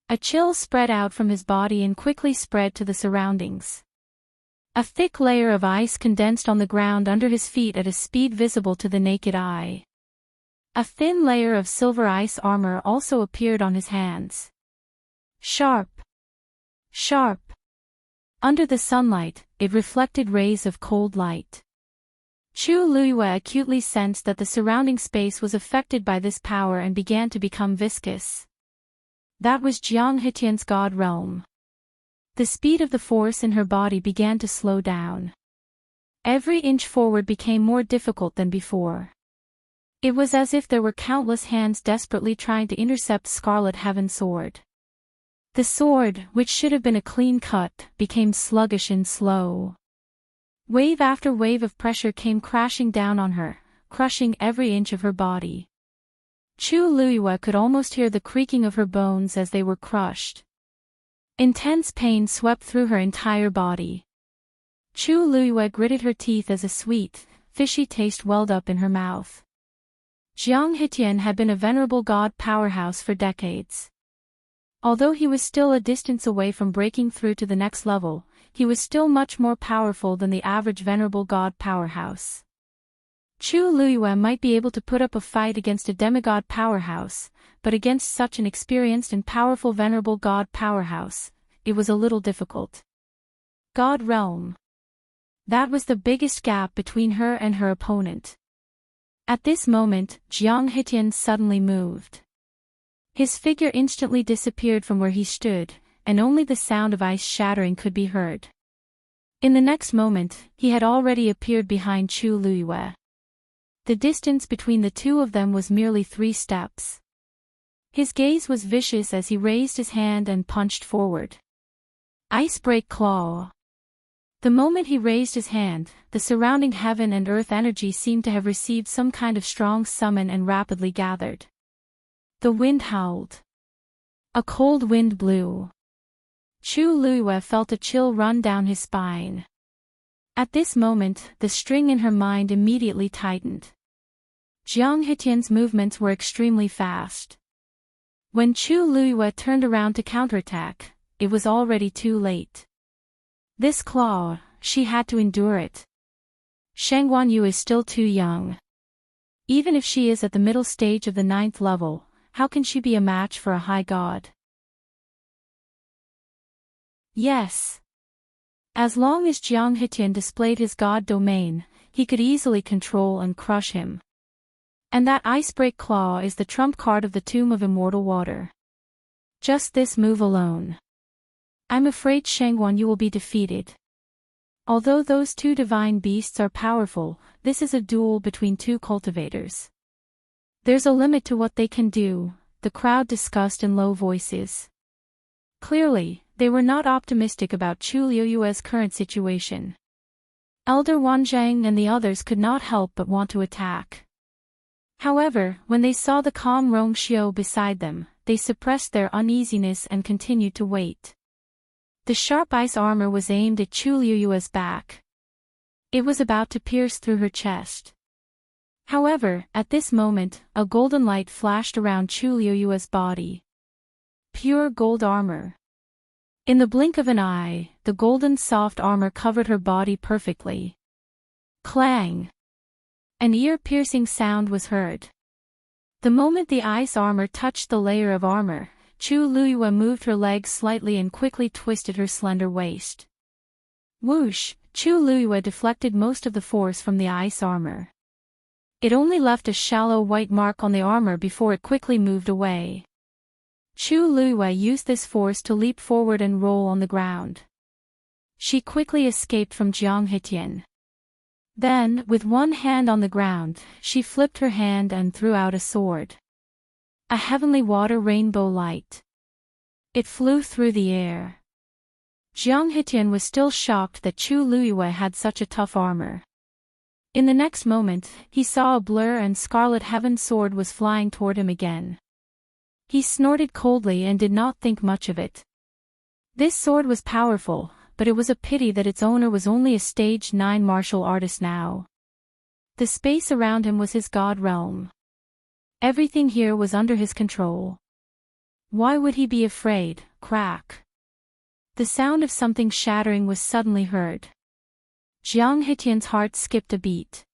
A chill spread out from his body and quickly spread to the surroundings. A thick layer of ice condensed on the ground under his feet at a speed visible to the naked eye. A thin layer of silver ice armor also appeared on his hands. Sharp! Sharp! Under the sunlight, it reflected rays of cold light. Chu Luyue acutely sensed that the surrounding space was affected by this power and began to become viscous. That was Jiang Hetian's god realm. The speed of the force in her body began to slow down. Every inch forward became more difficult than before. It was as if there were countless hands desperately trying to intercept Scarlet Heaven's sword. The sword, which should have been a clean cut, became sluggish and slow. Wave after wave of pressure came crashing down on her, crushing every inch of her body. Chu Luiyue could almost hear the creaking of her bones as they were crushed. Intense pain swept through her entire body. Chu Luiyue gritted her teeth as a sweet, fishy taste welled up in her mouth. Jiang Hitian had been a venerable god powerhouse for decades. Although he was still a distance away from breaking through to the next level, he was still much more powerful than the average venerable god powerhouse. Chu Luiyue might be able to put up a fight against a demigod powerhouse, but against such an experienced and powerful venerable god powerhouse, it was a little difficult. God realm. That was the biggest gap between her and her opponent. At this moment, Jiang Hitian suddenly moved. His figure instantly disappeared from where he stood, and only the sound of ice shattering could be heard. In the next moment, he had already appeared behind Chu Luiyue. The distance between the two of them was merely 3 steps. His gaze was vicious as he raised his hand and punched forward. Icebreak Claw. The moment he raised his hand, the surrounding heaven and earth energy seemed to have received some kind of strong summon and rapidly gathered. The wind howled. A cold wind blew. Chu Luiyue felt a chill run down his spine. At this moment, the string in her mind immediately tightened. Jiang Hitian's movements were extremely fast. When Chu Luiyue turned around to counterattack, it was already too late. This claw, she had to endure it. Shang Guanyu is still too young. Even if she is at the middle stage of the 9th level, how can she be a match for a high god? Yes. As long as Jiang Hitian displayed his god domain, he could easily control and crush him. And that Icebreak Claw is the trump card of the Tomb of Immortal Water. Just this move alone. I'm afraid Shangguan you will be defeated. Although those 2 divine beasts are powerful, this is a duel between 2 cultivators. There's a limit to what they can do, the crowd discussed in low voices. Clearly, they were not optimistic about Chu Luiyue's current situation. Elder Wanzhang and the others could not help but want to attack. However, when they saw the calm Rong Xiu beside them, they suppressed their uneasiness and continued to wait. The sharp ice armor was aimed at Chu Luiyue's back. It was about to pierce through her chest. However, at this moment, a golden light flashed around Chu Luiyue's body. Pure gold armor. In the blink of an eye, the golden soft armor covered her body perfectly. Clang! An ear-piercing sound was heard. The moment the ice armor touched the layer of armor, Chu Luiyue moved her legs slightly and quickly twisted her slender waist. Whoosh! Chu Luiyue deflected most of the force from the ice armor. It only left a shallow white mark on the armor before it quickly moved away. Chu Luiyue used this force to leap forward and roll on the ground. She quickly escaped from Jiang Hitian. Then, with one hand on the ground, she flipped her hand and threw out a sword. A heavenly water rainbow light. It flew through the air. Jiang Hitian was still shocked that Chu Luiyue had such a tough armor. In the next moment, he saw a blur and scarlet heaven sword was flying toward him again. He snorted coldly and did not think much of it. This sword was powerful, but it was a pity that its owner was only a stage 9 martial artist now. The space around him was his god realm. Everything here was under his control. Why would he be afraid? Crack. The sound of something shattering was suddenly heard. Jiang Hitian's heart skipped a beat.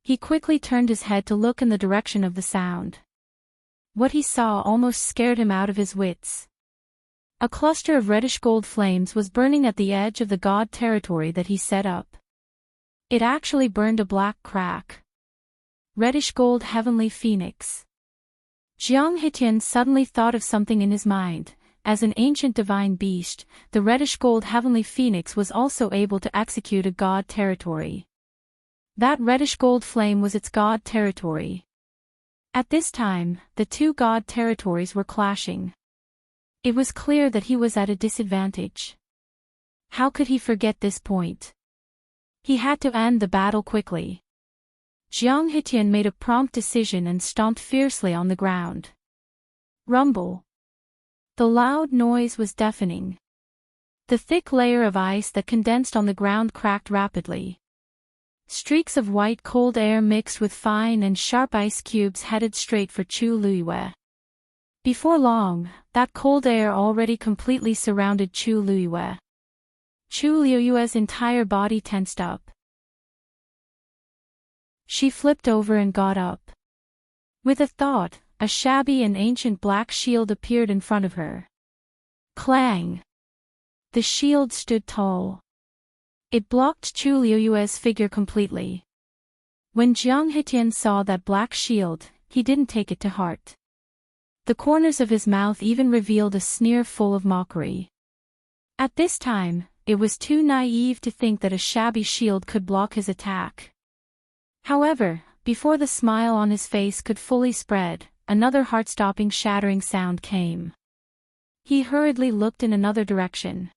He quickly turned his head to look in the direction of the sound. What he saw almost scared him out of his wits. A cluster of reddish gold flames was burning at the edge of the god territory that he set up. It actually burned a black crack. Reddish gold heavenly phoenix. Jiang Hitian suddenly thought of something in his mind. As an ancient divine beast, the reddish gold heavenly phoenix was also able to execute a god territory. That reddish gold flame was its god territory. At this time, the 2 god territories were clashing. It was clear that he was at a disadvantage. How could he forget this point? He had to end the battle quickly. Jiang Hitian made a prompt decision and stomped fiercely on the ground. Rumble. The loud noise was deafening. The thick layer of ice that condensed on the ground cracked rapidly. Streaks of white cold air mixed with fine and sharp ice cubes headed straight for Chu Luiyue. Before long, that cold air already completely surrounded Chu Luiyue. Chu Luiyue's entire body tensed up. She flipped over and got up. With a thought, a shabby and ancient black shield appeared in front of her. Clang! The shield stood tall. It blocked Chu Luiyue's figure completely. When Jiang Hitian saw that black shield, he didn't take it to heart. The corners of his mouth even revealed a sneer full of mockery. At this time, it was too naive to think that a shabby shield could block his attack. However, before the smile on his face could fully spread, another heart-stopping shattering sound came. He hurriedly looked in another direction.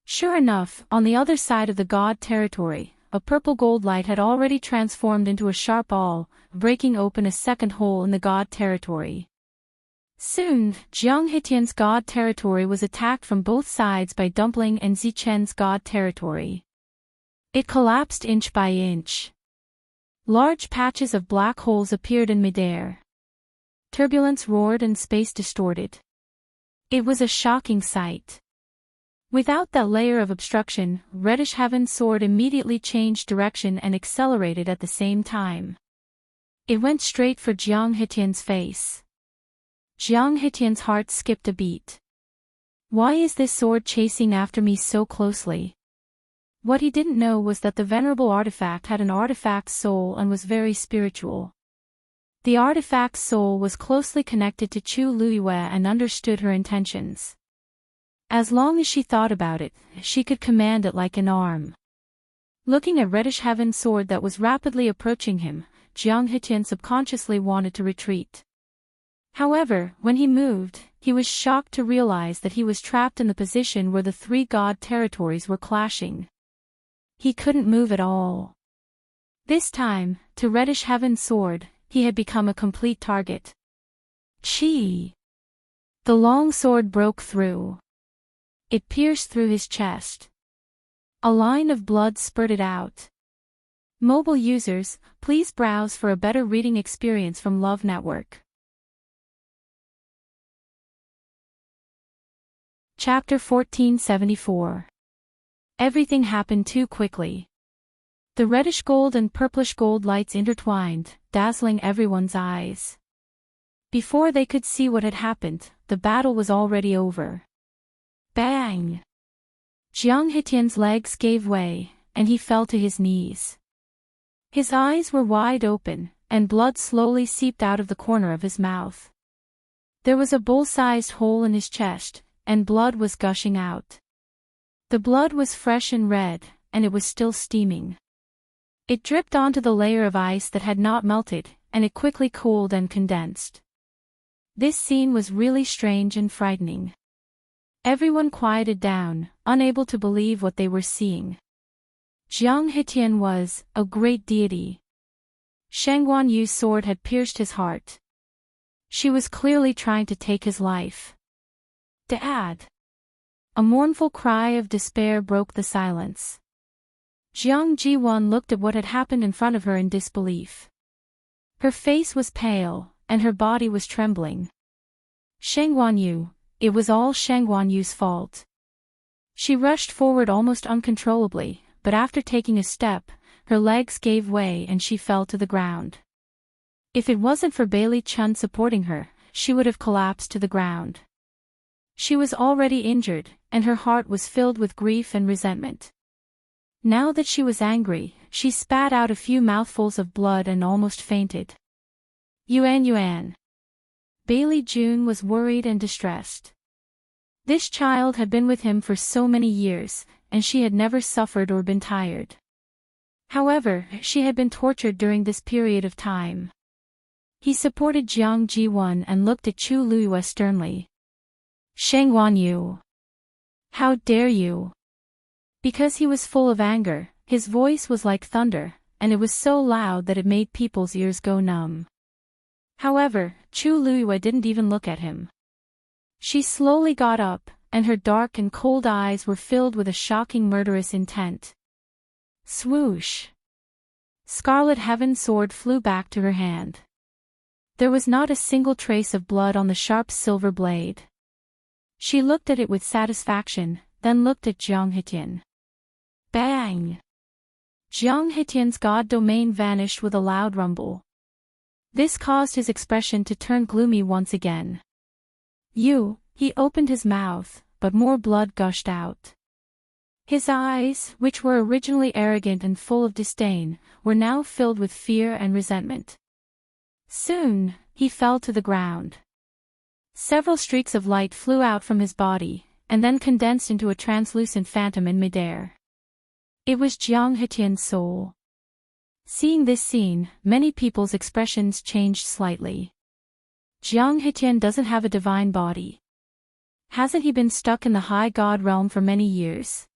Sure enough, on the other side of the god territory, a purple gold light had already transformed into a sharp awl, breaking open a second hole in the god territory. Soon, Jiang Hitian's god territory was attacked from both sides by Dumpling and Zichen's god territory. It collapsed inch by inch. Large patches of black holes appeared in midair. Turbulence roared and space distorted. It was a shocking sight. Without that layer of obstruction, Reddish Heaven's sword immediately changed direction and accelerated at the same time. It went straight for Jiang Hitian's face. Jiang Hitian's heart skipped a beat. Why is this sword chasing after me so closely? What he didn't know was that the venerable artifact had an artifact soul and was very spiritual. The artifact's soul was closely connected to Chu Luiyue and understood her intentions. As long as she thought about it, she could command it like an arm. Looking at Reddish Heaven's sword that was rapidly approaching him, Jiang Hitian subconsciously wanted to retreat. However, when he moved, he was shocked to realize that he was trapped in the position where the three god territories were clashing. He couldn't move at all. This time, to Reddish Heaven's sword, he had become a complete target. Chi! The long sword broke through. It pierced through his chest. A line of blood spurted out. Mobile users, please browse for a better reading experience from Love Network. Chapter 1474. Everything happened too quickly. The reddish gold and purplish gold lights intertwined, dazzling everyone's eyes. Before they could see what had happened, the battle was already over. Bang! Jiang Hitian's legs gave way, and he fell to his knees. His eyes were wide open, and blood slowly seeped out of the corner of his mouth. There was a bull-sized hole in his chest, and blood was gushing out. The blood was fresh and red, and it was still steaming. It dripped onto the layer of ice that had not melted, and it quickly cooled and condensed. This scene was really strange and frightening. Everyone quieted down, unable to believe what they were seeing. Jiang Hitian was a great deity. Shangguan Yu's sword had pierced his heart. She was clearly trying to take his life. Dad! A mournful cry of despair broke the silence. Jiang Jiwan looked at what had happened in front of her in disbelief. Her face was pale, and her body was trembling. Shangguan Yu, it was all Shangguan Yu's fault. She rushed forward almost uncontrollably, but after taking a step, her legs gave way and she fell to the ground. If it wasn't for Bailey Chun supporting her, she would have collapsed to the ground. She was already injured, and her heart was filled with grief and resentment. Now that she was angry, she spat out a few mouthfuls of blood and almost fainted. Yuan. Bailey Jun was worried and distressed. This child had been with him for so many years, and she had never suffered or been tired. However, she had been tortured during this period of time. He supported Jiang Jiwan and looked at Chu Luiyue sternly. Shang Yu. How dare you? Because he was full of anger, his voice was like thunder, and it was so loud that it made people's ears go numb. However, Chu Luiyue didn't even look at him. She slowly got up, and her dark and cold eyes were filled with a shocking murderous intent. Swoosh! Scarlet Heaven's sword flew back to her hand. There was not a single trace of blood on the sharp silver blade. She looked at it with satisfaction, then looked at Jiang Hetian. Bang! Jiang Hetian's god domain vanished with a loud rumble. This caused his expression to turn gloomy once again. He opened his mouth, but more blood gushed out. His eyes, which were originally arrogant and full of disdain, were now filled with fear and resentment. Soon, he fell to the ground. Several streaks of light flew out from his body, and then condensed into a translucent phantom in midair. It was Jiang Hetian's soul. Seeing this scene, many people's expressions changed slightly. Jiang Hetian doesn't have a divine body. Hasn't he been stuck in the high god realm for many years?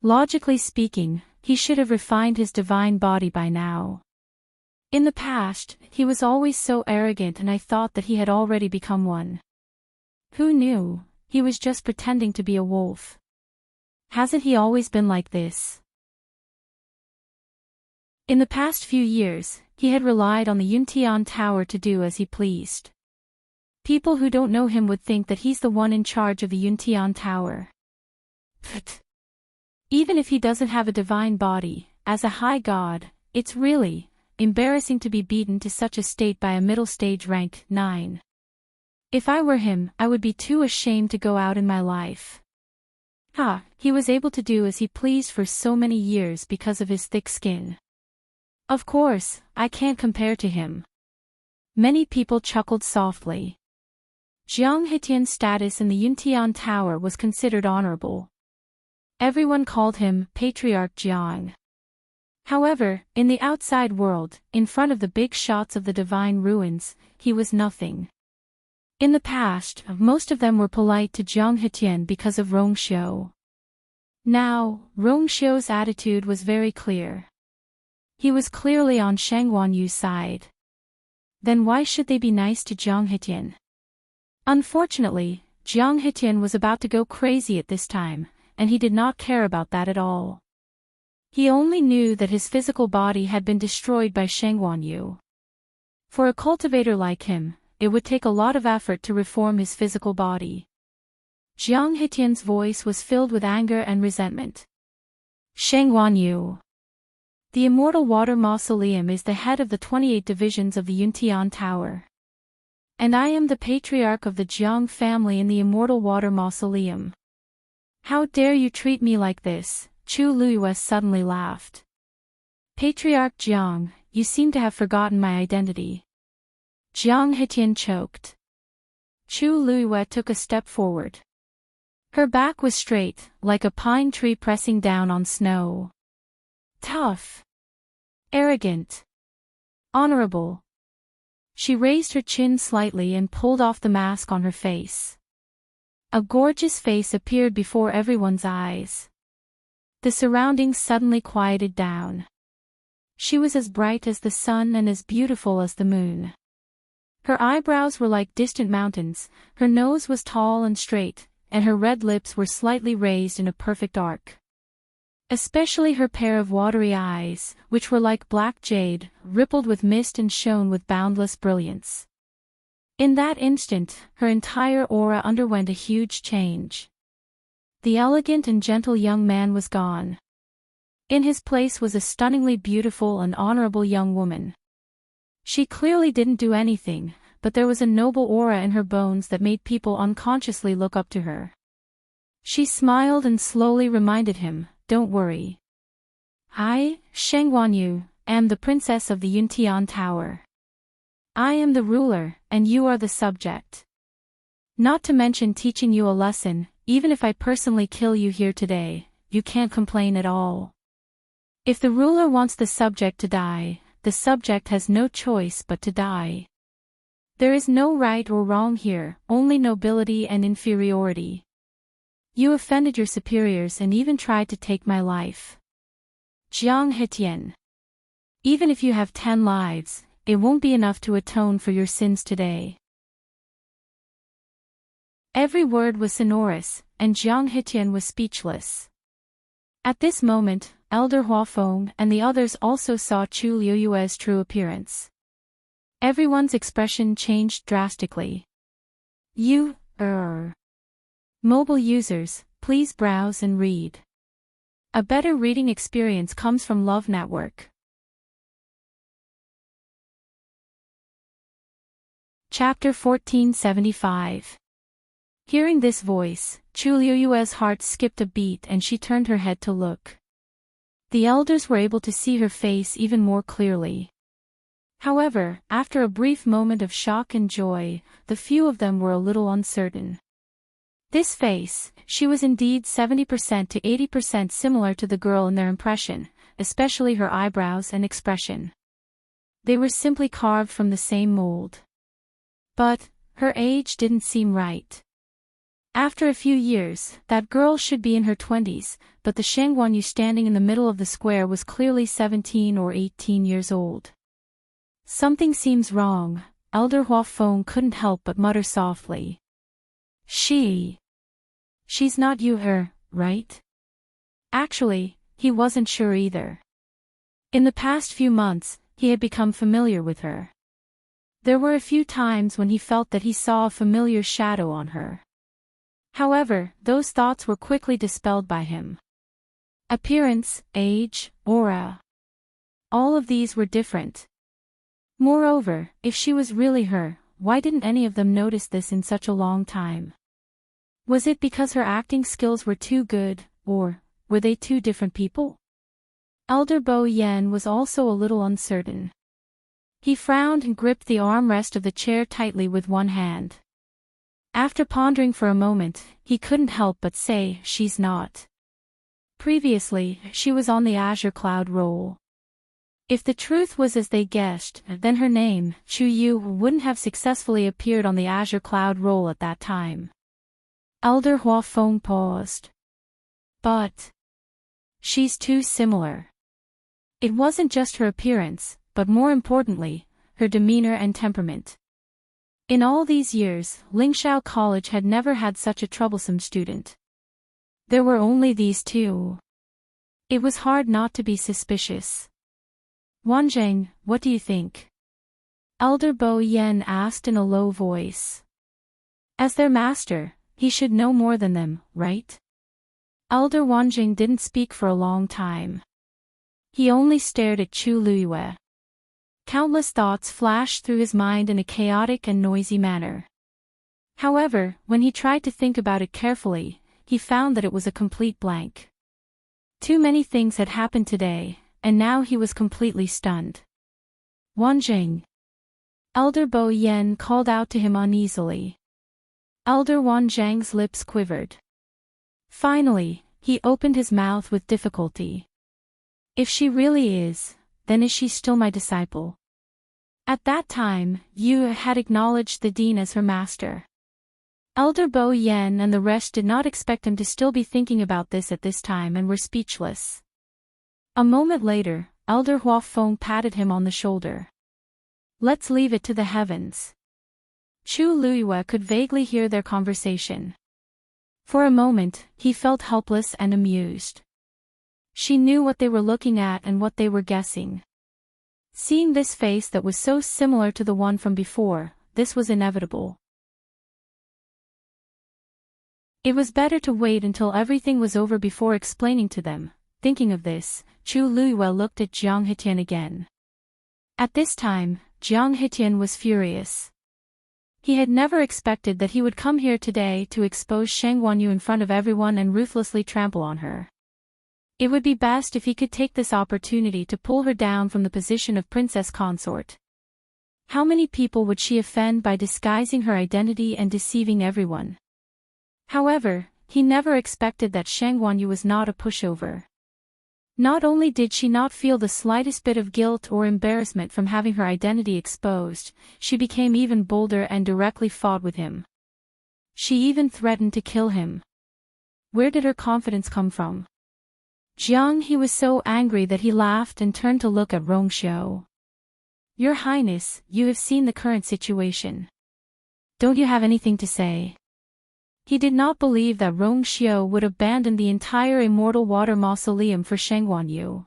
Logically speaking, he should have refined his divine body by now. In the past, he was always so arrogant, and I thought that he had already become one. Who knew? He was just pretending to be a wolf. Hasn't he always been like this? In the past few years, he had relied on the Yuntian Tower to do as he pleased. People who don't know him would think that he's the one in charge of the Yuntian Tower. Pfft. Even if he doesn't have a divine body, as a high god, it's really embarrassing to be beaten to such a state by a middle stage rank 9. If I were him, I would be too ashamed to go out in my life. He was able to do as he pleased for so many years because of his thick skin. Of course, I can't compare to him. Many people chuckled softly. Jiang Hetian's status in the Yuntian Tower was considered honorable. Everyone called him Patriarch Jiang. However, in the outside world, in front of the big shots of the divine ruins, he was nothing. In the past, most of them were polite to Jiang Hetian because of Rongxiu. Now, Rongxiu's attitude was very clear. He was clearly on Shang Yu's side. Then why should they be nice to Jiang Hetian? Unfortunately, Jiang Hetian was about to go crazy at this time, and he did not care about that at all. He only knew that his physical body had been destroyed by Shang Yu. For a cultivator like him, it would take a lot of effort to reform his physical body. Jiang Hetian's voice was filled with anger and resentment. Shang Yu. The Immortal Water Mausoleum is the head of the 28 divisions of the Yuntian Tower. And I am the patriarch of the Jiang family in the Immortal Water Mausoleum. How dare you treat me like this? Chu Luiyue suddenly laughed. Patriarch Jiang, you seem to have forgotten my identity. Jiang Hetian choked. Chu Luiyue took a step forward. Her back was straight, like a pine tree pressing down on snow. Tough. Arrogant. Honorable. She raised her chin slightly and pulled off the mask on her face. A gorgeous face appeared before everyone's eyes. The surroundings suddenly quieted down. She was as bright as the sun and as beautiful as the moon. Her eyebrows were like distant mountains, her nose was tall and straight, and her red lips were slightly raised in a perfect arc. Especially her pair of watery eyes, which were like black jade, rippled with mist and shone with boundless brilliance. In that instant, her entire aura underwent a huge change. The elegant and gentle young man was gone. In his place was a stunningly beautiful and honorable young woman. She clearly didn't do anything, but there was a noble aura in her bones that made people unconsciously look up to her. She smiled and slowly reminded him, "Don't worry. I, Shang Yu, am the princess of the Yuntian Tower. I am the ruler, and you are the subject. Not to mention teaching you a lesson, even if I personally kill you here today, you can't complain at all. If the ruler wants the subject to die, the subject has no choice but to die." There is no right or wrong here, only nobility and inferiority. You offended your superiors and even tried to take my life. Jiang Hetian. Even if you have 10 lives, it won't be enough to atone for your sins today. Every word was sonorous, and Jiang Hetian was speechless. At this moment, Elder Huafeng and the others also saw Chu Liuyue's true appearance. Everyone's expression changed drastically. Mobile users, please browse and read. A better reading experience comes from Love Network. Chapter 1475. Hearing this voice, Chu Liuyue's heart skipped a beat and she turned her head to look. The elders were able to see her face even more clearly. However, after a brief moment of shock and joy, the few of them were a little uncertain. This face, she was indeed 70% to 80% similar to the girl in their impression, especially her eyebrows and expression. They were simply carved from the same mold. But, her age didn't seem right. After a few years, that girl should be in her 20s, but the Shengguanyu standing in the middle of the square was clearly 17 or 18 years old. Something seems wrong, Elder Huafeng couldn't help but mutter softly. She's not her, right? Actually, he wasn't sure either. In the past few months, he had become familiar with her. There were a few times when he felt that he saw a familiar shadow on her. However, those thoughts were quickly dispelled by him. Appearance, age, aura. All of these were different. Moreover, if she was really her, why didn't any of them notice this in such a long time? Was it because her acting skills were too good, or were they two different people? Elder Bo Yen was also a little uncertain. He frowned and gripped the armrest of the chair tightly with one hand. After pondering for a moment, he couldn't help but say, she's not. Previously, she was on the Azure Cloud roll. If the truth was as they guessed, then her name, Chu Yu, wouldn't have successfully appeared on the Azure Cloud roll at that time. Elder Huafeng paused. But she's too similar. It wasn't just her appearance, but more importantly, her demeanor and temperament. In all these years, Lingxiao College had never had such a troublesome student. There were only these two. It was hard not to be suspicious. Wanzheng, what do you think? Elder Bo Yen asked in a low voice. As their master, he should know more than them, right? Elder Wanzheng didn't speak for a long time. He only stared at Chu Liyue. Countless thoughts flashed through his mind in a chaotic and noisy manner. However, when he tried to think about it carefully, he found that it was a complete blank. Too many things had happened today, and now he was completely stunned. Wanzheng. Elder Bo Yen called out to him uneasily. Elder Wanzheng's lips quivered. Finally, he opened his mouth with difficulty. If she really is, then is she still my disciple? At that time, Yu had acknowledged the dean as her master. Elder Bo Yen and the rest did not expect him to still be thinking about this at this time and were speechless. A moment later, Elder Huafeng patted him on the shoulder. Let's leave it to the heavens. Chu Liyue could vaguely hear their conversation. For a moment, he felt helpless and amused. She knew what they were looking at and what they were guessing. Seeing this face that was so similar to the one from before, this was inevitable. It was better to wait until everything was over before explaining to them. Thinking of this, Chu Liyue looked at Jiang Hetian again. At this time, Jiang Hetian was furious. He had never expected that he would come here today to expose Shengguanyu in front of everyone and ruthlessly trample on her. It would be best if he could take this opportunity to pull her down from the position of princess consort. How many people would she offend by disguising her identity and deceiving everyone? However, he never expected that Shengguanyu was not a pushover. Not only did she not feel the slightest bit of guilt or embarrassment from having her identity exposed, she became even bolder and directly fought with him. She even threatened to kill him. Where did her confidence come from? He was so angry that he laughed and turned to look at Rongxiu. Your Highness, you have seen the current situation. Don't you have anything to say? He did not believe that Rongxiu would abandon the entire Immortal Water Mausoleum for Shengguanyu.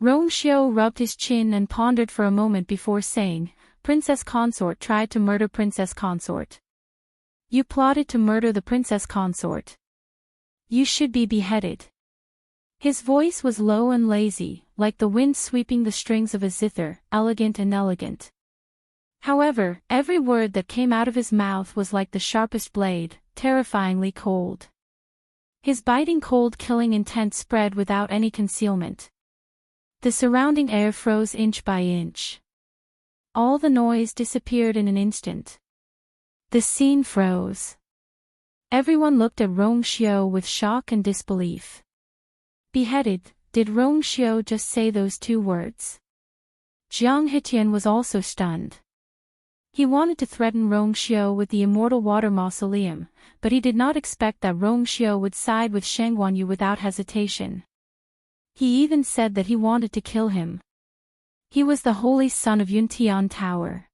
Rongxiu rubbed his chin and pondered for a moment before saying, Princess Consort tried to murder Princess Consort. You plotted to murder the Princess Consort. You should be beheaded. His voice was low and lazy, like the wind sweeping the strings of a zither, elegant and elegant. However, every word that came out of his mouth was like the sharpest blade, terrifyingly cold. His biting cold-killing intent spread without any concealment. The surrounding air froze inch by inch. All the noise disappeared in an instant. The scene froze. Everyone looked at Rongxiu with shock and disbelief. Beheaded, did Rongxiu just say those two words? Jiang Hetian was also stunned. He wanted to threaten Rongxiu with the Immortal Water Mausoleum, but he did not expect that Rongxiu would side with Shengguanyu without hesitation. He even said that he wanted to kill him. He was the holy son of Yuntian Tower.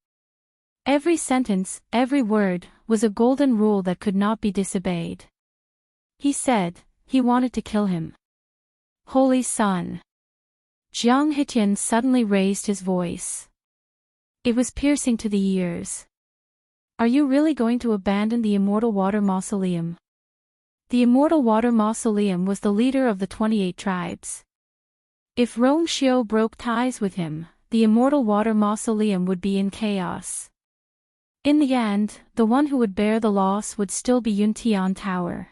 Every sentence, every word, was a golden rule that could not be disobeyed. He said, he wanted to kill him. Holy Son. Jiang Hetian suddenly raised his voice. It was piercing to the ears. Are you really going to abandon the Immortal Water Mausoleum? The Immortal Water Mausoleum was the leader of the 28 tribes. If Rongxiu broke ties with him, the Immortal Water Mausoleum would be in chaos. In the end, the one who would bear the loss would still be Yuntian Tower.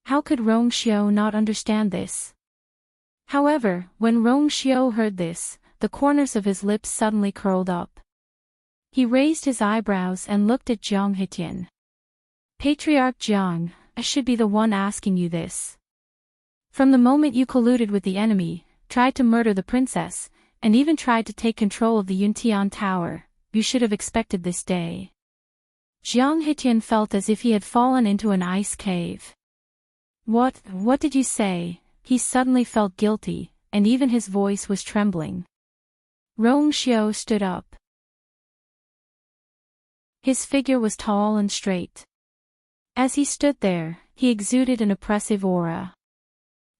How could Rongxiu not understand this? However, when Rongxiu heard this, the corners of his lips suddenly curled up. He raised his eyebrows and looked at Jiang Hetian. Patriarch Jiang, I should be the one asking you this. From the moment you colluded with the enemy, tried to murder the princess, and even tried to take control of the Yuntian Tower, you should have expected this day. Jiang Hetian felt as if he had fallen into an ice cave. What did you say? He suddenly felt guilty, and even his voice was trembling. Rongxiu stood up. His figure was tall and straight. As he stood there, he exuded an oppressive aura.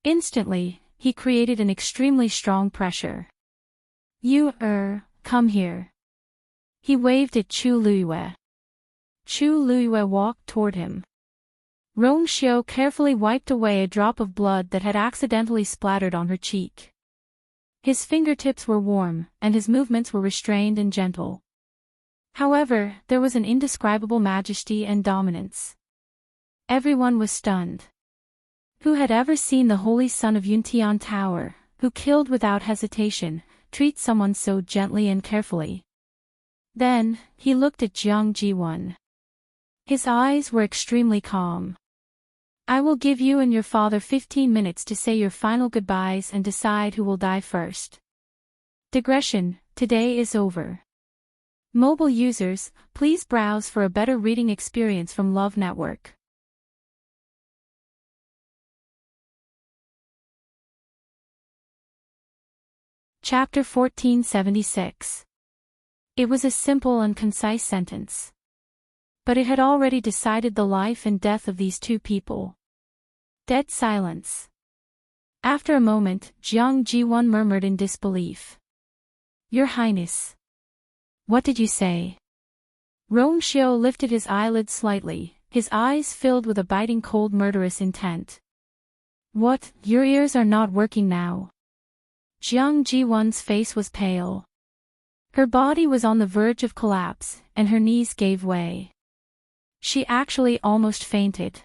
Instantly, he created an extremely strong pressure. You, come here. He waved at Chu Luiyue. Chu Luiyue walked toward him. Rongxiu carefully wiped away a drop of blood that had accidentally splattered on her cheek. His fingertips were warm, and his movements were restrained and gentle. However, there was an indescribable majesty and dominance. Everyone was stunned. Who had ever seen the holy son of Yuntian Tower, who killed without hesitation, treat someone so gently and carefully? Then, he looked at Jiang Jiwan. His eyes were extremely calm. I will give you and your father 15 minutes to say your final goodbyes and decide who will die first. Digression, today is over. Mobile users, please browse for a better reading experience from Love Network. Chapter 1476. It was a simple and concise sentence. But it had already decided the life and death of these two people. Dead silence. After a moment, Jiang Jiwan murmured in disbelief. Your Highness. What did you say? Rongxiu lifted his eyelids slightly, his eyes filled with a biting cold murderous intent. What, your ears are not working now? Jiang Jiwan's face was pale. Her body was on the verge of collapse, and her knees gave way. She actually almost fainted.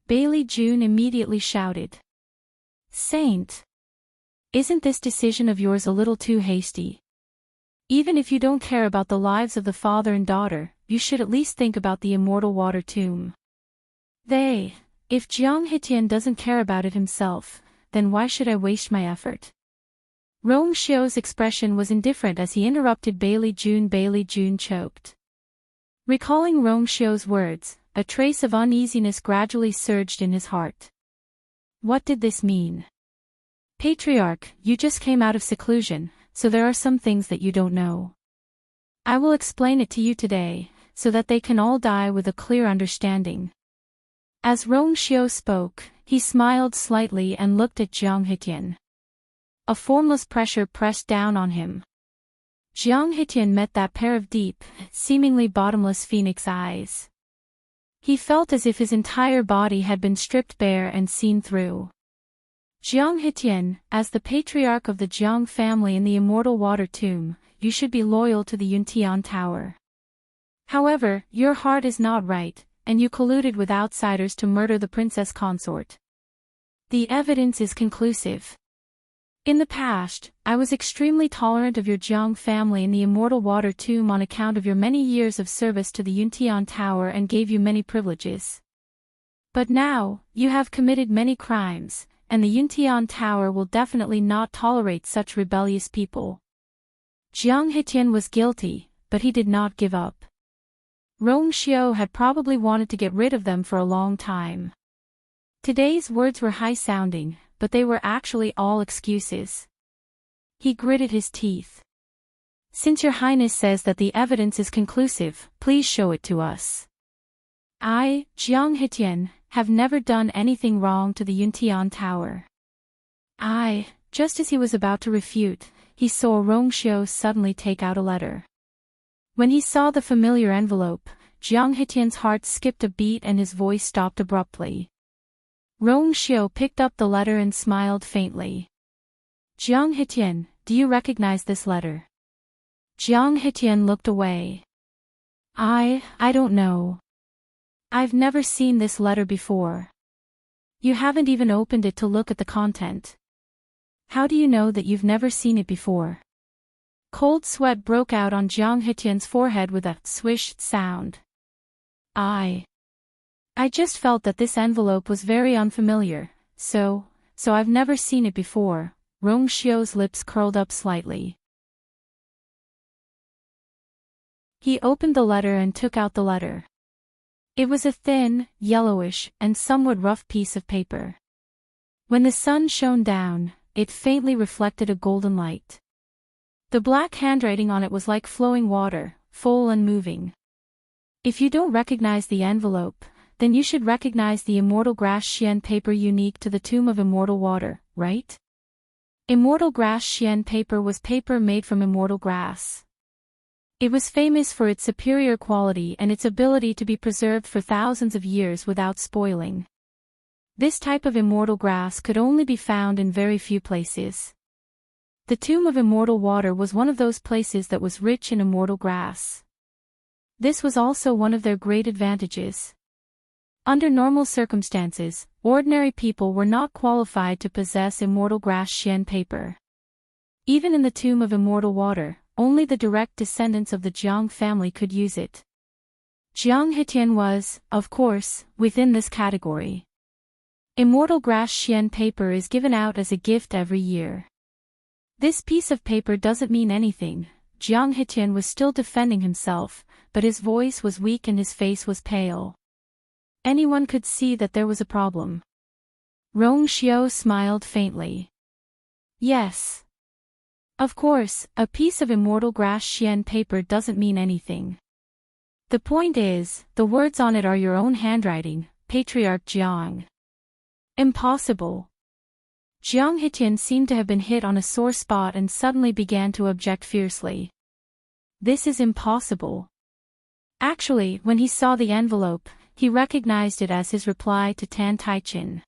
Bailey June immediately shouted. Saint! Isn't this decision of yours a little too hasty? Even if you don't care about the lives of the father and daughter, you should at least think about the immortal water tomb. If Jiang Hetian doesn't care about it himself, then why should I waste my effort? Rong Xiu's expression was indifferent as he interrupted Bailey June. Bailey June choked. Recalling Rong Xiu's words, a trace of uneasiness gradually surged in his heart. What did this mean? Patriarch, you just came out of seclusion, so there are some things that you don't know. I will explain it to you today, so that they can all die with a clear understanding. As Rong Xiu spoke, he smiled slightly and looked at Jiang Hetian. A formless pressure pressed down on him. Jiang Hetian met that pair of deep, seemingly bottomless phoenix eyes. He felt as if his entire body had been stripped bare and seen through. Jiang Hetian, as the patriarch of the Jiang family in the Immortal Water Tomb, you should be loyal to the Yuntian Tower. However, your heart is not right, and you colluded with outsiders to murder the princess consort. The evidence is conclusive. In the past, I was extremely tolerant of your Jiang family in the Immortal Water Tomb on account of your many years of service to the Yuntian Tower and gave you many privileges. But now, you have committed many crimes, and the Yuntian Tower will definitely not tolerate such rebellious people. Jiang Hetian was guilty, but he did not give up. Rong Xiu had probably wanted to get rid of them for a long time. Today's words were high-sounding, but they were actually all excuses. He gritted his teeth. Since your highness says that the evidence is conclusive, please show it to us. I, Jiang Hetian, have never done anything wrong to the Yuntian Tower. Just as he was about to refute, he saw Rong Xiu suddenly take out a letter. When he saw the familiar envelope, Jiang Hetian's heart skipped a beat and his voice stopped abruptly. Rong Xiu picked up the letter and smiled faintly. Jiang Hetian, do you recognize this letter? Jiang Hetian looked away. I don't know. I've never seen this letter before. You haven't even opened it to look at the content. How do you know that you've never seen it before? Cold sweat broke out on Jiang Hetian's forehead with a swish sound. I just felt that this envelope was very unfamiliar, so I've never seen it before. Rong Xiu's lips curled up slightly. He opened the letter and took out the letter. It was a thin, yellowish, and somewhat rough piece of paper. When the sun shone down, it faintly reflected a golden light. The black handwriting on it was like flowing water, full and moving. If you don't recognize the envelope, then you should recognize the immortal grass xian paper unique to the Tomb of Immortal Water, right? Immortal grass xian paper was paper made from immortal grass. It was famous for its superior quality and its ability to be preserved for thousands of years without spoiling. This type of immortal grass could only be found in very few places. The Tomb of Immortal Water was one of those places that was rich in immortal grass. This was also one of their great advantages. Under normal circumstances, ordinary people were not qualified to possess immortal grass xian paper. Even in the Tomb of Immortal Water, only the direct descendants of the Jiang family could use it. Jiang Hetian was, of course, within this category. Immortal grass xian paper is given out as a gift every year. This piece of paper doesn't mean anything. Jiang Hetian was still defending himself, but his voice was weak and his face was pale. Anyone could see that there was a problem. Rong Xiu smiled faintly. Yes. Of course, a piece of immortal grass xian paper doesn't mean anything. The point is, the words on it are your own handwriting, Patriarch Jiang. Impossible. Jiang Hetian seemed to have been hit on a sore spot and suddenly began to object fiercely. This is impossible. Actually, when he saw the envelope, he recognized it as his reply to Tan Taichin.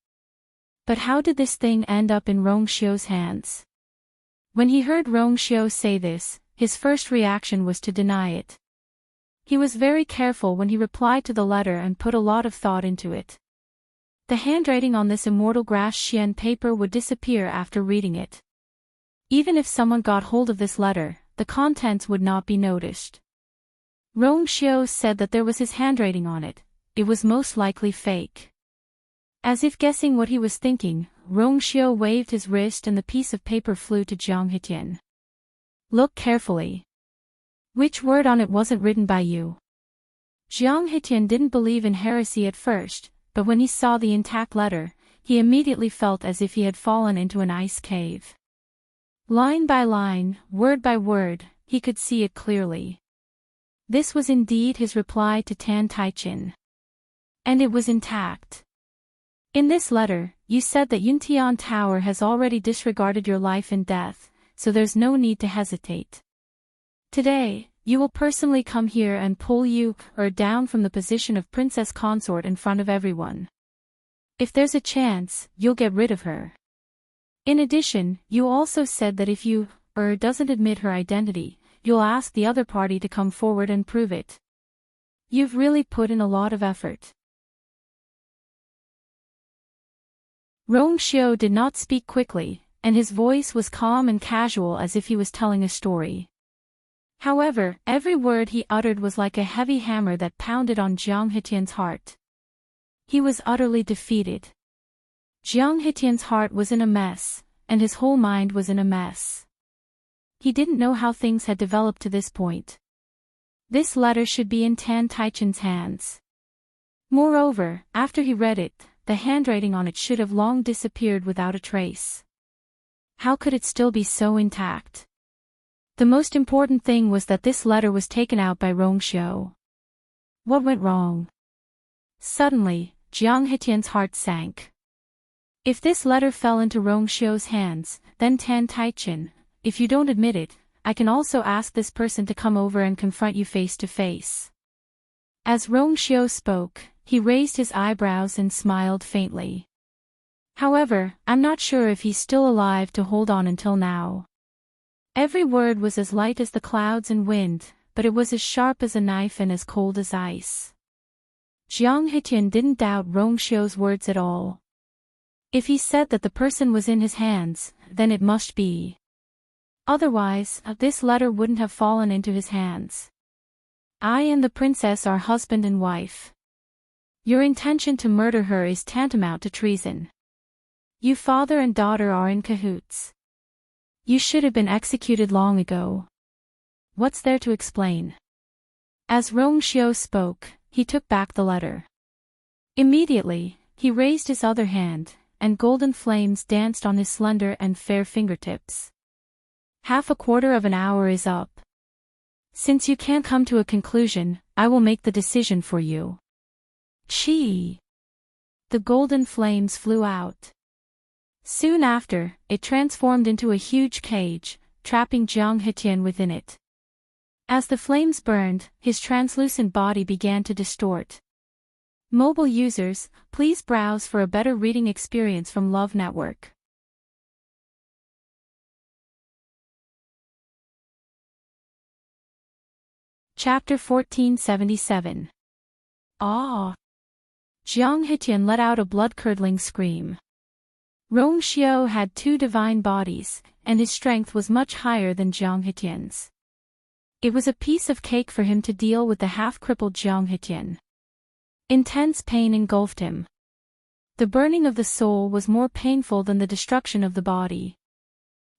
But how did this thing end up in Rong Xiu's hands? When he heard Rong Xiu say this, his first reaction was to deny it. He was very careful when he replied to the letter and put a lot of thought into it. The handwriting on this immortal grass xian paper would disappear after reading it. Even if someone got hold of this letter, the contents would not be noticed. Rong Xiu said that there was his handwriting on it. It was most likely fake. As if guessing what he was thinking, Rongxiu waved his wrist and the piece of paper flew to Jiang Hetian. Look carefully. Which word on it wasn't written by you? Jiang Hetian didn't believe in heresy at first, but when he saw the intact letter, he immediately felt as if he had fallen into an ice cave. Line by line, word by word, he could see it clearly. This was indeed his reply to Tan Taichin. And it was intact. In this letter, you said that Yuntian Tower has already disregarded your life and death, so there's no need to hesitate. Today, you will personally come here and pull you down from the position of princess consort in front of everyone. If there's a chance, you'll get rid of her. In addition, you also said that if you doesn't admit her identity, you'll ask the other party to come forward and prove it. You've really put in a lot of effort. Rongxiu did not speak quickly, and his voice was calm and casual as if he was telling a story. However, every word he uttered was like a heavy hammer that pounded on Jiang Hetian's heart. He was utterly defeated. Jiang Hetian's heart was in a mess, and his whole mind was in a mess. He didn't know how things had developed to this point. This letter should be in Tan Taichin's hands. Moreover, after he read it, the handwriting on it should have long disappeared without a trace. How could it still be so intact? The most important thing was that this letter was taken out by Rongxiu. What went wrong? Suddenly, Jiang Hetian's heart sank. If this letter fell into Rongxiu's hands, then Tan Taichin, if you don't admit it, I can also ask this person to come over and confront you face to face. As Rongxiu spoke, he raised his eyebrows and smiled faintly. However, I'm not sure if he's still alive to hold on until now. Every word was as light as the clouds and wind, but it was as sharp as a knife and as cold as ice. Jiang Hetian didn't doubt Rongxiu's words at all. If he said that the person was in his hands, then it must be. Otherwise, this letter wouldn't have fallen into his hands. I and the princess are husband and wife. Your intention to murder her is tantamount to treason. You father and daughter are in cahoots. You should have been executed long ago. What's there to explain? As Rongxiu spoke, he took back the letter. Immediately, he raised his other hand, and golden flames danced on his slender and fair fingertips. Half a quarter of an hour is up. Since you can't come to a conclusion, I will make the decision for you. Chi! The golden flames flew out. Soon after, it transformed into a huge cage, trapping Jiang Hetian within it. As the flames burned, his translucent body began to distort. Mobile users, please browse for a better reading experience from Love Network. Chapter 1477. Ah! Jiang Hetian let out a blood-curdling scream. Rongxiu had two divine bodies, and his strength was much higher than Jiang Hetian's. It was a piece of cake for him to deal with the half-crippled Jiang Hetian. Intense pain engulfed him. The burning of the soul was more painful than the destruction of the body.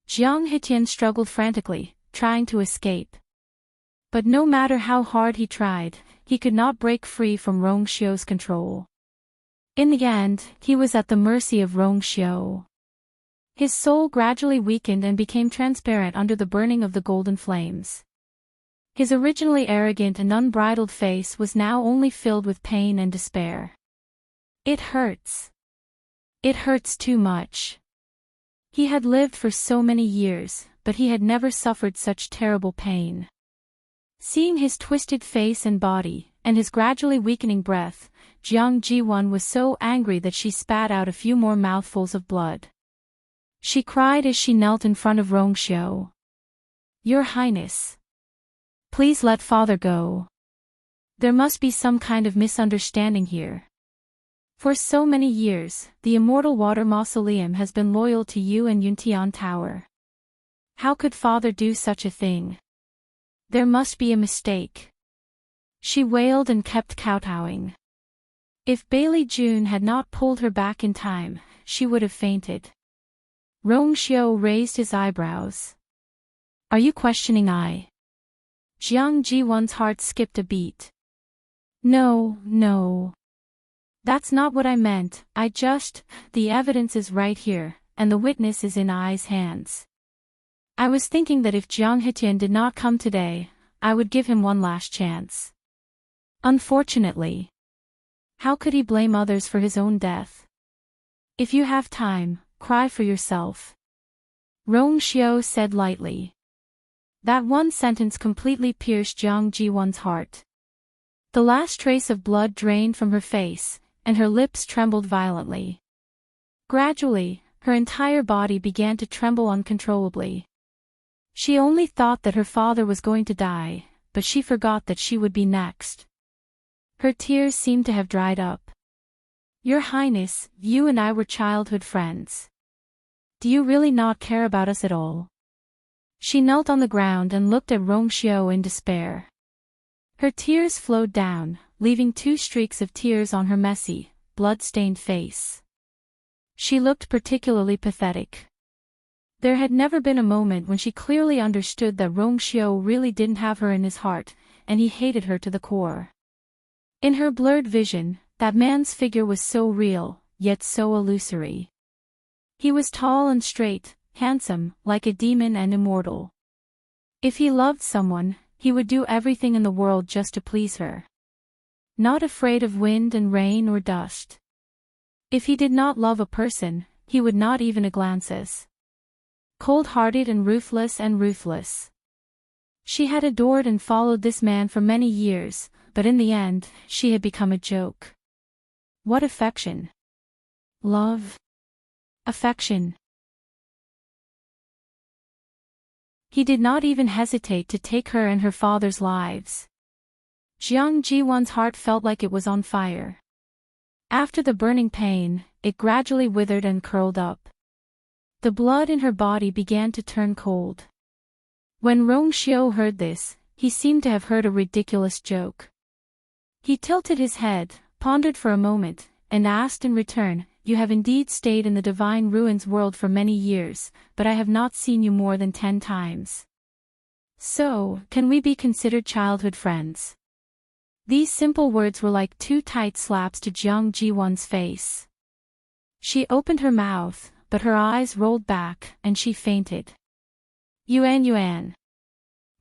Jiang Hetian struggled frantically, trying to escape. But no matter how hard he tried, he could not break free from Rongxiu's control. In the end, he was at the mercy of Rongxiu. His soul gradually weakened and became transparent under the burning of the golden flames. His originally arrogant and unbridled face was now only filled with pain and despair. It hurts. It hurts too much. He had lived for so many years, but he had never suffered such terrible pain. Seeing his twisted face and body, and his gradually weakening breath, Jiang Jiwan was so angry that she spat out a few more mouthfuls of blood. She cried as she knelt in front of Rongxiu. Your Highness. Please let father go. There must be some kind of misunderstanding here. For so many years, the Immortal Water Mausoleum has been loyal to you and Yuntian Tower. How could father do such a thing? There must be a mistake. She wailed and kept kowtowing. If Bailey June had not pulled her back in time, she would have fainted. Rong Xiao raised his eyebrows. Are you questioning I? Jiang Ji-won's heart skipped a beat. No, no. That's not what I meant, the evidence is right here, and the witness is in I's hands. I was thinking that if Jiang Hetian did not come today, I would give him one last chance. Unfortunately. How could he blame others for his own death? If you have time, cry for yourself. Rong Xiao said lightly. That one sentence completely pierced Jiang Ji-won's heart. The last trace of blood drained from her face, and her lips trembled violently. Gradually, her entire body began to tremble uncontrollably. She only thought that her father was going to die, but she forgot that she would be next. Her tears seemed to have dried up. Your Highness, you and I were childhood friends. Do you really not care about us at all? She knelt on the ground and looked at Rong Xiao in despair. Her tears flowed down, leaving 2 streaks of tears on her messy, blood-stained face. She looked particularly pathetic. There had never been a moment when she clearly understood that Rong Xiao really didn't have her in his heart, and he hated her to the core. In her blurred vision, that man's figure was so real, yet so illusory. He was tall and straight, handsome, like a demon and immortal. If he loved someone, he would do everything in the world just to please her. Not afraid of wind and rain or dust. If he did not love a person, he would not even a glances. Cold-hearted and ruthless. She had adored and followed this man for many years, but in the end, she had become a joke. What affection? Love? Affection. He did not even hesitate to take her and her father's lives. Jiang Ji-won's heart felt like it was on fire. After the burning pain, it gradually withered and curled up. The blood in her body began to turn cold. When Rong Xiao heard this, he seemed to have heard a ridiculous joke. He tilted his head, pondered for a moment, and asked in return, You have indeed stayed in the divine ruins world for many years, but I have not seen you more than 10 times. So, can we be considered childhood friends? These simple words were like 2 tight slaps to Jiang Ji-won's face. She opened her mouth, but her eyes rolled back, and she fainted. Yuan.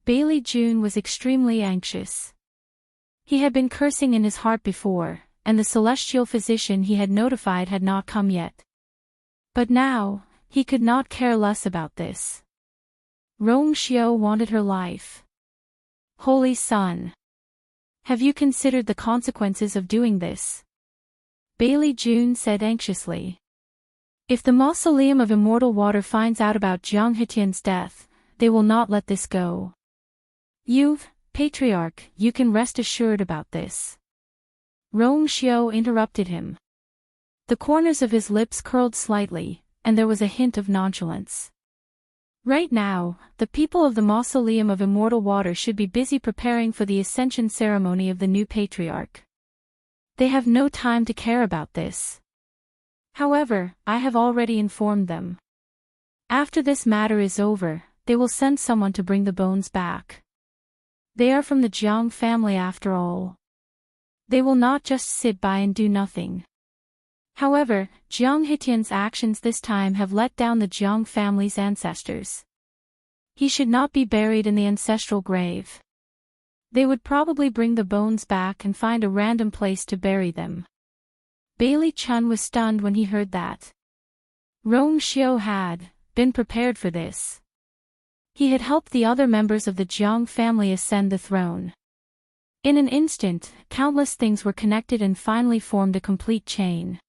Bailey June was extremely anxious. He had been cursing in his heart before, and the celestial physician he had notified had not come yet. But now, he could not care less about this. Rong Xiao wanted her life. Holy Sun! Have you considered the consequences of doing this? Bailey June said anxiously. If the Mausoleum of Immortal Water finds out about Jiang Hetian's death, they will not let this go. You, Patriarch, you can rest assured about this. Rong Xiao interrupted him. The corners of his lips curled slightly, and there was a hint of nonchalance. Right now, the people of the Mausoleum of Immortal Water should be busy preparing for the ascension ceremony of the new Patriarch. They have no time to care about this. However, I have already informed them. After this matter is over, they will send someone to bring the bones back. They are from the Jiang family after all. They will not just sit by and do nothing. However, Jiang Hetian's actions this time have let down the Jiang family's ancestors. He should not be buried in the ancestral grave. They would probably bring the bones back and find a random place to bury them. Bailey Chun was stunned when he heard that. Rong Xiao had been prepared for this. He had helped the other members of the Jiang family ascend the throne. In an instant, countless things were connected and finally formed a complete chain.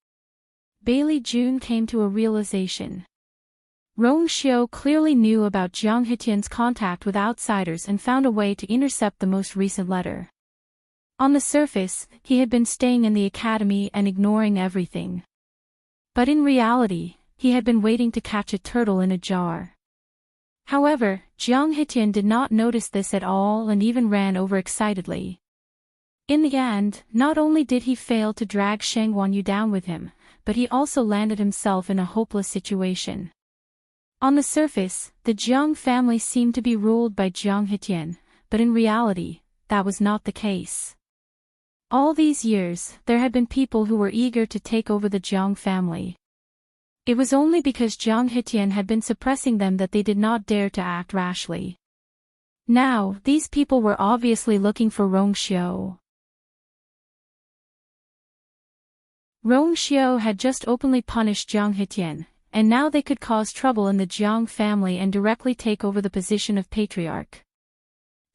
Bailey June came to a realization. Rong Xiao clearly knew about Jiang Hetian's contact with outsiders and found a way to intercept the most recent letter. On the surface, he had been staying in the academy and ignoring everything. But in reality, he had been waiting to catch a turtle in a jar. However, Jiang Hetian did not notice this at all and even ran overexcitedly. In the end, not only did he fail to drag Shangguan down with him, but he also landed himself in a hopeless situation. On the surface, the Jiang family seemed to be ruled by Jiang Hetian, but in reality, that was not the case. All these years, there had been people who were eager to take over the Jiang family. It was only because Jiang Hetian had been suppressing them that they did not dare to act rashly. Now, these people were obviously looking for Rong Xiu. Rong Xiu had just openly punished Jiang Hetian, and now they could cause trouble in the Jiang family and directly take over the position of patriarch.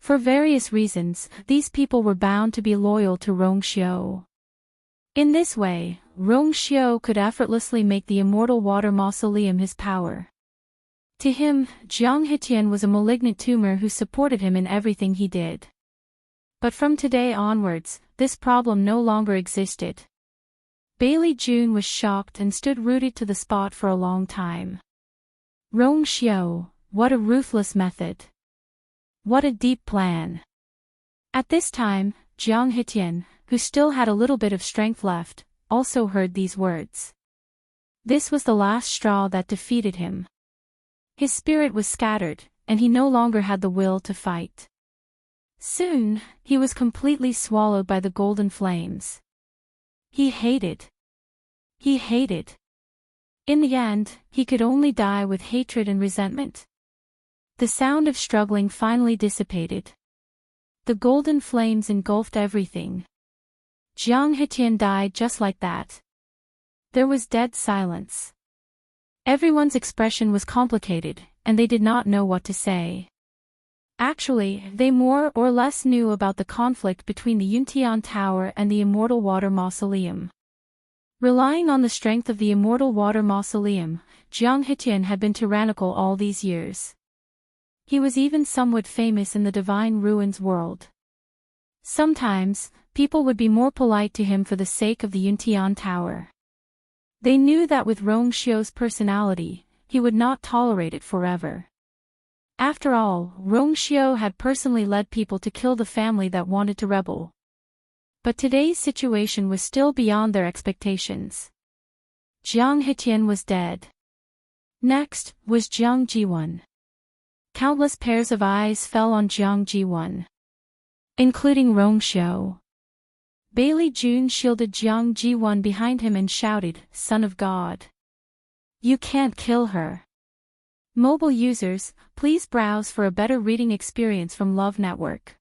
For various reasons, these people were bound to be loyal to Rong Xiu. In this way, Rong Xiu could effortlessly make the immortal water mausoleum his power. To him, Jiang Hetian was a malignant tumor who supported him in everything he did. But from today onwards, this problem no longer existed. Bailey June was shocked and stood rooted to the spot for a long time. Rong Xiu, what a ruthless method. What a deep plan. At this time, Jiang Hetian, who still had a little bit of strength left, also heard these words. This was the last straw that defeated him. His spirit was scattered, and he no longer had the will to fight. Soon, he was completely swallowed by the golden flames. He hated. In the end, he could only die with hatred and resentment. The sound of struggling finally dissipated. The golden flames engulfed everything. Jiang Hetian died just like that. There was dead silence. Everyone's expression was complicated, and they did not know what to say. Actually, they more or less knew about the conflict between the Yuntian Tower and the Immortal Water Mausoleum. Relying on the strength of the Immortal Water Mausoleum, Jiang Hetian had been tyrannical all these years. He was even somewhat famous in the Divine Ruins world. Sometimes, people would be more polite to him for the sake of the Yuntian Tower. They knew that with Rong Xiu's personality, he would not tolerate it forever. After all, Rong Xiu had personally led people to kill the family that wanted to rebel. But today's situation was still beyond their expectations. Jiang Hetian was dead. Next, was Jiang Jiwan. Countless pairs of eyes fell on Jiang Jiwan, including Rong Xiu. Bailey June shielded Jiang Jiwan behind him and shouted, "Son of God! You can't kill her." Mobile users, please browse for a better reading experience from Love Network.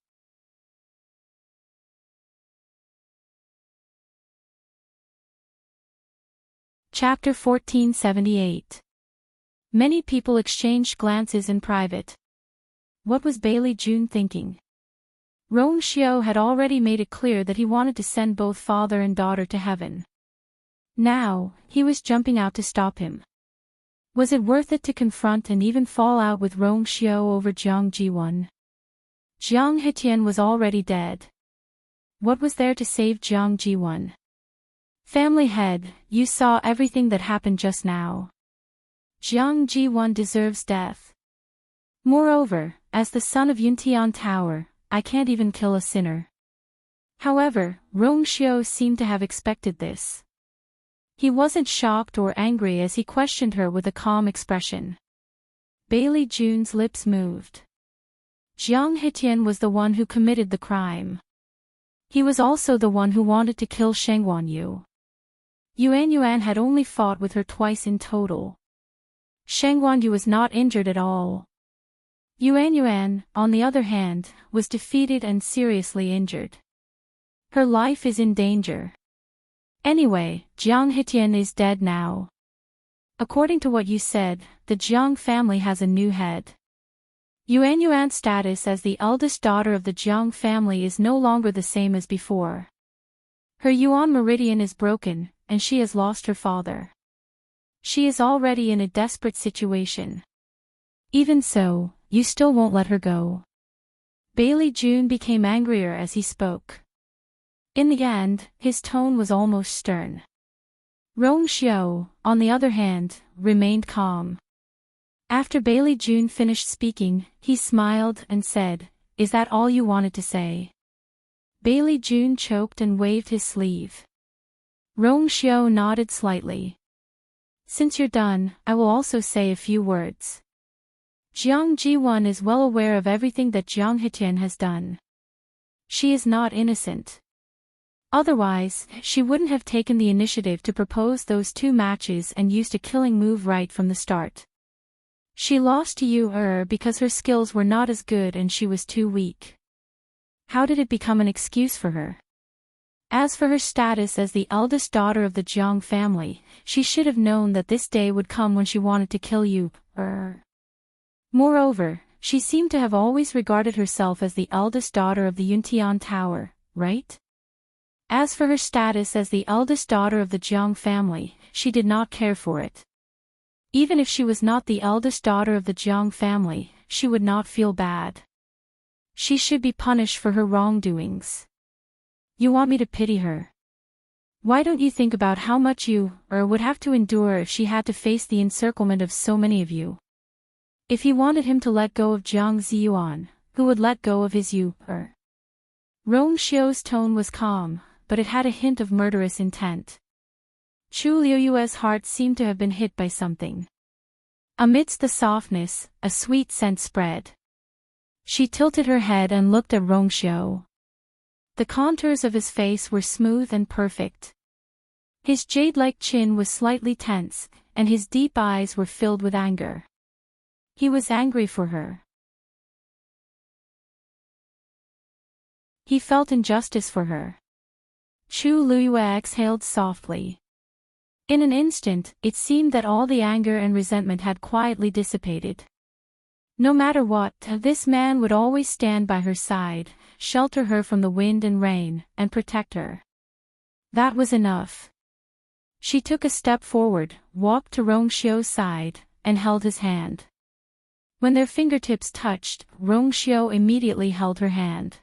Chapter 1478. Many people exchanged glances in private. What was Bailey June thinking? Rong Xiu had already made it clear that he wanted to send both father and daughter to heaven. Now, he was jumping out to stop him. Was it worth it to confront and even fall out with Rong Xiu over Jiang Jiwan? Jiang Hetian was already dead. What was there to save Jiang Jiwan? Family head, you saw everything that happened just now. Jiang Jiwan deserves death. Moreover, as the son of Yuntian Tower, I can't even kill a sinner. However, Rong Xiu seemed to have expected this. He wasn't shocked or angry as he questioned her with a calm expression. Bailey June's lips moved. Jiang Hetian was the one who committed the crime. He was also the one who wanted to kill Shangguan Yu. Yuan had only fought with her twice in total. Shangguan Yu was not injured at all. Yuan, on the other hand, was defeated and seriously injured. Her life is in danger. Anyway, Jiang Hetian is dead now. According to what you said, the Jiang family has a new head. Yuan's status as the eldest daughter of the Jiang family is no longer the same as before. Her Yuan meridian is broken, and she has lost her father. She is already in a desperate situation. Even so, you still won't let her go. Bailey June became angrier as he spoke. In the end, his tone was almost stern. Rong Xiu, on the other hand, remained calm. After Bailey June finished speaking, he smiled and said, "Is that all you wanted to say?" Bailey Jun choked and waved his sleeve. Rong Xiao nodded slightly. Since you're done, I will also say a few words. Jiang Jiwon is well aware of everything that Jiang Hetian has done. She is not innocent. Otherwise, she wouldn't have taken the initiative to propose those 2 matches and used a killing move right from the start. She lost to you because her skills were not as good and she was too weak. How did it become an excuse for her? As for her status as the eldest daughter of the Jiang family, she should have known that this day would come when she wanted to kill you. Moreover, she seemed to have always regarded herself as the eldest daughter of the Yuntian Tower, right? As for her status as the eldest daughter of the Jiang family, she did not care for it. Even if she was not the eldest daughter of the Jiang family, she would not feel bad. She should be punished for her wrongdoings. You want me to pity her? Why don't you think about how much you would have to endure if she had to face the encirclement of so many of you? If he wanted him to let go of Jiang Ziyuan, who would let go of his Rong Xiao's tone was calm, but it had a hint of murderous intent. Chu Liuyue's heart seemed to have been hit by something. Amidst the softness, a sweet scent spread. She tilted her head and looked at Rong Xiao. The contours of his face were smooth and perfect. His jade-like chin was slightly tense, and his deep eyes were filled with anger. He was angry for her. He felt injustice for her. Chu Luyue exhaled softly. In an instant, it seemed that all the anger and resentment had quietly dissipated. No matter what, this man would always stand by her side, shelter her from the wind and rain, and protect her. That was enough. She took a step forward, walked to Rong Xiao's side, and held his hand. When their fingertips touched, Rong Xiao immediately held her hand.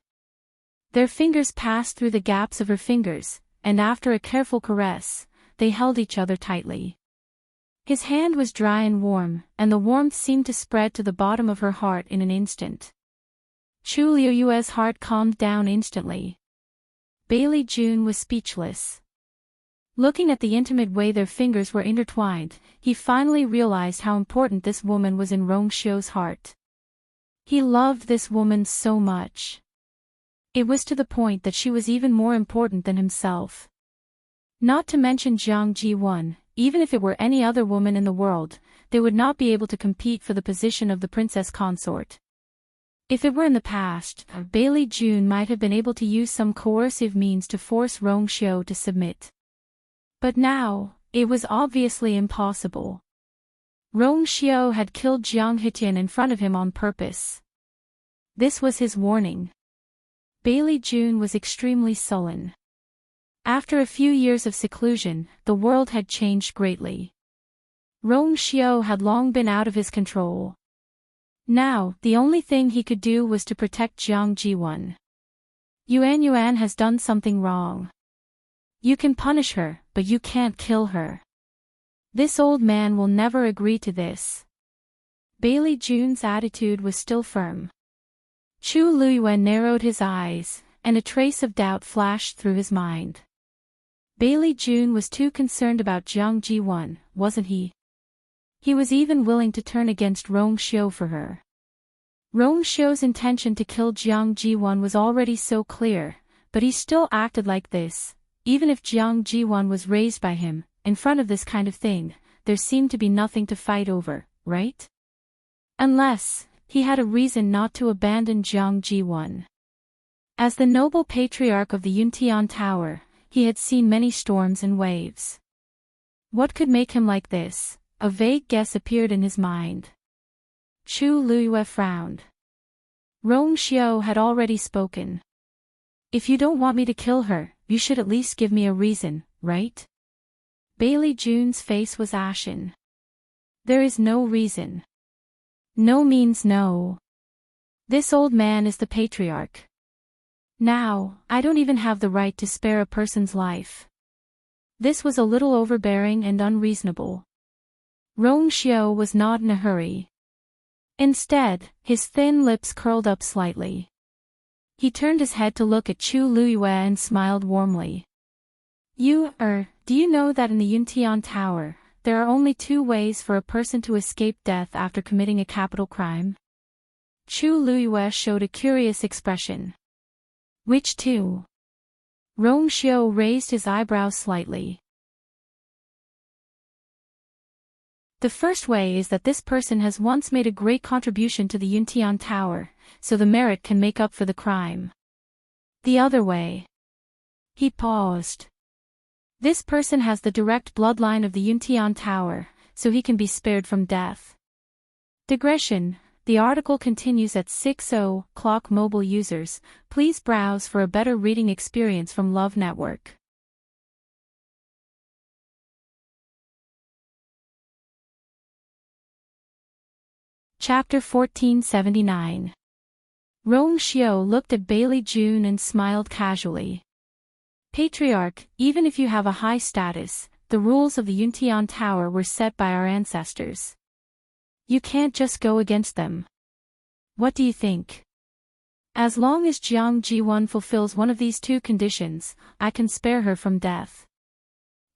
Their fingers passed through the gaps of her fingers, and after a careful caress, they held each other tightly. His hand was dry and warm, and the warmth seemed to spread to the bottom of her heart in an instant. Chu Liuyue's heart calmed down instantly. Bailey Jun was speechless. Looking at the intimate way their fingers were intertwined, he finally realized how important this woman was in Rong Xiao's heart. He loved this woman so much. It was to the point that she was even more important than himself. Not to mention Jiang Jiwon, even if it were any other woman in the world, they would not be able to compete for the position of the princess consort. If it were in the past, Bailey Jun might have been able to use some coercive means to force Rong Xiao to submit. But now, it was obviously impossible. Rong Xiao had killed Jiang Hetian in front of him on purpose. This was his warning. Bailey Jun was extremely sullen. After a few years of seclusion, the world had changed greatly. Rong Xiao had long been out of his control. Now, the only thing he could do was to protect Jiang Jiwon. Yuan has done something wrong. You can punish her, but you can't kill her. This old man will never agree to this. Bailey Jun's attitude was still firm. Chu Luyue narrowed his eyes, and a trace of doubt flashed through his mind. Bailey Jun was too concerned about Jiang Jiwon, wasn't he? He was even willing to turn against Rong Xiao for her. Rong Xiao's intention to kill Jiang Jiwon was already so clear, but he still acted like this. Even if Jiang Jiwon was raised by him, in front of this kind of thing, there seemed to be nothing to fight over, right? Unless, he had a reason not to abandon Jiang Jiwon. As the noble patriarch of the Yuntian Tower, he had seen many storms and waves. What could make him like this? A vague guess appeared in his mind. Chu Luyue frowned. Rong Xiao had already spoken. If you don't want me to kill her, you should at least give me a reason, right? Bailey Jun's face was ashen. There is no reason. No means no. This old man is the patriarch. Now, I don't even have the right to spare a person's life. This was a little overbearing and unreasonable. Rong Xiao was not in a hurry. Instead, his thin lips curled up slightly. He turned his head to look at Chu Luiyue and smiled warmly. Do you know that in the Yuntian Tower, there are only 2 ways for a person to escape death after committing a capital crime? Chu Luiyue showed a curious expression. Which 2? Rong Xiu raised his eyebrows slightly. The first way is that this person has once made a great contribution to the Yuntian Tower, so the merit can make up for the crime. The other way. He paused. This person has the direct bloodline of the Yuntian Tower, so he can be spared from death. Digression. The article continues at 6:00 mobile users. Please browse for a better reading experience from Love Network. Chapter 1479. Rong Xiu looked at Bailey June and smiled casually. Patriarch, even if you have a high status, the rules of the Yuntian Tower were set by our ancestors. You can't just go against them. What do you think? As long as Jiang Jiwan fulfills one of these 2 conditions, I can spare her from death.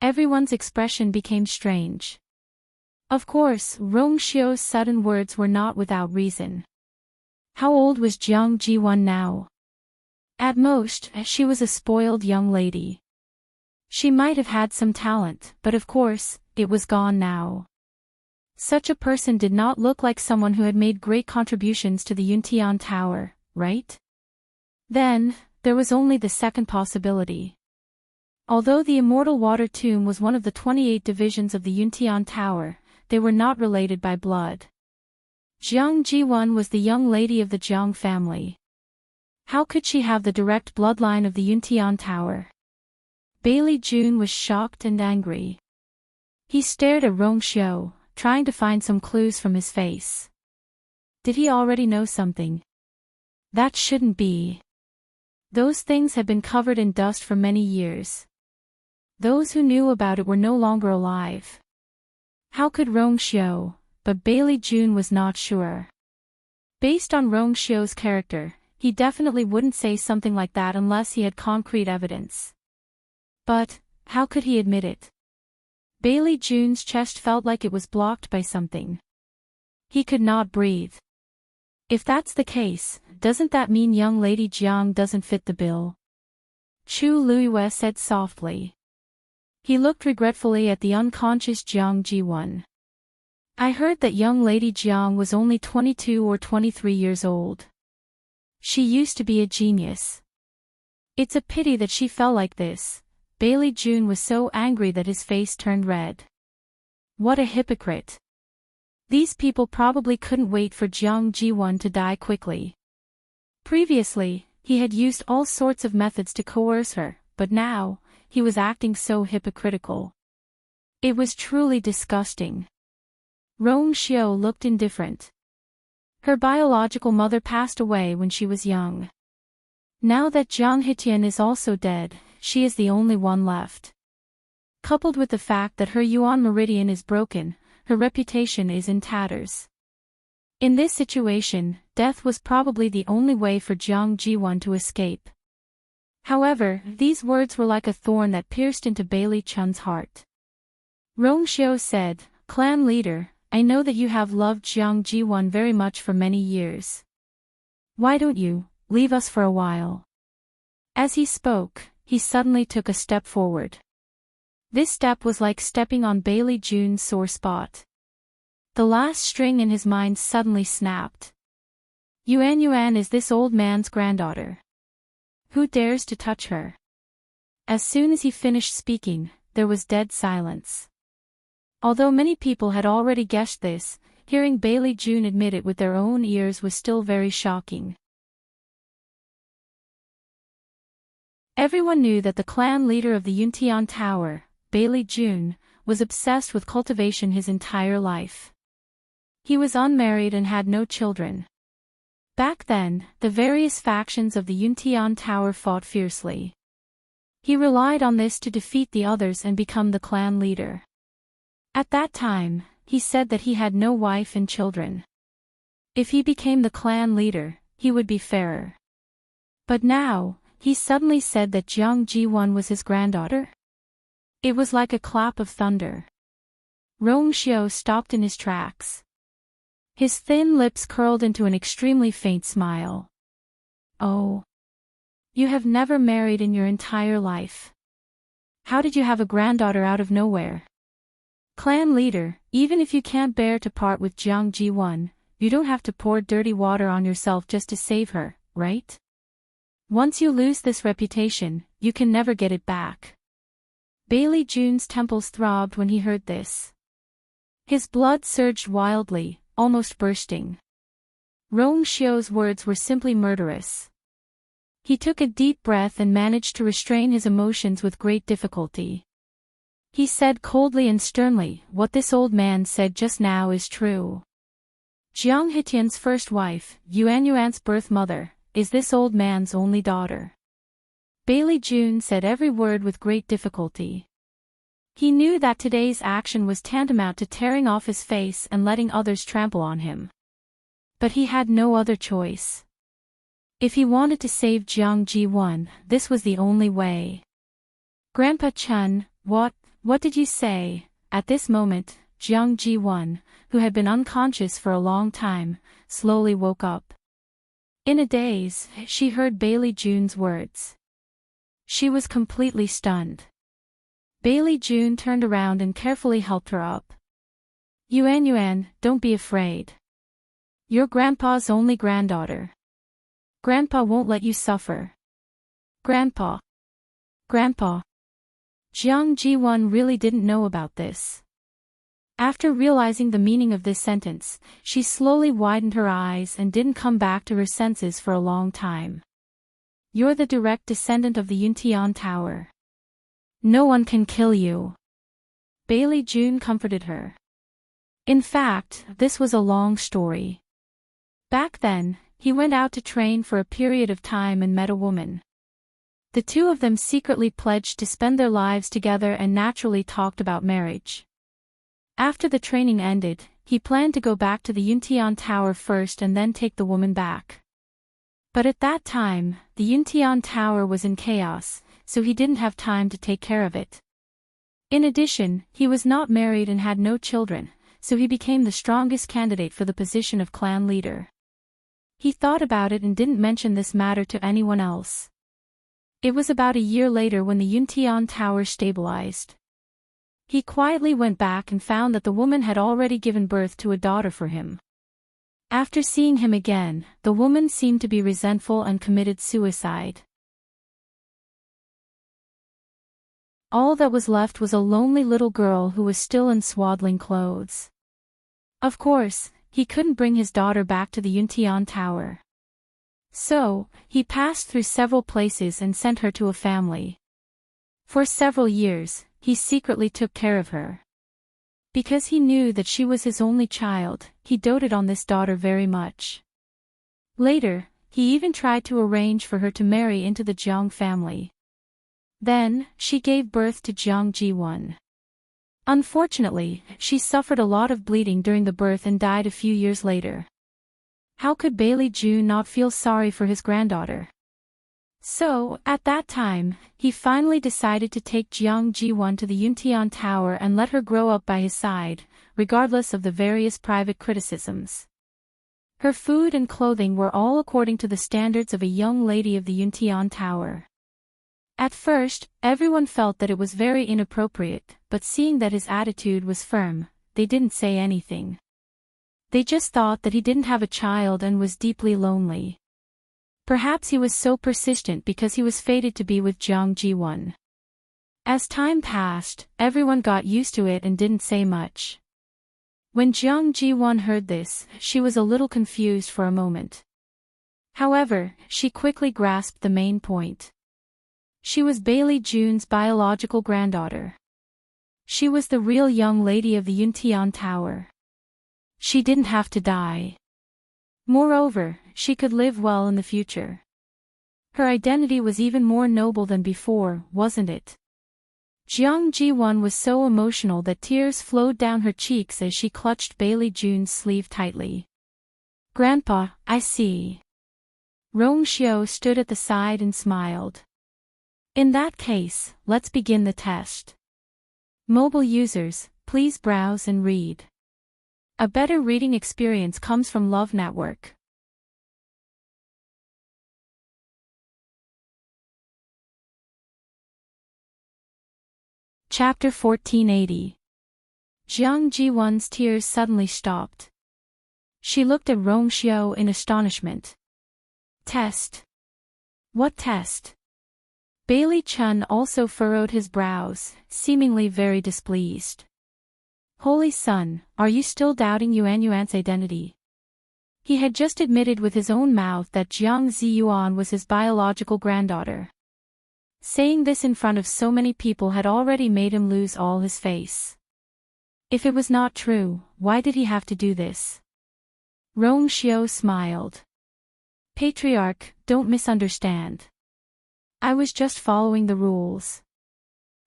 Everyone's expression became strange. Of course, Rong Xiu's sudden words were not without reason. How old was Jiang Jiwan now? At most, she was a spoiled young lady. She might have had some talent, but of course, it was gone now. Such a person did not look like someone who had made great contributions to the Yuntian Tower, right? Then, there was only the second possibility. Although the Immortal Water Tomb was one of the 28 divisions of the Yuntian Tower, they were not related by blood. Jiang Jiwan was the young lady of the Jiang family. How could she have the direct bloodline of the Yuntian Tower? Bailey June was shocked and angry. He stared at Rong Xiu, trying to find some clues from his face. Did he already know something? That shouldn't be. Those things had been covered in dust for many years. Those who knew about it were no longer alive. How could Rong Xiu? But Bailey June was not sure. Based on Rong Xiu's character, he definitely wouldn't say something like that unless he had concrete evidence. But, how could he admit it? Bailey June's chest felt like it was blocked by something. He could not breathe. If that's the case, doesn't that mean young lady Jiang doesn't fit the bill? Chu Luiyue said softly. He looked regretfully at the unconscious Jiang Jiwan. I heard that young lady Jiang was only 22 or 23 years old. She used to be a genius. It's a pity that she fell like this. Bailey June was so angry that his face turned red. What a hypocrite. These people probably couldn't wait for Jiang Jiwan to die quickly. Previously, he had used all sorts of methods to coerce her, but now, he was acting so hypocritical. It was truly disgusting. Rong Xiu looked indifferent. Her biological mother passed away when she was young. Now that Jiang Hitian is also dead, she is the only one left. Coupled with the fact that her Yuan meridian is broken, her reputation is in tatters. In this situation, death was probably the only way for Jiang Jiwan to escape. However, these words were like a thorn that pierced into Bailey Chun's heart. Rong Xiu said, "Clan leader, I know that you have loved Jiang Jiwan very much for many years. Why don't you leave us for a while?" As he spoke, he suddenly took a step forward. This step was like stepping on Bailey June's sore spot. The last string in his mind suddenly snapped. Yuan is this old man's granddaughter. Who dares to touch her? As soon as he finished speaking, there was dead silence. Although many people had already guessed this, hearing Bailey June admit it with their own ears was still very shocking. Everyone knew that the clan leader of the Yuntian Tower, Bailey June, was obsessed with cultivation his entire life. He was unmarried and had no children. Back then, the various factions of the Yuntian Tower fought fiercely. He relied on this to defeat the others and become the clan leader. At that time, he said that he had no wife and children. If he became the clan leader, he would be fairer. But now, he suddenly said that Jiang Ji-won was his granddaughter? It was like a clap of thunder. Rong Xiao stopped in his tracks. His thin lips curled into an extremely faint smile. Oh. You have never married in your entire life. How did you have a granddaughter out of nowhere? Clan leader, even if you can't bear to part with Jiang Ji-won, you don't have to pour dirty water on yourself just to save her, right? Once you lose this reputation, you can never get it back. Bailey Jun's temples throbbed when he heard this. His blood surged wildly, almost bursting. Rong Xiao's words were simply murderous. He took a deep breath and managed to restrain his emotions with great difficulty. He said coldly and sternly, "What this old man said just now is true. Jiang Hitian's first wife, Yuan's birth mother, is this old man's only daughter." Bailey Jun said every word with great difficulty. He knew that today's action was tantamount to tearing off his face and letting others trample on him. But he had no other choice. If he wanted to save Jiang Ji-won, this was the only way. "Grandpa Chun, what did you say?" At this moment, Jiang Ji-won, who had been unconscious for a long time, slowly woke up. In a daze, she heard Bailey Jun's words. She was completely stunned. Bailey Jun turned around and carefully helped her up. Yuan, don't be afraid. You're Grandpa's only granddaughter. Grandpa won't let you suffer. Grandpa. Jiang Ji-won really didn't know about this. After realizing the meaning of this sentence, she slowly widened her eyes and didn't come back to her senses for a long time. You're the direct descendant of the Yuntian Tower. No one can kill you. Bailey Jun comforted her. In fact, this was a long story. Back then, he went out to train for a period of time and met a woman. The two of them secretly pledged to spend their lives together and naturally talked about marriage. After the training ended, he planned to go back to the Yuntian Tower first and then take the woman back. But at that time, the Yuntian Tower was in chaos, so he didn't have time to take care of it. In addition, he was not married and had no children, so he became the strongest candidate for the position of clan leader. He thought about it and didn't mention this matter to anyone else. It was about a year later when the Yuntian Tower stabilized. He quietly went back and found that the woman had already given birth to a daughter for him. After seeing him again, the woman seemed to be resentful and committed suicide. All that was left was a lonely little girl who was still in swaddling clothes. Of course, he couldn't bring his daughter back to the Yuntian Tower. So, he passed through several places and sent her to a family. For several years, he secretly took care of her. Because he knew that she was his only child, he doted on this daughter very much. Later, he even tried to arrange for her to marry into the Jiang family. Then, she gave birth to Jiang Ji-won. Unfortunately, she suffered a lot of bleeding during the birth and died a few years later. How could Bailey Jun not feel sorry for his granddaughter? So, at that time, he finally decided to take Jiang Ji-won to the Yuntian Tower and let her grow up by his side, regardless of the various private criticisms. Her food and clothing were all according to the standards of a young lady of the Yuntian Tower. At first, everyone felt that it was very inappropriate, but seeing that his attitude was firm, they didn't say anything. They just thought that he didn't have a child and was deeply lonely. Perhaps he was so persistent because he was fated to be with Jiang Ji-won. As time passed, everyone got used to it and didn't say much. When Jiang Ji-won heard this, she was a little confused for a moment. However, she quickly grasped the main point. She was Bailey Jun's biological granddaughter. She was the real young lady of the Yuntian Tower. She didn't have to die. Moreover, she could live well in the future. Her identity was even more noble than before, wasn't it? Jiang Ji-won was so emotional that tears flowed down her cheeks as she clutched Bailey Jun's sleeve tightly. Grandpa, I see. Rongxiu stood at the side and smiled. In that case, let's begin the test. Mobile users, please browse and read. A better reading experience comes from Love Network. Chapter 1480. Jiang Jiwon's tears suddenly stopped. She looked at Rongxiu in astonishment. Test? What test? Bailey Chun also furrowed his brows, seemingly very displeased. Holy Sun, are you still doubting Yuan Yuan's identity? He had just admitted with his own mouth that Jiang Ziyuan was his biological granddaughter. Saying this in front of so many people had already made him lose all his face. If it was not true, why did he have to do this? Rongxiu smiled. Patriarch, don't misunderstand. I was just following the rules.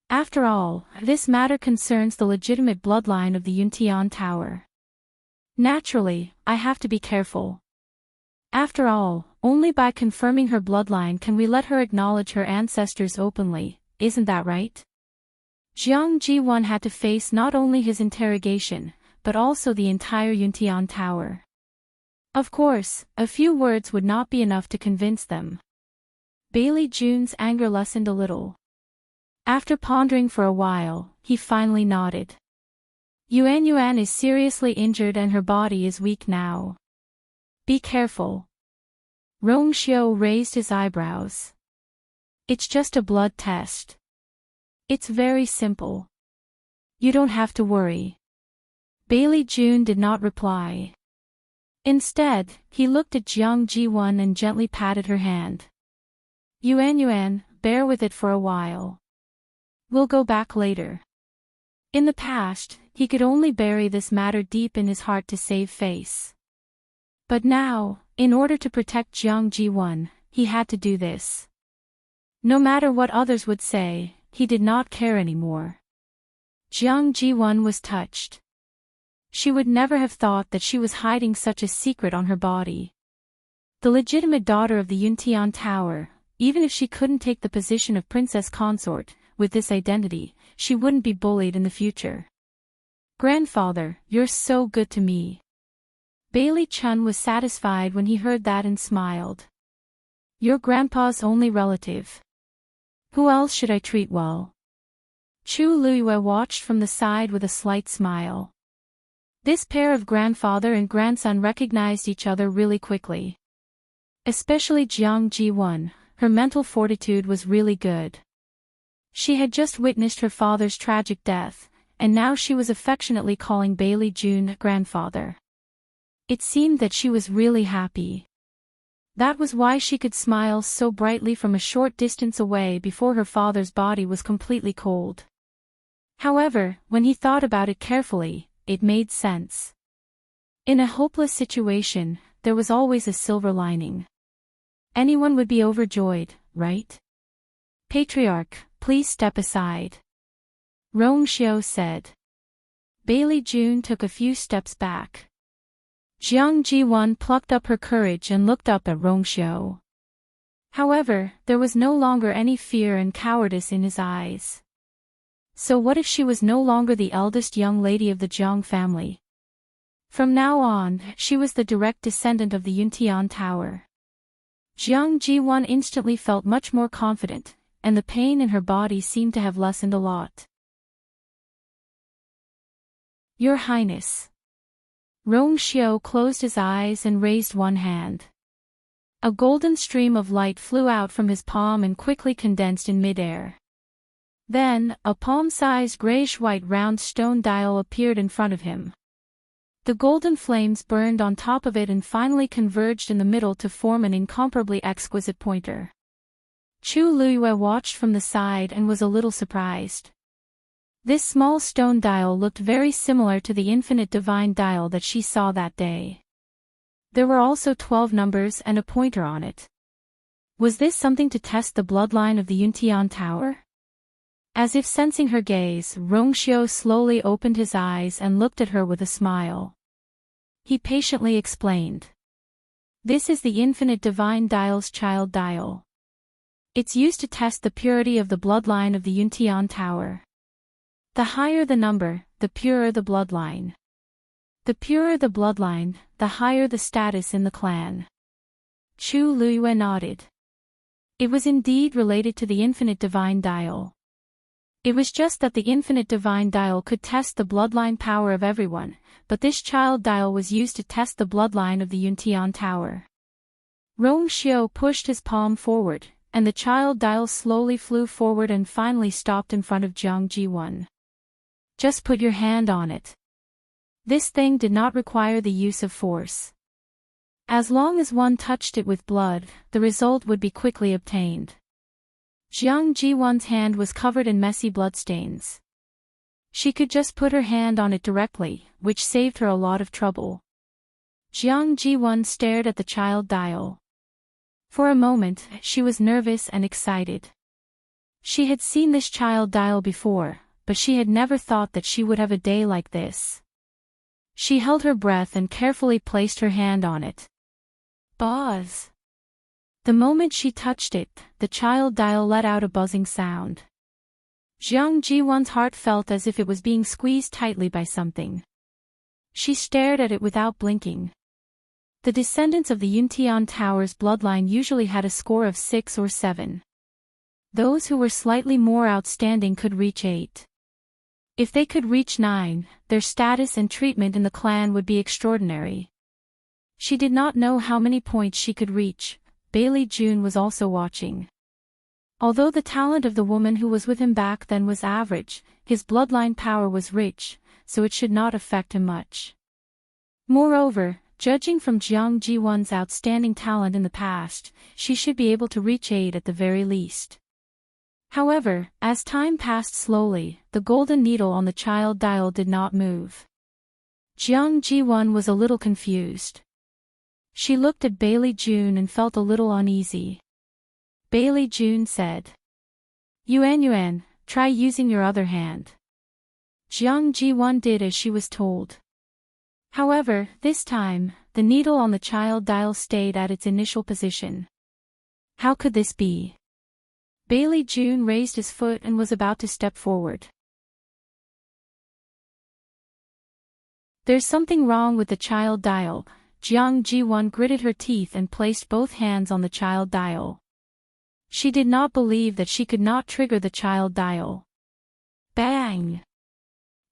After all, this matter concerns the legitimate bloodline of the Yuntian Tower. Naturally, I have to be careful. After all, only by confirming her bloodline can we let her acknowledge her ancestors openly, isn't that right? Jiang Jiwon had to face not only his interrogation, but also the entire Yuntian Tower. Of course, a few words would not be enough to convince them. Bailey Jun's anger lessened a little. After pondering for a while, he finally nodded. Yuan Yuan is seriously injured and her body is weak now. Be careful. Rongxiu raised his eyebrows. It's just a blood test. It's very simple. You don't have to worry. Bailey Jun did not reply. Instead, he looked at Jiang Jiwon and gently patted her hand. Yuan Yuan, bear with it for a while. We'll go back later. In the past, he could only bury this matter deep in his heart to save face. But now, in order to protect Jiang Jiwon, he had to do this. No matter what others would say, he did not care anymore. Jiang Jiwon was touched. She would never have thought that she was hiding such a secret on her body. The legitimate daughter of the Yuntian Tower, even if she couldn't take the position of princess consort, with this identity, she wouldn't be bullied in the future. Grandfather, you're so good to me. Bailey Chun was satisfied when he heard that and smiled. Your grandpa's only relative. Who else should I treat well? Chu Luiyue watched from the side with a slight smile. This pair of grandfather and grandson recognized each other really quickly. Especially Jiang Jiwon, her mental fortitude was really good. She had just witnessed her father's tragic death, and now she was affectionately calling Bailey Jun grandfather. It seemed that she was really happy. That was why she could smile so brightly from a short distance away before her father's body was completely cold. However, when he thought about it carefully, it made sense. In a hopeless situation, there was always a silver lining. Anyone would be overjoyed, right? Patriarch, please step aside. Rongxiu said. Bailey Jun took a few steps back. Jiang Jiwon plucked up her courage and looked up at Rongxiu. However, there was no longer any fear and cowardice in his eyes. So what if she was no longer the eldest young lady of the Jiang family? From now on, she was the direct descendant of the Yuntian Tower. Jiang Jiwon instantly felt much more confident, and the pain in her body seemed to have lessened a lot. Your Highness. Rongxiu closed his eyes and raised one hand. A golden stream of light flew out from his palm and quickly condensed in midair. Then, a palm-sized grayish-white round stone dial appeared in front of him. The golden flames burned on top of it and finally converged in the middle to form an incomparably exquisite pointer. Chu Luiyue watched from the side and was a little surprised. This small stone dial looked very similar to the infinite divine dial that she saw that day. There were also 12 numbers and a pointer on it. Was this something to test the bloodline of the Yuntian Tower? As if sensing her gaze, Rongxiu slowly opened his eyes and looked at her with a smile. He patiently explained. This is the Infinite Divine Dial's child dial. It's used to test the purity of the bloodline of the Yuntian Tower. The higher the number, the purer the bloodline. The purer the bloodline, the higher the status in the clan. Chu Luyue nodded. It was indeed related to the Infinite Divine Dial. It was just that the Infinite Divine Dial could test the bloodline power of everyone, but this child dial was used to test the bloodline of the Yuntian Tower. Rong Xiu pushed his palm forward, and the child dial slowly flew forward and finally stopped in front of Jiang Ji-won. Just put your hand on it. This thing did not require the use of force. As long as one touched it with blood, the result would be quickly obtained. Jiang Ji-won's hand was covered in messy bloodstains. She could just put her hand on it directly, which saved her a lot of trouble. Jiang Ji-won stared at the child dial. For a moment, she was nervous and excited. She had seen this child dial before, but she had never thought that she would have a day like this. She held her breath and carefully placed her hand on it. Buzz! The moment she touched it, the child dial let out a buzzing sound. Jiang Ji-won's heart felt as if it was being squeezed tightly by something. She stared at it without blinking. The descendants of the Yuntian Tower's bloodline usually had a score of 6 or 7. Those who were slightly more outstanding could reach 8. If they could reach 9, their status and treatment in the clan would be extraordinary. She did not know how many points she could reach. Bailey June was also watching. Although the talent of the woman who was with him back then was average, his bloodline power was rich, so it should not affect him much. Moreover, judging from Jiang Ji-won's outstanding talent in the past, she should be able to reach 8 at the very least. However, as time passed slowly, the golden needle on the child dial did not move. Jiang Ji-won was a little confused. She looked at Bailey June and felt a little uneasy. Bailey June said, Yuan, try using your other hand. Jiang Ji-won did as she was told. However, this time, the needle on the child dial stayed at its initial position. How could this be? Bailey June raised his foot and was about to step forward. There's something wrong with the child dial. Jiang Ji-won gritted her teeth and placed both hands on the child dial. She did not believe that she could not trigger the child dial. Bang!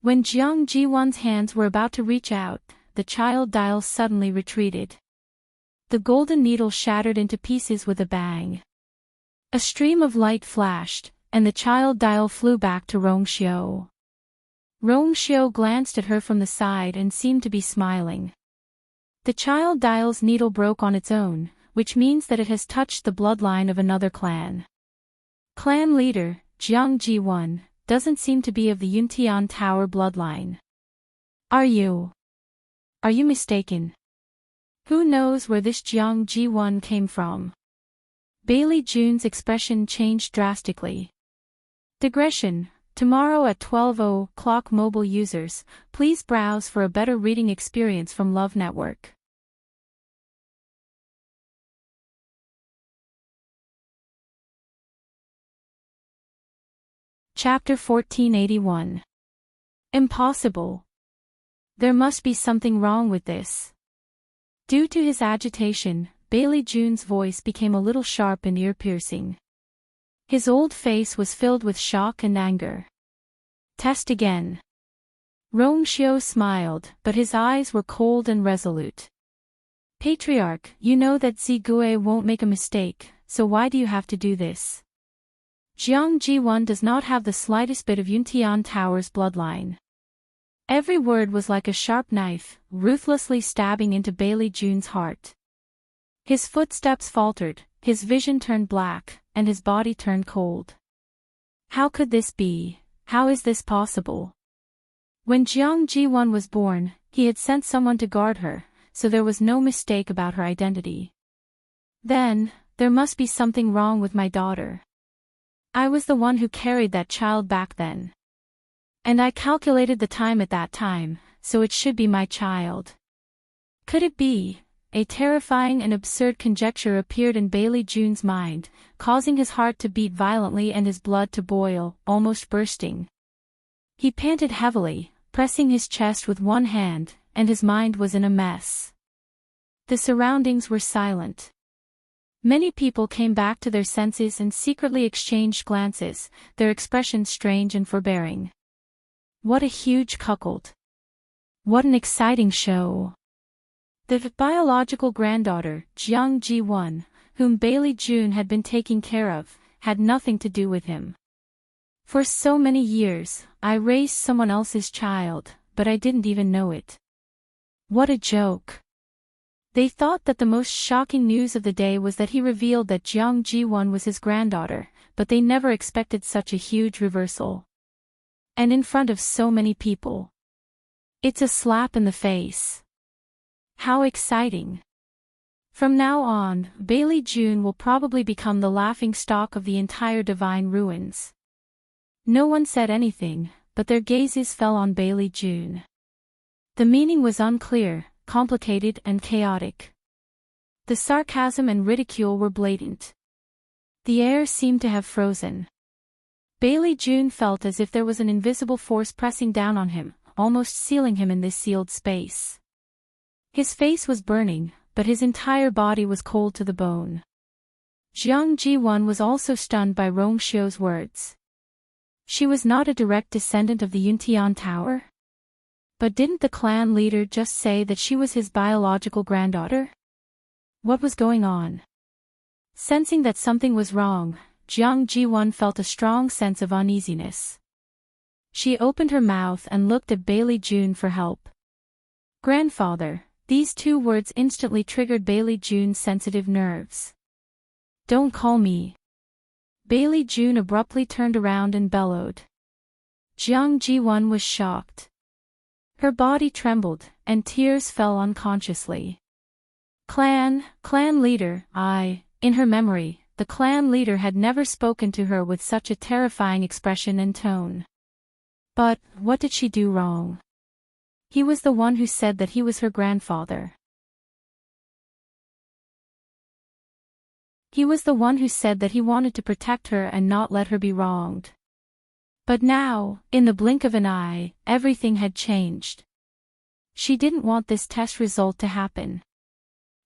When Jiang Ji-won's hands were about to reach out, the child dial suddenly retreated. The golden needle shattered into pieces with a bang. A stream of light flashed, and the child dial flew back to Rong Xiu. Rong Xiu glanced at her from the side and seemed to be smiling. The child dial's needle broke on its own, which means that it has touched the bloodline of another clan. Clan leader, Jiang Ji-won, doesn't seem to be of the Yuntian Tower bloodline. Are you mistaken? Who knows where this Jiang Ji-won came from? Bailey June's expression changed drastically. Digression. Tomorrow at 12:00 mobile users, please browse for a better reading experience from Love Network. Chapter 1481. Impossible. There must be something wrong with this. Due to his agitation, Bailey June's voice became a little sharp and ear-piercing. His old face was filled with shock and anger. Test again. Rong Xiu smiled, but his eyes were cold and resolute. Patriarch, you know that Zigui won't make a mistake, so why do you have to do this? Jiang Ji-won does not have the slightest bit of Yuntian Tower's bloodline. Every word was like a sharp knife, ruthlessly stabbing into Bailey June's heart. His footsteps faltered, his vision turned black, and his body turned cold. How could this be? How is this possible? When Jiang Ji-won was born, he had sent someone to guard her, so there was no mistake about her identity. Then, there must be something wrong with my daughter. I was the one who carried that child back then. And I calculated the time at that time, so it should be my child. Could it be? a terrifying and absurd conjecture appeared in Bailey June's mind, causing his heart to beat violently and his blood to boil, almost bursting. He panted heavily, pressing his chest with one hand, and his mind was in a mess. The surroundings were silent. Many people came back to their senses and secretly exchanged glances, their expressions strange and forbearing. What a huge cuckold! What an exciting show! The biological granddaughter, Jiang Ji-won, whom Bailey June had been taking care of, had nothing to do with him. For so many years, I raised someone else's child, but I didn't even know it. What a joke! They thought that the most shocking news of the day was that he revealed that Jiang Ji-won was his granddaughter, but they never expected such a huge reversal. And in front of so many people. It's a slap in the face. How exciting! From now on, Bailey June will probably become the laughingstock of the entire Divine Ruins. No one said anything, but their gazes fell on Bailey June. The meaning was unclear, complicated and chaotic. The sarcasm and ridicule were blatant. The air seemed to have frozen. Bailey June felt as if there was an invisible force pressing down on him, almost sealing him in this sealed space. His face was burning, but his entire body was cold to the bone. Jiang Ji-won was also stunned by Rong Xiu's words. She was not a direct descendant of the Yuntian Tower? But didn't the clan leader just say that she was his biological granddaughter? What was going on? Sensing that something was wrong, Jiang Ji-won felt a strong sense of uneasiness. She opened her mouth and looked at Bailey June for help. Grandfather. These two words instantly triggered Bailey June's sensitive nerves. Don't call me. Bailey June abruptly turned around and bellowed. Jiang Ji-won was shocked. Her body trembled, and tears fell unconsciously. Clan leader, in her memory, the clan leader had never spoken to her with such a terrifying expression and tone. But, what did she do wrong? He was the one who said that he was her grandfather. He was the one who said that he wanted to protect her and not let her be wronged. But now, in the blink of an eye, everything had changed. She didn't want this test result to happen.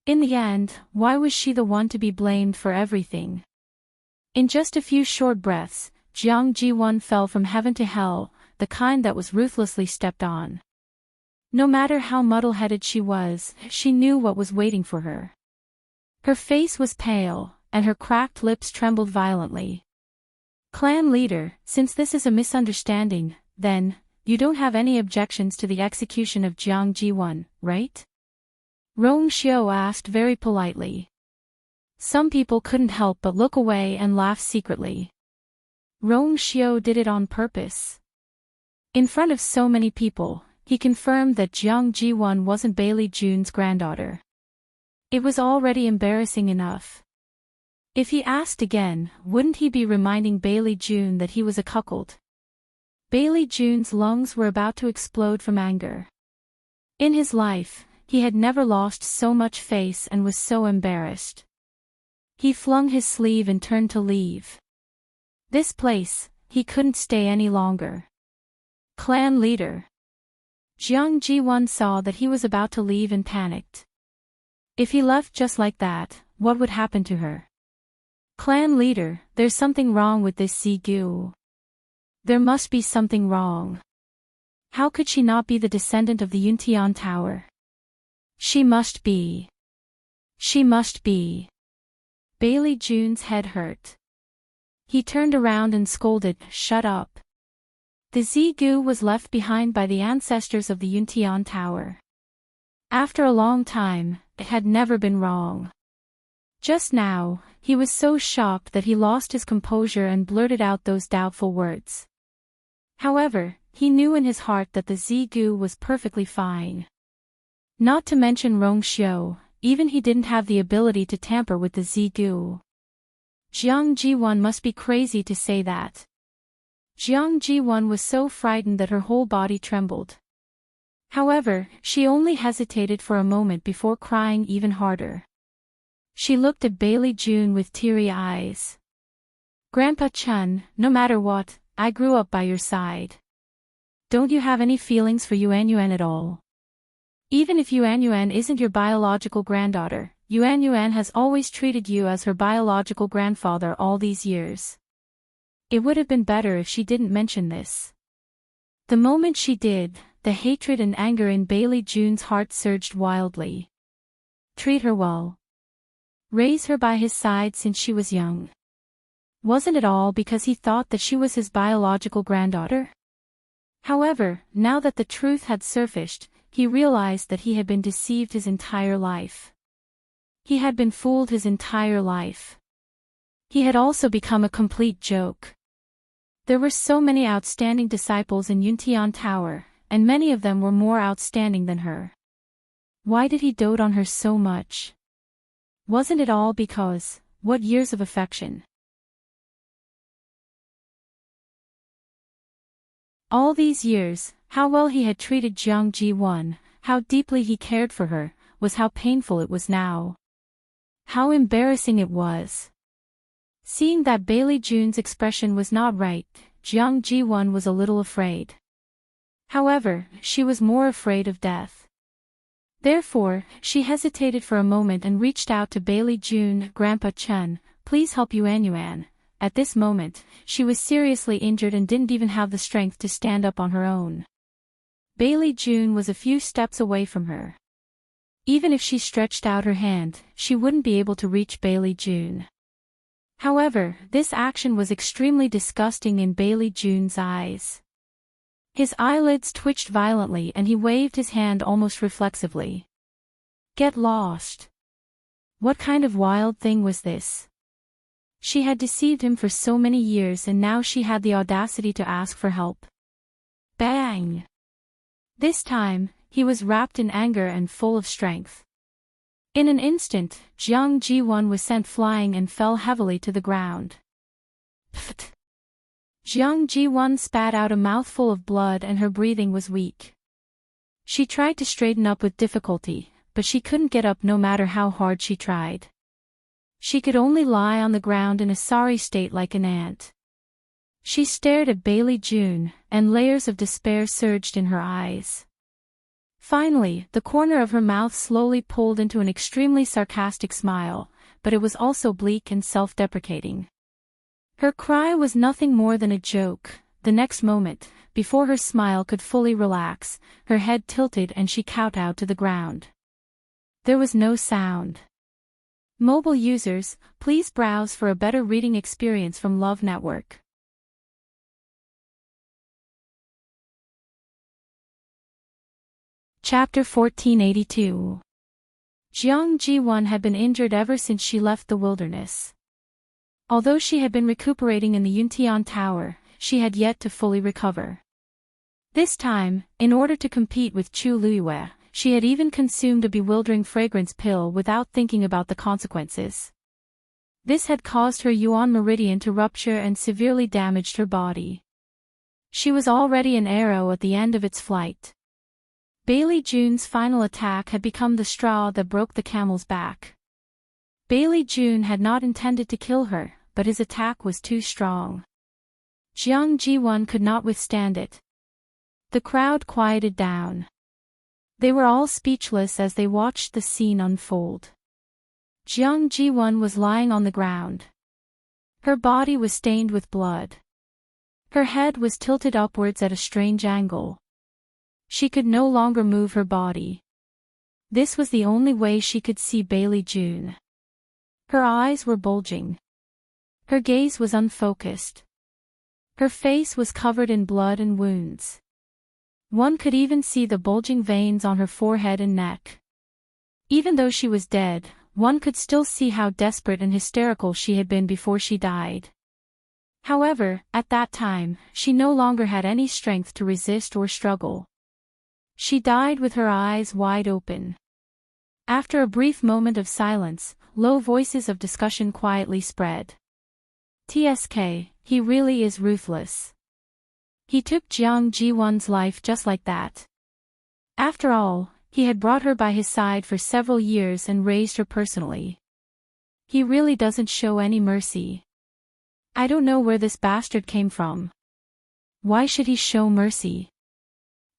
In the end, why was she the one to be blamed for everything? In just a few short breaths, Jiang Ji-won fell from heaven to hell, the kind that was ruthlessly stepped on. No matter how muddle-headed she was, she knew what was waiting for her. Her face was pale, and her cracked lips trembled violently. Clan leader, since this is a misunderstanding, then, you don't have any objections to the execution of Jiang Ji-won, right? Rong Xiu asked very politely. Some people couldn't help but look away and laugh secretly. Rong Xiu did it on purpose. In front of so many people, he confirmed that Jiang Ji-won wasn't Bailey June's granddaughter. It was already embarrassing enough. If he asked again, wouldn't he be reminding Bailey June that he was a cuckold? Bailey June's lungs were about to explode from anger. In his life, he had never lost so much face and was so embarrassed. He flung his sleeve and turned to leave. This place, he couldn't stay any longer. Clan leader. Jiang Ji-won saw that he was about to leave and panicked. If he left just like that, what would happen to her? Clan leader, there's something wrong with this Zigu. There must be something wrong. How could she not be the descendant of the Yuntian Tower? She must be. She must be. Bailey June's head hurt. He turned around and scolded, "Shut up." The Zigu was left behind by the ancestors of the Yuntian Tower. After a long time, it had never been wrong. Just now, he was so shocked that he lost his composure and blurted out those doubtful words. However, he knew in his heart that the Zigu was perfectly fine. Not to mention Rong Xiu, even he didn't have the ability to tamper with the Zigu. Jiang Ji-won must be crazy to say that. Jiang Ji-won was so frightened that her whole body trembled. However, she only hesitated for a moment before crying even harder. She looked at Bailey June with teary eyes. "Grandpa Chun, no matter what, I grew up by your side. Don't you have any feelings for Yuan Yuan at all? Even if Yuan Yuan isn't your biological granddaughter, Yuan Yuan has always treated you as her biological grandfather all these years. It would have been better if she didn't mention this." The moment she did, the hatred and anger in Bailey June's heart surged wildly. Treat her well. Raise her by his side since she was young. Wasn't it all because he thought that she was his biological granddaughter? However, now that the truth had surfaced, he realized that he had been deceived his entire life. He had been fooled his entire life. He had also become a complete joke. There were so many outstanding disciples in Yuntian Tower, and many of them were more outstanding than her. Why did he dote on her so much? Wasn't it all because, what years of affection? All these years, how well he had treated Jiang Ji-won, how deeply he cared for her, was how painful it was now. How embarrassing it was. Seeing that Bailey June's expression was not right, Jiang Ji-won was a little afraid. However, she was more afraid of death. Therefore, she hesitated for a moment and reached out to Bailey June. "Grandpa Chun, please help Yuan Yuan." At this moment, she was seriously injured and didn't even have the strength to stand up on her own. Bailey June was a few steps away from her. Even if she stretched out her hand, she wouldn't be able to reach Bailey June. However, this action was extremely disgusting in Bailey June's eyes. His eyelids twitched violently and he waved his hand almost reflexively. Get lost. What kind of wild thing was this? She had deceived him for so many years and now she had the audacity to ask for help. Bang! This time, he was wrapped in anger and full of strength. In an instant, Jiang Ji-won was sent flying and fell heavily to the ground. Pfft! Jiang Ji-won spat out a mouthful of blood and her breathing was weak. She tried to straighten up with difficulty, but she couldn't get up no matter how hard she tried. She could only lie on the ground in a sorry state like an ant. She stared at Bailey June, and layers of despair surged in her eyes. Finally, the corner of her mouth slowly pulled into an extremely sarcastic smile, but it was also bleak and self-deprecating. Her cry was nothing more than a joke. The next moment, before her smile could fully relax, her head tilted and she kowtowed to the ground. There was no sound. Mobile users, please browse for a better reading experience from Love Network. Chapter 1482. Jiang Ji-won had been injured ever since she left the wilderness. Although she had been recuperating in the Yuntian Tower, she had yet to fully recover. This time, in order to compete with Chu Luiyue, she had even consumed a bewildering fragrance pill without thinking about the consequences. This had caused her Yuan meridian to rupture and severely damaged her body. She was already an arrow at the end of its flight. Bailey June's final attack had become the straw that broke the camel's back. Bailey June had not intended to kill her, but his attack was too strong. Jiang Ji-won could not withstand it. The crowd quieted down. They were all speechless as they watched the scene unfold. Jiang Ji-won was lying on the ground. Her body was stained with blood. Her head was tilted upwards at a strange angle. She could no longer move her body. This was the only way she could see Bailey June. Her eyes were bulging. Her gaze was unfocused. Her face was covered in blood and wounds. One could even see the bulging veins on her forehead and neck. Even though she was dead, one could still see how desperate and hysterical she had been before she died. However, at that time, she no longer had any strength to resist or struggle. She died with her eyes wide open. After a brief moment of silence, low voices of discussion quietly spread. TSK, he really is ruthless. He took Jiang Ji-won's life just like that. After After all, he had brought her by his side for several years and raised her personally. He really doesn't show any mercy. I don't know where this bastard came from. Why should he show mercy?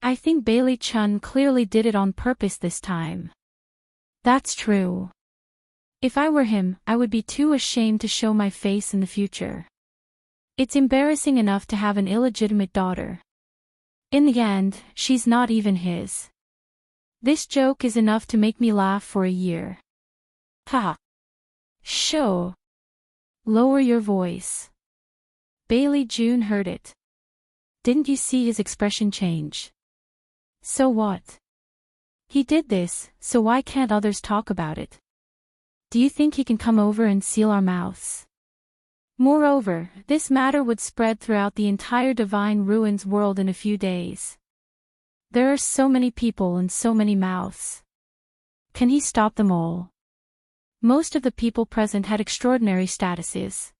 I think Bailey Chun clearly did it on purpose this time. That's true. If I were him, I would be too ashamed to show my face in the future. It's embarrassing enough to have an illegitimate daughter. In the end, she's not even his. This joke is enough to make me laugh for a year. Ha! Show! Lower your voice. Bailey June heard it. Didn't you see his expression change? So what? He did this, so why can't others talk about it? Do you think he can come over and seal our mouths? Moreover, this matter would spread throughout the entire Divine Ruins world in a few days. There are so many people and so many mouths. Can he stop them all? Most of the people present had extraordinary statuses.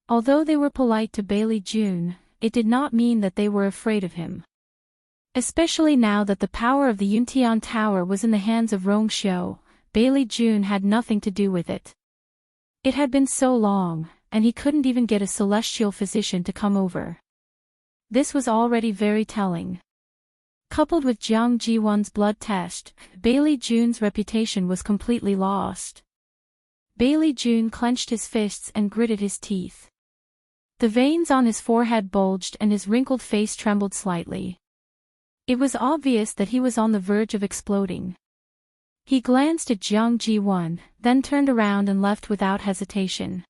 Although they were polite to Bailey June, it did not mean that they were afraid of him. Especially now that the power of the Yuntian Tower was in the hands of Rongxiu, Bailey June had nothing to do with it. It had been so long, and he couldn't even get a celestial physician to come over. This was already very telling. Coupled with Jiang Jiwan's blood test, Bailey June's reputation was completely lost. Bailey June clenched his fists and gritted his teeth. The veins on his forehead bulged and his wrinkled face trembled slightly. It was obvious that he was on the verge of exploding. He glanced at Jiang Jiwan, then turned around and left without hesitation.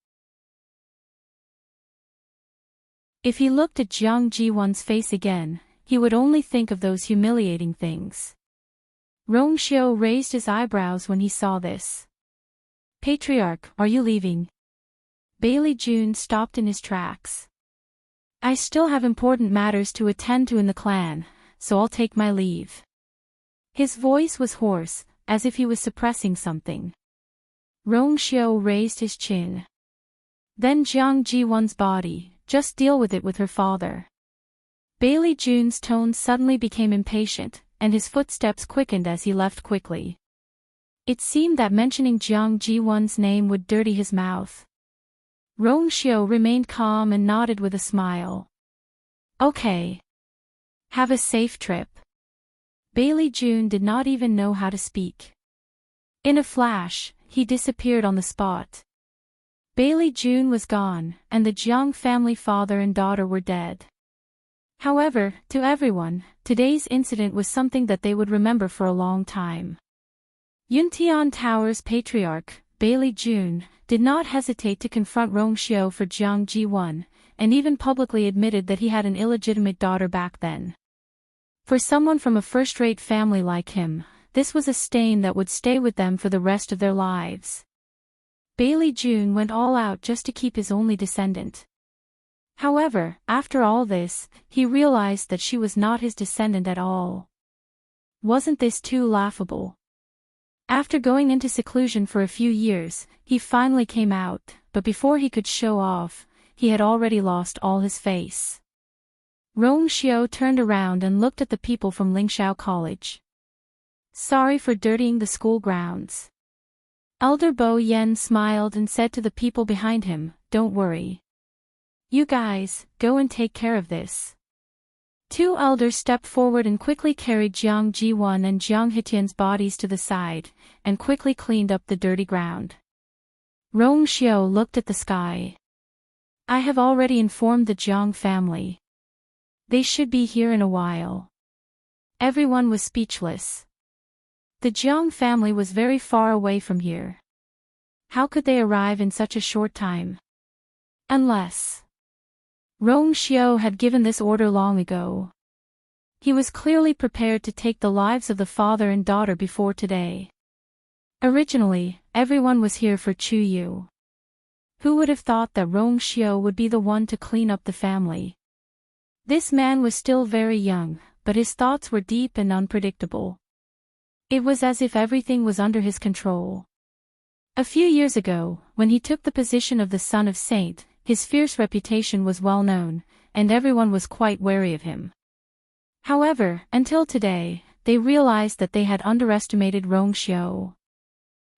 If he looked at Jiang Jiwan's face again, he would only think of those humiliating things. Rongxiu raised his eyebrows when he saw this. Patriarch, are you leaving? Bailey June stopped in his tracks. I still have important matters to attend to in the clan, so I'll take my leave. His voice was hoarse, as if he was suppressing something. Rongxiu raised his chin. Then Jiang Jiwan's body, just deal with it with her father. Bailey June's tone suddenly became impatient, and his footsteps quickened as he left quickly. It seemed that mentioning Jiang Jiwan's name would dirty his mouth. Rongxiu remained calm and nodded with a smile. Okay. Have a safe trip. Bailey June did not even know how to speak. In a flash, he disappeared on the spot. Bailey June was gone, and the Jiang family father and daughter were dead. However, to everyone, today's incident was something that they would remember for a long time. Yuntian Tower's patriarch, Bailey June, did not hesitate to confront Rongxiu for Jiang Jiwan, and even publicly admitted that he had an illegitimate daughter back then. For someone from a first-rate family like him, this was a stain that would stay with them for the rest of their lives. Bailey June went all out just to keep his only descendant. However, after all this, he realized that she was not his descendant at all. Wasn't this too laughable? After going into seclusion for a few years, he finally came out, but before he could show off, he had already lost all his face. Rongxiu turned around and looked at the people from Lingxiao College. Sorry for dirtying the school grounds. Elder Bo Yen smiled and said to the people behind him, Don't worry. You guys, go and take care of this. Two elders stepped forward and quickly carried Jiang Jiwan and Jiang Hitian's bodies to the side, and quickly cleaned up the dirty ground. Rongxiu looked at the sky. I have already informed the Jiang family. They should be here in a while. Everyone was speechless. The Jiang family was very far away from here. How could they arrive in such a short time? Unless Rongxiu had given this order long ago. He was clearly prepared to take the lives of the father and daughter before today. Originally, everyone was here for Chu Yu. Who would have thought that Rongxiu would be the one to clean up the family? This man was still very young, but his thoughts were deep and unpredictable. It was as if everything was under his control. A few years ago, when he took the position of the son of Saint, his fierce reputation was well known, and everyone was quite wary of him. However, until today, they realized that they had underestimated Rongxiu.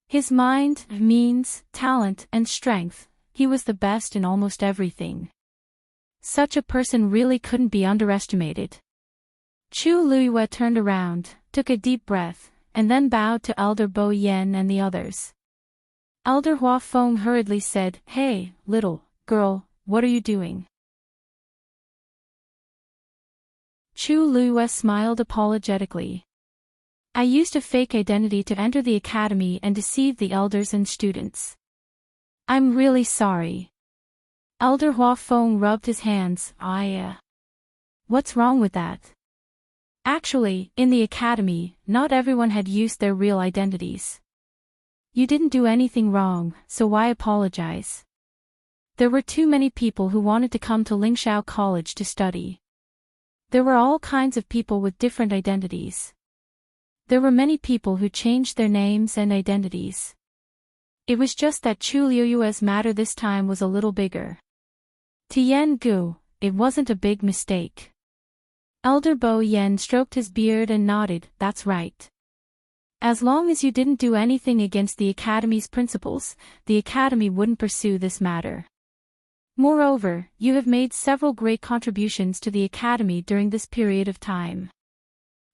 His mind, means, talent, and strength, he was the best in almost everything. Such a person really couldn't be underestimated. Chu Luiyue turned around, took a deep breath, and then bowed to Elder Bo Yen and the others. Elder Hua Feng hurriedly said, "Hey, little girl, what are you doing?" Chu Luiyue smiled apologetically. "I used a fake identity to enter the academy and deceive the elders and students. I'm really sorry." Elder Hua Feng rubbed his hands. What's wrong with that? Actually, in the academy, not everyone had used their real identities. You didn't do anything wrong, so why apologize? There were too many people who wanted to come to Lingxiao College to study. There were all kinds of people with different identities. There were many people who changed their names and identities. It was just that Chu Luiyue's matter this time was a little bigger. Tian Gu, it wasn't a big mistake. Elder Bo Yen stroked his beard and nodded, "That's right. As long as you didn't do anything against the Academy's principles, the Academy wouldn't pursue this matter. Moreover, you have made several great contributions to the Academy during this period of time.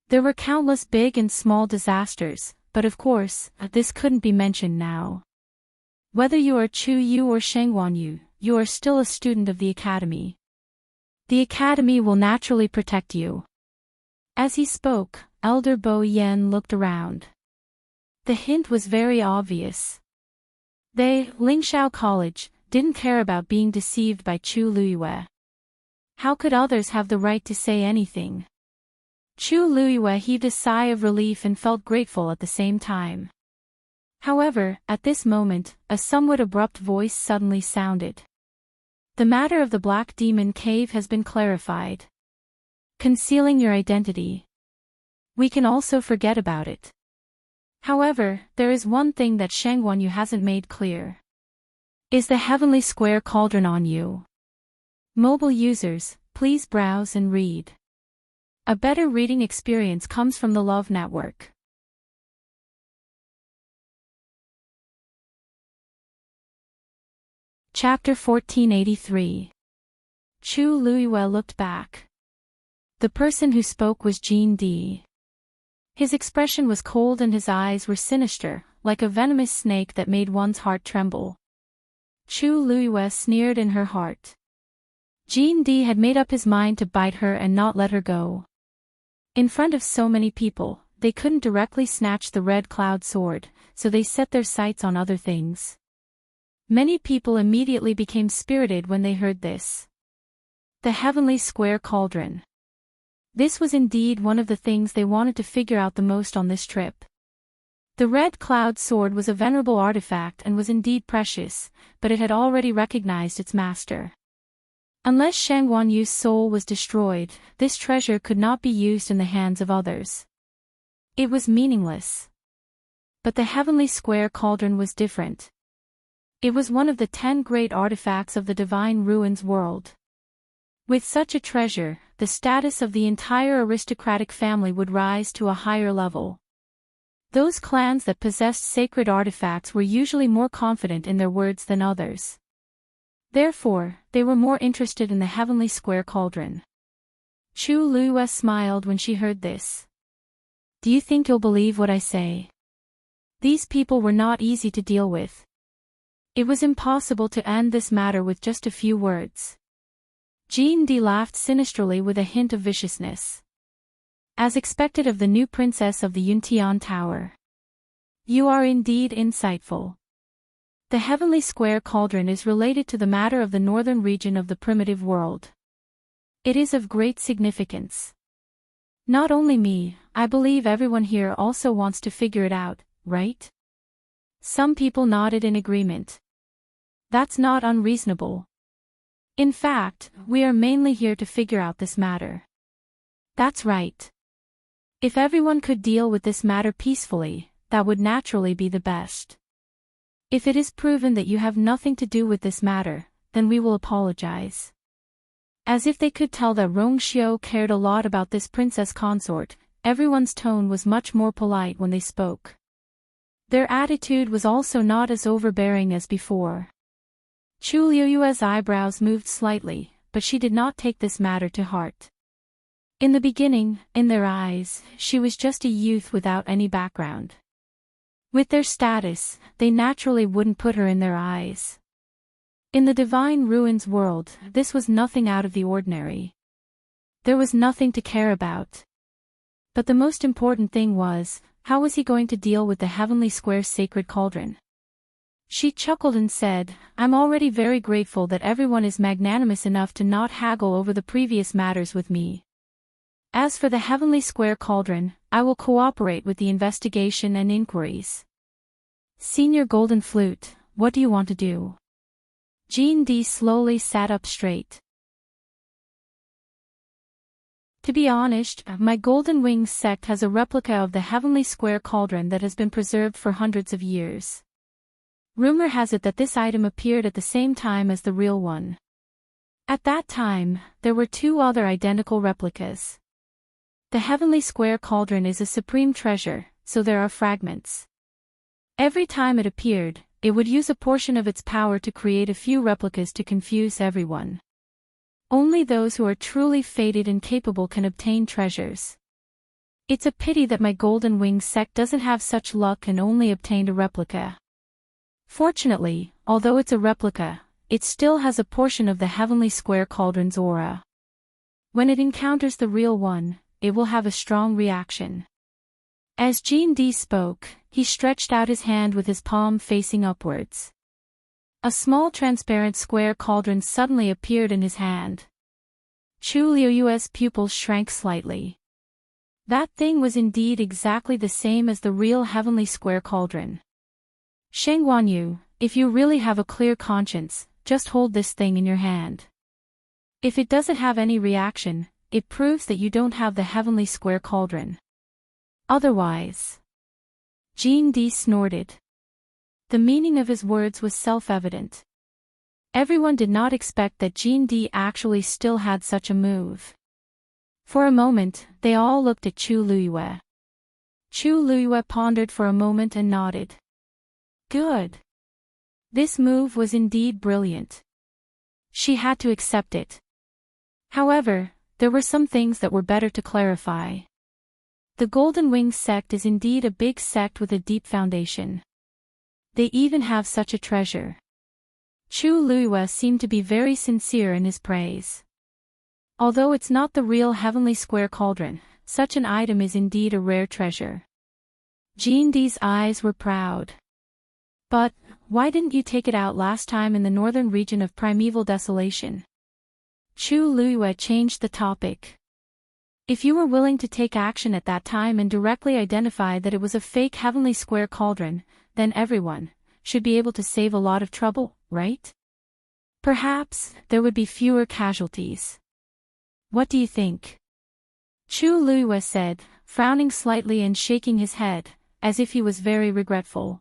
There were countless big and small disasters, but of course, this couldn't be mentioned now. Whether you are Chu Yu or Shengwan Yu, you are still a student of the Academy. The Academy will naturally protect you." As he spoke, Elder Bo Yen looked around. The hint was very obvious. They, Lingxiao College, didn't care about being deceived by Chu Luiyue. How could others have the right to say anything? Chu Luiyue heaved a sigh of relief and felt grateful at the same time. However, at this moment, a somewhat abrupt voice suddenly sounded. "The matter of the Black Demon Cave has been clarified. Concealing your identity. We can also forget about it. However, there is one thing that Shengwan Yu hasn't made clear. Is the Heavenly Square Cauldron on you?" Mobile users, please browse and read. A better reading experience comes from the Love Network. Chapter 1483. Chu Luiyue looked back. The person who spoke was Jean D. His expression was cold and his eyes were sinister, like a venomous snake that made one's heart tremble. Chu Luiyue sneered in her heart. Jean D had made up his mind to bite her and not let her go. In front of so many people, they couldn't directly snatch the red cloud sword, so they set their sights on other things. Many people immediately became spirited when they heard this. The Heavenly Square Cauldron. This was indeed one of the things they wanted to figure out the most on this trip. The red cloud sword was a venerable artifact and was indeed precious, but it had already recognized its master. Unless Shengwan Yu's soul was destroyed, this treasure could not be used in the hands of others. It was meaningless. But the Heavenly Square Cauldron was different. It was one of the 10 great artifacts of the Divine Ruins world. With such a treasure, the status of the entire aristocratic family would rise to a higher level. Those clans that possessed sacred artifacts were usually more confident in their words than others. Therefore, they were more interested in the Heavenly Square Cauldron. Chu Luiyue smiled when she heard this. "Do you think you'll believe what I say?" These people were not easy to deal with. It was impossible to end this matter with just a few words. Jean D laughed sinisterly with a hint of viciousness. As expected of the new princess of the Yuntian Tower. "You are indeed insightful. The Heavenly Square Cauldron is related to the matter of the northern region of the primitive world. It is of great significance. Not only me, I believe everyone here also wants to figure it out, right?" Some people nodded in agreement. "That's not unreasonable. In fact, we are mainly here to figure out this matter." "That's right. If everyone could deal with this matter peacefully, that would naturally be the best. If it is proven that you have nothing to do with this matter, then we will apologize." As if they could tell that Rongxiu cared a lot about this princess consort, everyone's tone was much more polite when they spoke. Their attitude was also not as overbearing as before. Chu Liuyue's eyebrows moved slightly, but she did not take this matter to heart. In the beginning, in their eyes, she was just a youth without any background. With their status, they naturally wouldn't put her in their eyes. In the Divine Ruins world, this was nothing out of the ordinary. There was nothing to care about. But the most important thing was, how was he going to deal with the Heavenly Square sacred cauldron? She chuckled and said, I'm already very grateful that everyone is magnanimous enough to not haggle over the previous matters with me. As for the Heavenly Square cauldron, I will cooperate with the investigation and inquiries. Senior Golden Flute, what do you want to do? Jean D slowly sat up straight. To be honest, my Golden Wings sect has a replica of the Heavenly Square cauldron that has been preserved for hundreds of years. Rumor has it that this item appeared at the same time as the real one. At that time, there were 2 other identical replicas. The Heavenly Square cauldron is a supreme treasure, so there are fragments. Every time it appeared, it would use a portion of its power to create a few replicas to confuse everyone. Only those who are truly fated and capable can obtain treasures. It's a pity that my Golden Wings sect doesn't have such luck and only obtained a replica. Fortunately, although it's a replica, it still has a portion of the Heavenly Square cauldron's aura. When it encounters the real one, it will have a strong reaction. As Jean D spoke, he stretched out his hand with his palm facing upwards. A small transparent square cauldron suddenly appeared in his hand. Chu Liuyue's pupils shrank slightly. That thing was indeed exactly the same as the real Heavenly Square cauldron. Sheng Guanyu, if you really have a clear conscience, just hold this thing in your hand. If it doesn't have any reaction, it proves that you don't have the Heavenly Square cauldron. Otherwise. Jean D snorted. The meaning of his words was self-evident. Everyone did not expect that Jean D actually still had such a move. For a moment, they all looked at Chu Liyue. Chu Liyue pondered for a moment and nodded. Good. This move was indeed brilliant. She had to accept it. However, there were some things that were better to clarify. The Golden Wings sect is indeed a big sect with a deep foundation. They even have such a treasure. Chu Liyue seemed to be very sincere in his praise. Although it's not the real Heavenly Square cauldron, such an item is indeed a rare treasure. Jean D's eyes were proud. But, why didn't you take it out last time in the northern region of Primeval Desolation? Chu Liyue changed the topic. If you were willing to take action at that time and directly identify that it was a fake Heavenly Square cauldron, then everyone should be able to save a lot of trouble, right? Perhaps there would be fewer casualties. What do you think? Chu Liyue said, frowning slightly and shaking his head, as if he was very regretful.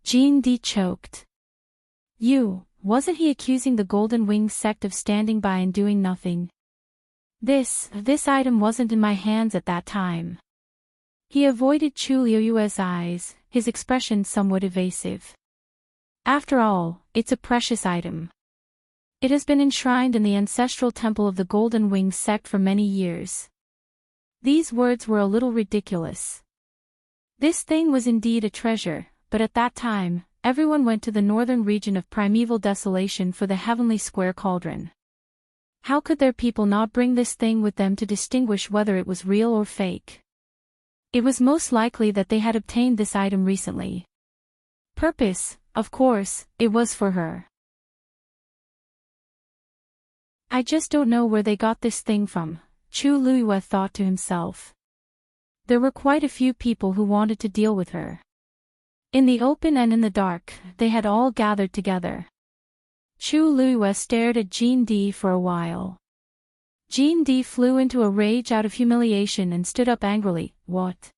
Jean D choked. Wasn't he accusing the Golden Wings sect of standing by and doing nothing? This item wasn't in my hands at that time. He avoided Chu Liyue's eyes, his expression somewhat evasive. After all, it's a precious item. It has been enshrined in the ancestral temple of the Golden Wings sect for many years. These words were a little ridiculous. This thing was indeed a treasure, but at that time, everyone went to the northern region of Primeval Desolation for the Heavenly Square cauldron. How could their people not bring this thing with them to distinguish whether it was real or fake? It was most likely that they had obtained this item recently. Purpose, of course, it was for her. I just don't know where they got this thing from, Chu Liyue thought to himself. There were quite a few people who wanted to deal with her. In the open and in the dark, they had all gathered together. Chu Liyue stared at Jean D for a while. Jean D flew into a rage out of humiliation and stood up angrily. What?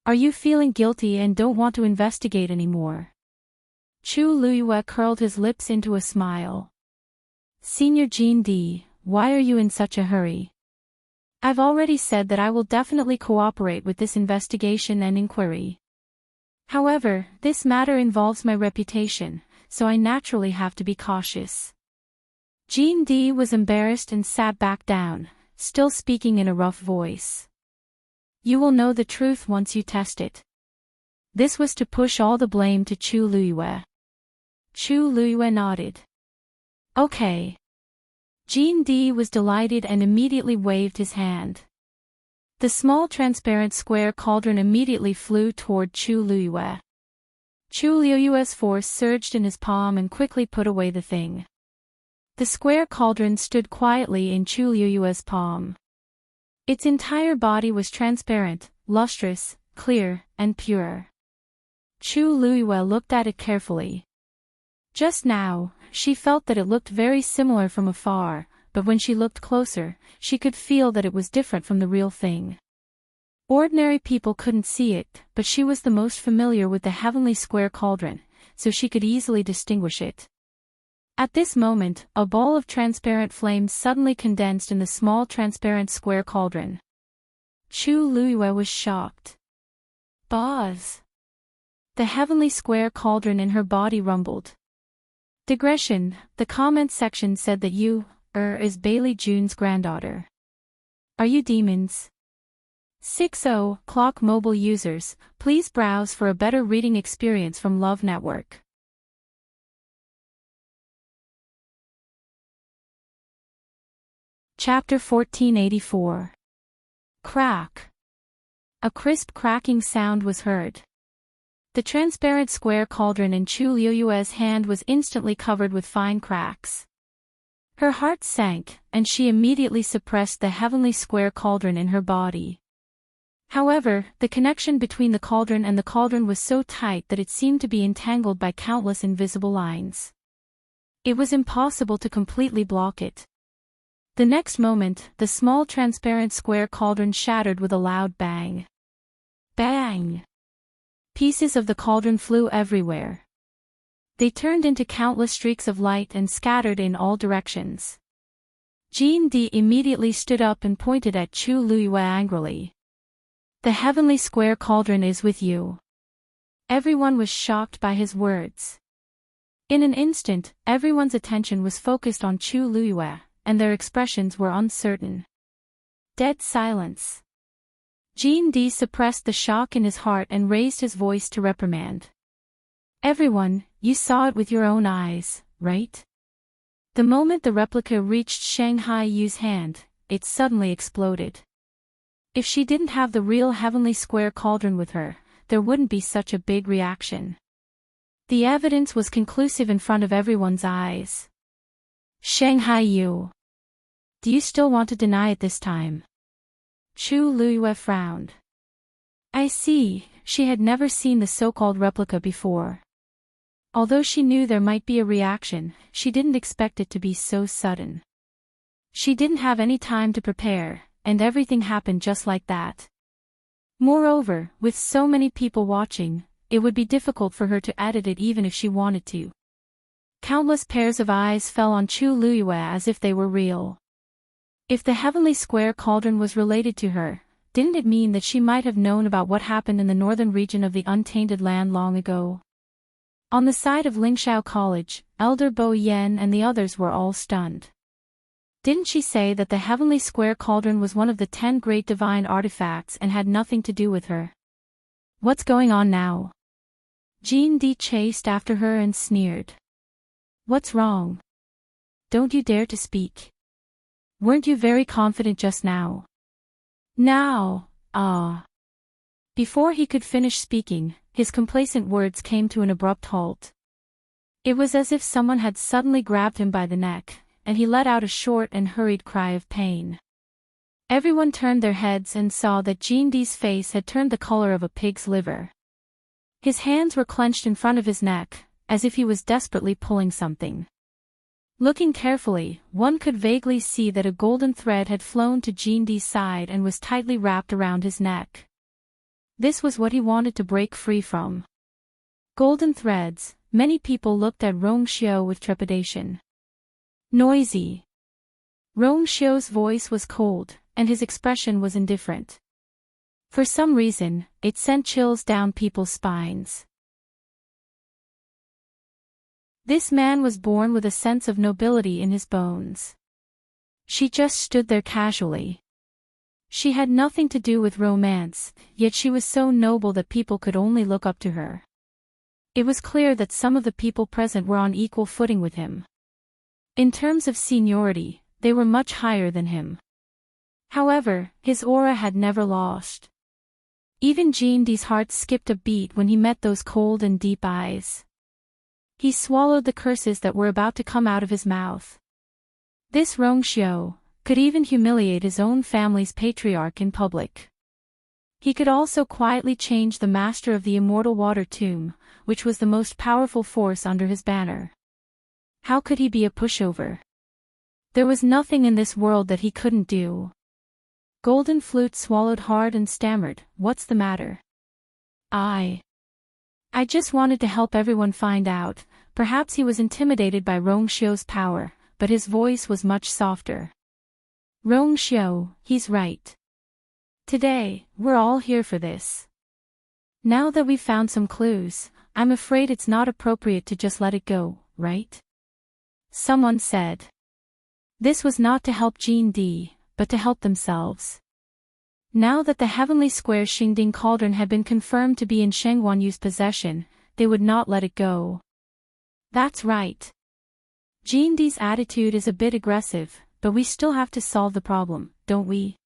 Are you feeling guilty and don't want to investigate anymore? Chu Liyue curled his lips into a smile. Senior Jean D, why are you in such a hurry? I've already said that I will definitely cooperate with this investigation and inquiry. However, this matter involves my reputation, so I naturally have to be cautious. Jean D was embarrassed and sat back down, still speaking in a rough voice. You will know the truth once you test it. This was to push all the blame to Chu Luiyue. Chu Luiyue nodded. Okay. Jean D was delighted and immediately waved his hand. The small transparent square cauldron immediately flew toward Chu Luiyue. Chu Luiyue's force surged in his palm and quickly put away the thing. The square cauldron stood quietly in Chu Luiyue's palm. Its entire body was transparent, lustrous, clear, and pure. Chu Luiyue looked at it carefully. Just now, she felt that it looked very similar from afar, but when she looked closer, she could feel that it was different from the real thing. Ordinary people couldn't see it, but she was the most familiar with the heavenly square cauldron, so she could easily distinguish it. At this moment, a ball of transparent flame suddenly condensed in the small transparent square cauldron. Chu Luiyue was shocked. Buzz! The heavenly square cauldron in her body rumbled. Digression, the comment section said that you, is Bailey June's granddaughter. Are you demons? 60 Clock mobile users, please browse for a better reading experience from Love Network. Chapter 1484. Crack. A crisp cracking sound was heard. The transparent square cauldron in Chu Luiyue's hand was instantly covered with fine cracks. Her heart sank, and she immediately suppressed the heavenly square cauldron in her body. However, the connection between the cauldron and the cauldron was so tight that it seemed to be entangled by countless invisible lines. It was impossible to completely block it. The next moment, the small transparent square cauldron shattered with a loud bang. Bang! Pieces of the cauldron flew everywhere. They turned into countless streaks of light and scattered in all directions. Jean D immediately stood up and pointed at Chu Luiyue angrily. The heavenly square cauldron is with you. Everyone was shocked by his words. In an instant, everyone's attention was focused on Chu Luiyue, and their expressions were uncertain. Dead silence. Jean D suppressed the shock in his heart and raised his voice to reprimand. Everyone, you saw it with your own eyes, right? The moment the replica reached Shanghai Yu's hand, it suddenly exploded. If she didn't have the real heavenly square cauldron with her, there wouldn't be such a big reaction. The evidence was conclusive in front of everyone's eyes. Shanghai Yu. Do you still want to deny it this time? Chu Luiyue frowned. I see, she had never seen the so-called replica before. Although she knew there might be a reaction, she didn't expect it to be so sudden. She didn't have any time to prepare, and everything happened just like that. Moreover, with so many people watching, it would be difficult for her to edit it even if she wanted to. Countless pairs of eyes fell on Chu Luiyue as if they were real. If the heavenly square cauldron was related to her, didn't it mean that she might have known about what happened in the northern region of the untainted land long ago? On the side of Lingxiao College, Elder Bo Yen and the others were all stunned. Didn't she say that the heavenly square cauldron was one of the 10 great divine artifacts and had nothing to do with her? What's going on now? Jean D chased after her and sneered. What's wrong? Don't you dare to speak. Weren't you very confident just now? Now, Before he could finish speaking, his complacent words came to an abrupt halt. It was as if someone had suddenly grabbed him by the neck, and he let out a short and hurried cry of pain. Everyone turned their heads and saw that Jean D's face had turned the color of a pig's liver. His hands were clenched in front of his neck, as if he was desperately pulling something. Looking carefully, one could vaguely see that a golden thread had flown to Jean D's side and was tightly wrapped around his neck. This was what he wanted to break free from. Golden threads. Many people looked at Rong Xiu with trepidation. Noisy. Rong Xiu's voice was cold, and his expression was indifferent. For some reason, it sent chills down people's spines. This man was born with a sense of nobility in his bones. She just stood there casually. She had nothing to do with romance, yet she was so noble that people could only look up to her. It was clear that some of the people present were on equal footing with him. In terms of seniority, they were much higher than him. However, his aura had never lost. Even Jean D's heart skipped a beat when he met those cold and deep eyes. He swallowed the curses that were about to come out of his mouth. This Rongxiu could even humiliate his own family's patriarch in public. He could also quietly change the master of the immortal water tomb, which was the most powerful force under his banner. How could he be a pushover? There was nothing in this world that he couldn't do. Golden Flute swallowed hard and stammered, "What's the matter?" I just wanted to help everyone find out." Perhaps he was intimidated by Rongxiu's power, but his voice was much softer. "Rongxiu, he's right. Today, we're all here for this. Now that we've found some clues, I'm afraid it's not appropriate to just let it go, right?" Someone said. This was not to help Jean D, but to help themselves. Now that the heavenly square Xingding cauldron had been confirmed to be in Sheng Guanyu's possession, they would not let it go. That's right. Jean D's attitude is a bit aggressive, but we still have to solve the problem, don't we?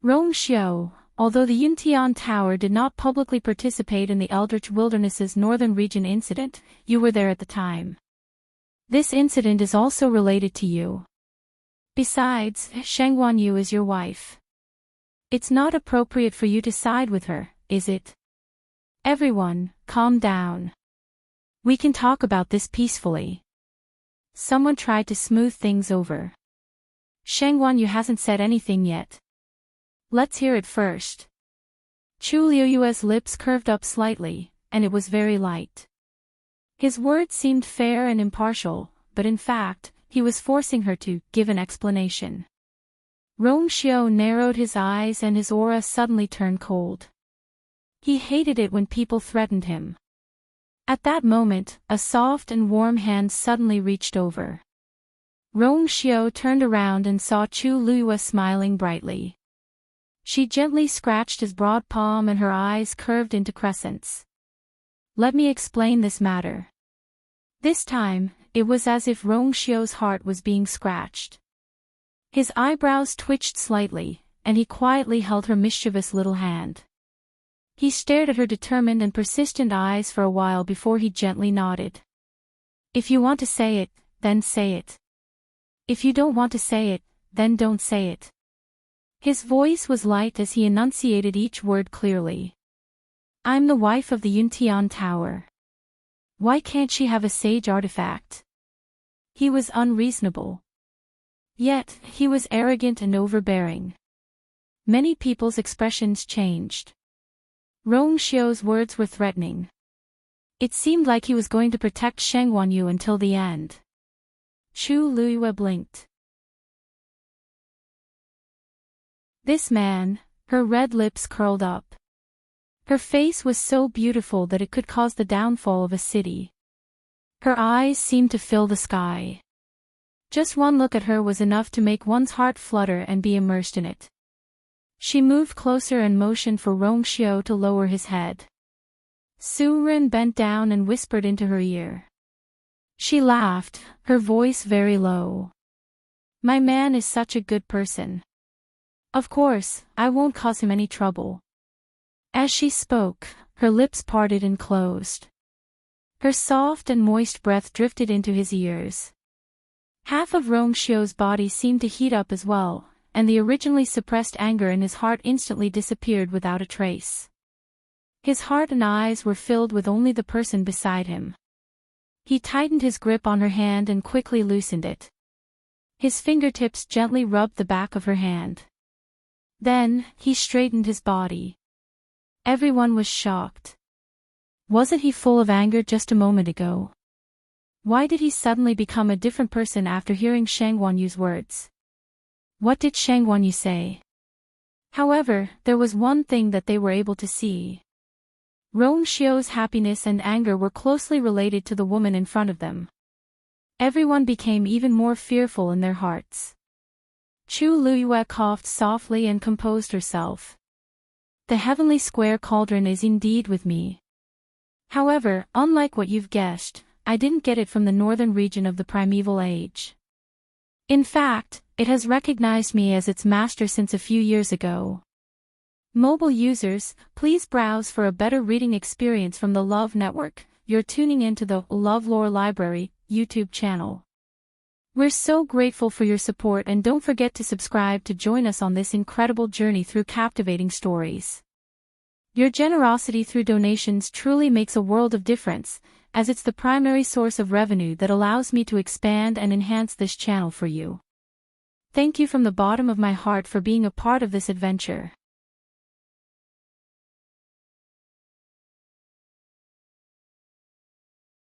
Rongxiu, although the Yuntian Tower did not publicly participate in the Eldritch Wilderness's Northern Region incident, you were there at the time. This incident is also related to you. Besides, Sheng Guanyu is your wife. It's not appropriate for you to side with her, is it? Everyone, calm down. We can talk about this peacefully. Someone tried to smooth things over. Sheng Guanyu hasn't said anything yet. Let's hear it first. Chu Liuyue's lips curved up slightly, and it was very light. His words seemed fair and impartial, but in fact, he was forcing her to give an explanation. Rongxiu narrowed his eyes and his aura suddenly turned cold. He hated it when people threatened him. At that moment, a soft and warm hand suddenly reached over. Rongxiu turned around and saw Chu Liyue smiling brightly. She gently scratched his broad palm and her eyes curved into crescents. "Let me explain this matter." This time, it was as if Rongxiu's heart was being scratched. His eyebrows twitched slightly, and he quietly held her mischievous little hand. He stared at her determined and persistent eyes for a while before he gently nodded. "If you want to say it, then say it. If you don't want to say it, then don't say it." His voice was light as he enunciated each word clearly. "I'm the wife of the Yuntian Tower. Why can't she have a sage artifact?" He was unreasonable. Yet, he was arrogant and overbearing. Many people's expressions changed. Rongxiu's words were threatening. It seemed like he was going to protect Sheng Guanyu until the end. Chu Liyue blinked. This man, her red lips curled up. Her face was so beautiful that it could cause the downfall of a city. Her eyes seemed to fill the sky. Just one look at her was enough to make one's heart flutter and be immersed in it. She moved closer and motioned for Rongxiu to lower his head. Su Ren bent down and whispered into her ear. She laughed, her voice very low. "My man is such a good person. Of course, I won't cause him any trouble." As she spoke, her lips parted and closed. Her soft and moist breath drifted into his ears. Half of Rongxiu's body seemed to heat up as well, and the originally suppressed anger in his heart instantly disappeared without a trace. His heart and eyes were filled with only the person beside him. He tightened his grip on her hand and quickly loosened it. His fingertips gently rubbed the back of her hand. Then, he straightened his body. Everyone was shocked. Wasn't he full of anger just a moment ago? Why did he suddenly become a different person after hearing Sheng Guanyu's words? What did Sheng Guanyu say? However, there was one thing that they were able to see. Rong Xiu's happiness and anger were closely related to the woman in front of them. Everyone became even more fearful in their hearts. Chu Luyue coughed softly and composed herself. The heavenly square cauldron is indeed with me. However, unlike what you've guessed, I didn't get it from the northern region of the primeval age. In fact, it has recognized me as its master since a few years ago. Mobile users, please browse for a better reading experience from the Love Network. You're tuning into the LoveLore Library YouTube channel. We're so grateful for your support, and don't forget to subscribe to join us on this incredible journey through captivating stories. Your generosity through donations truly makes a world of difference, as it's the primary source of revenue that allows me to expand and enhance this channel for you. Thank you from the bottom of my heart for being a part of this adventure.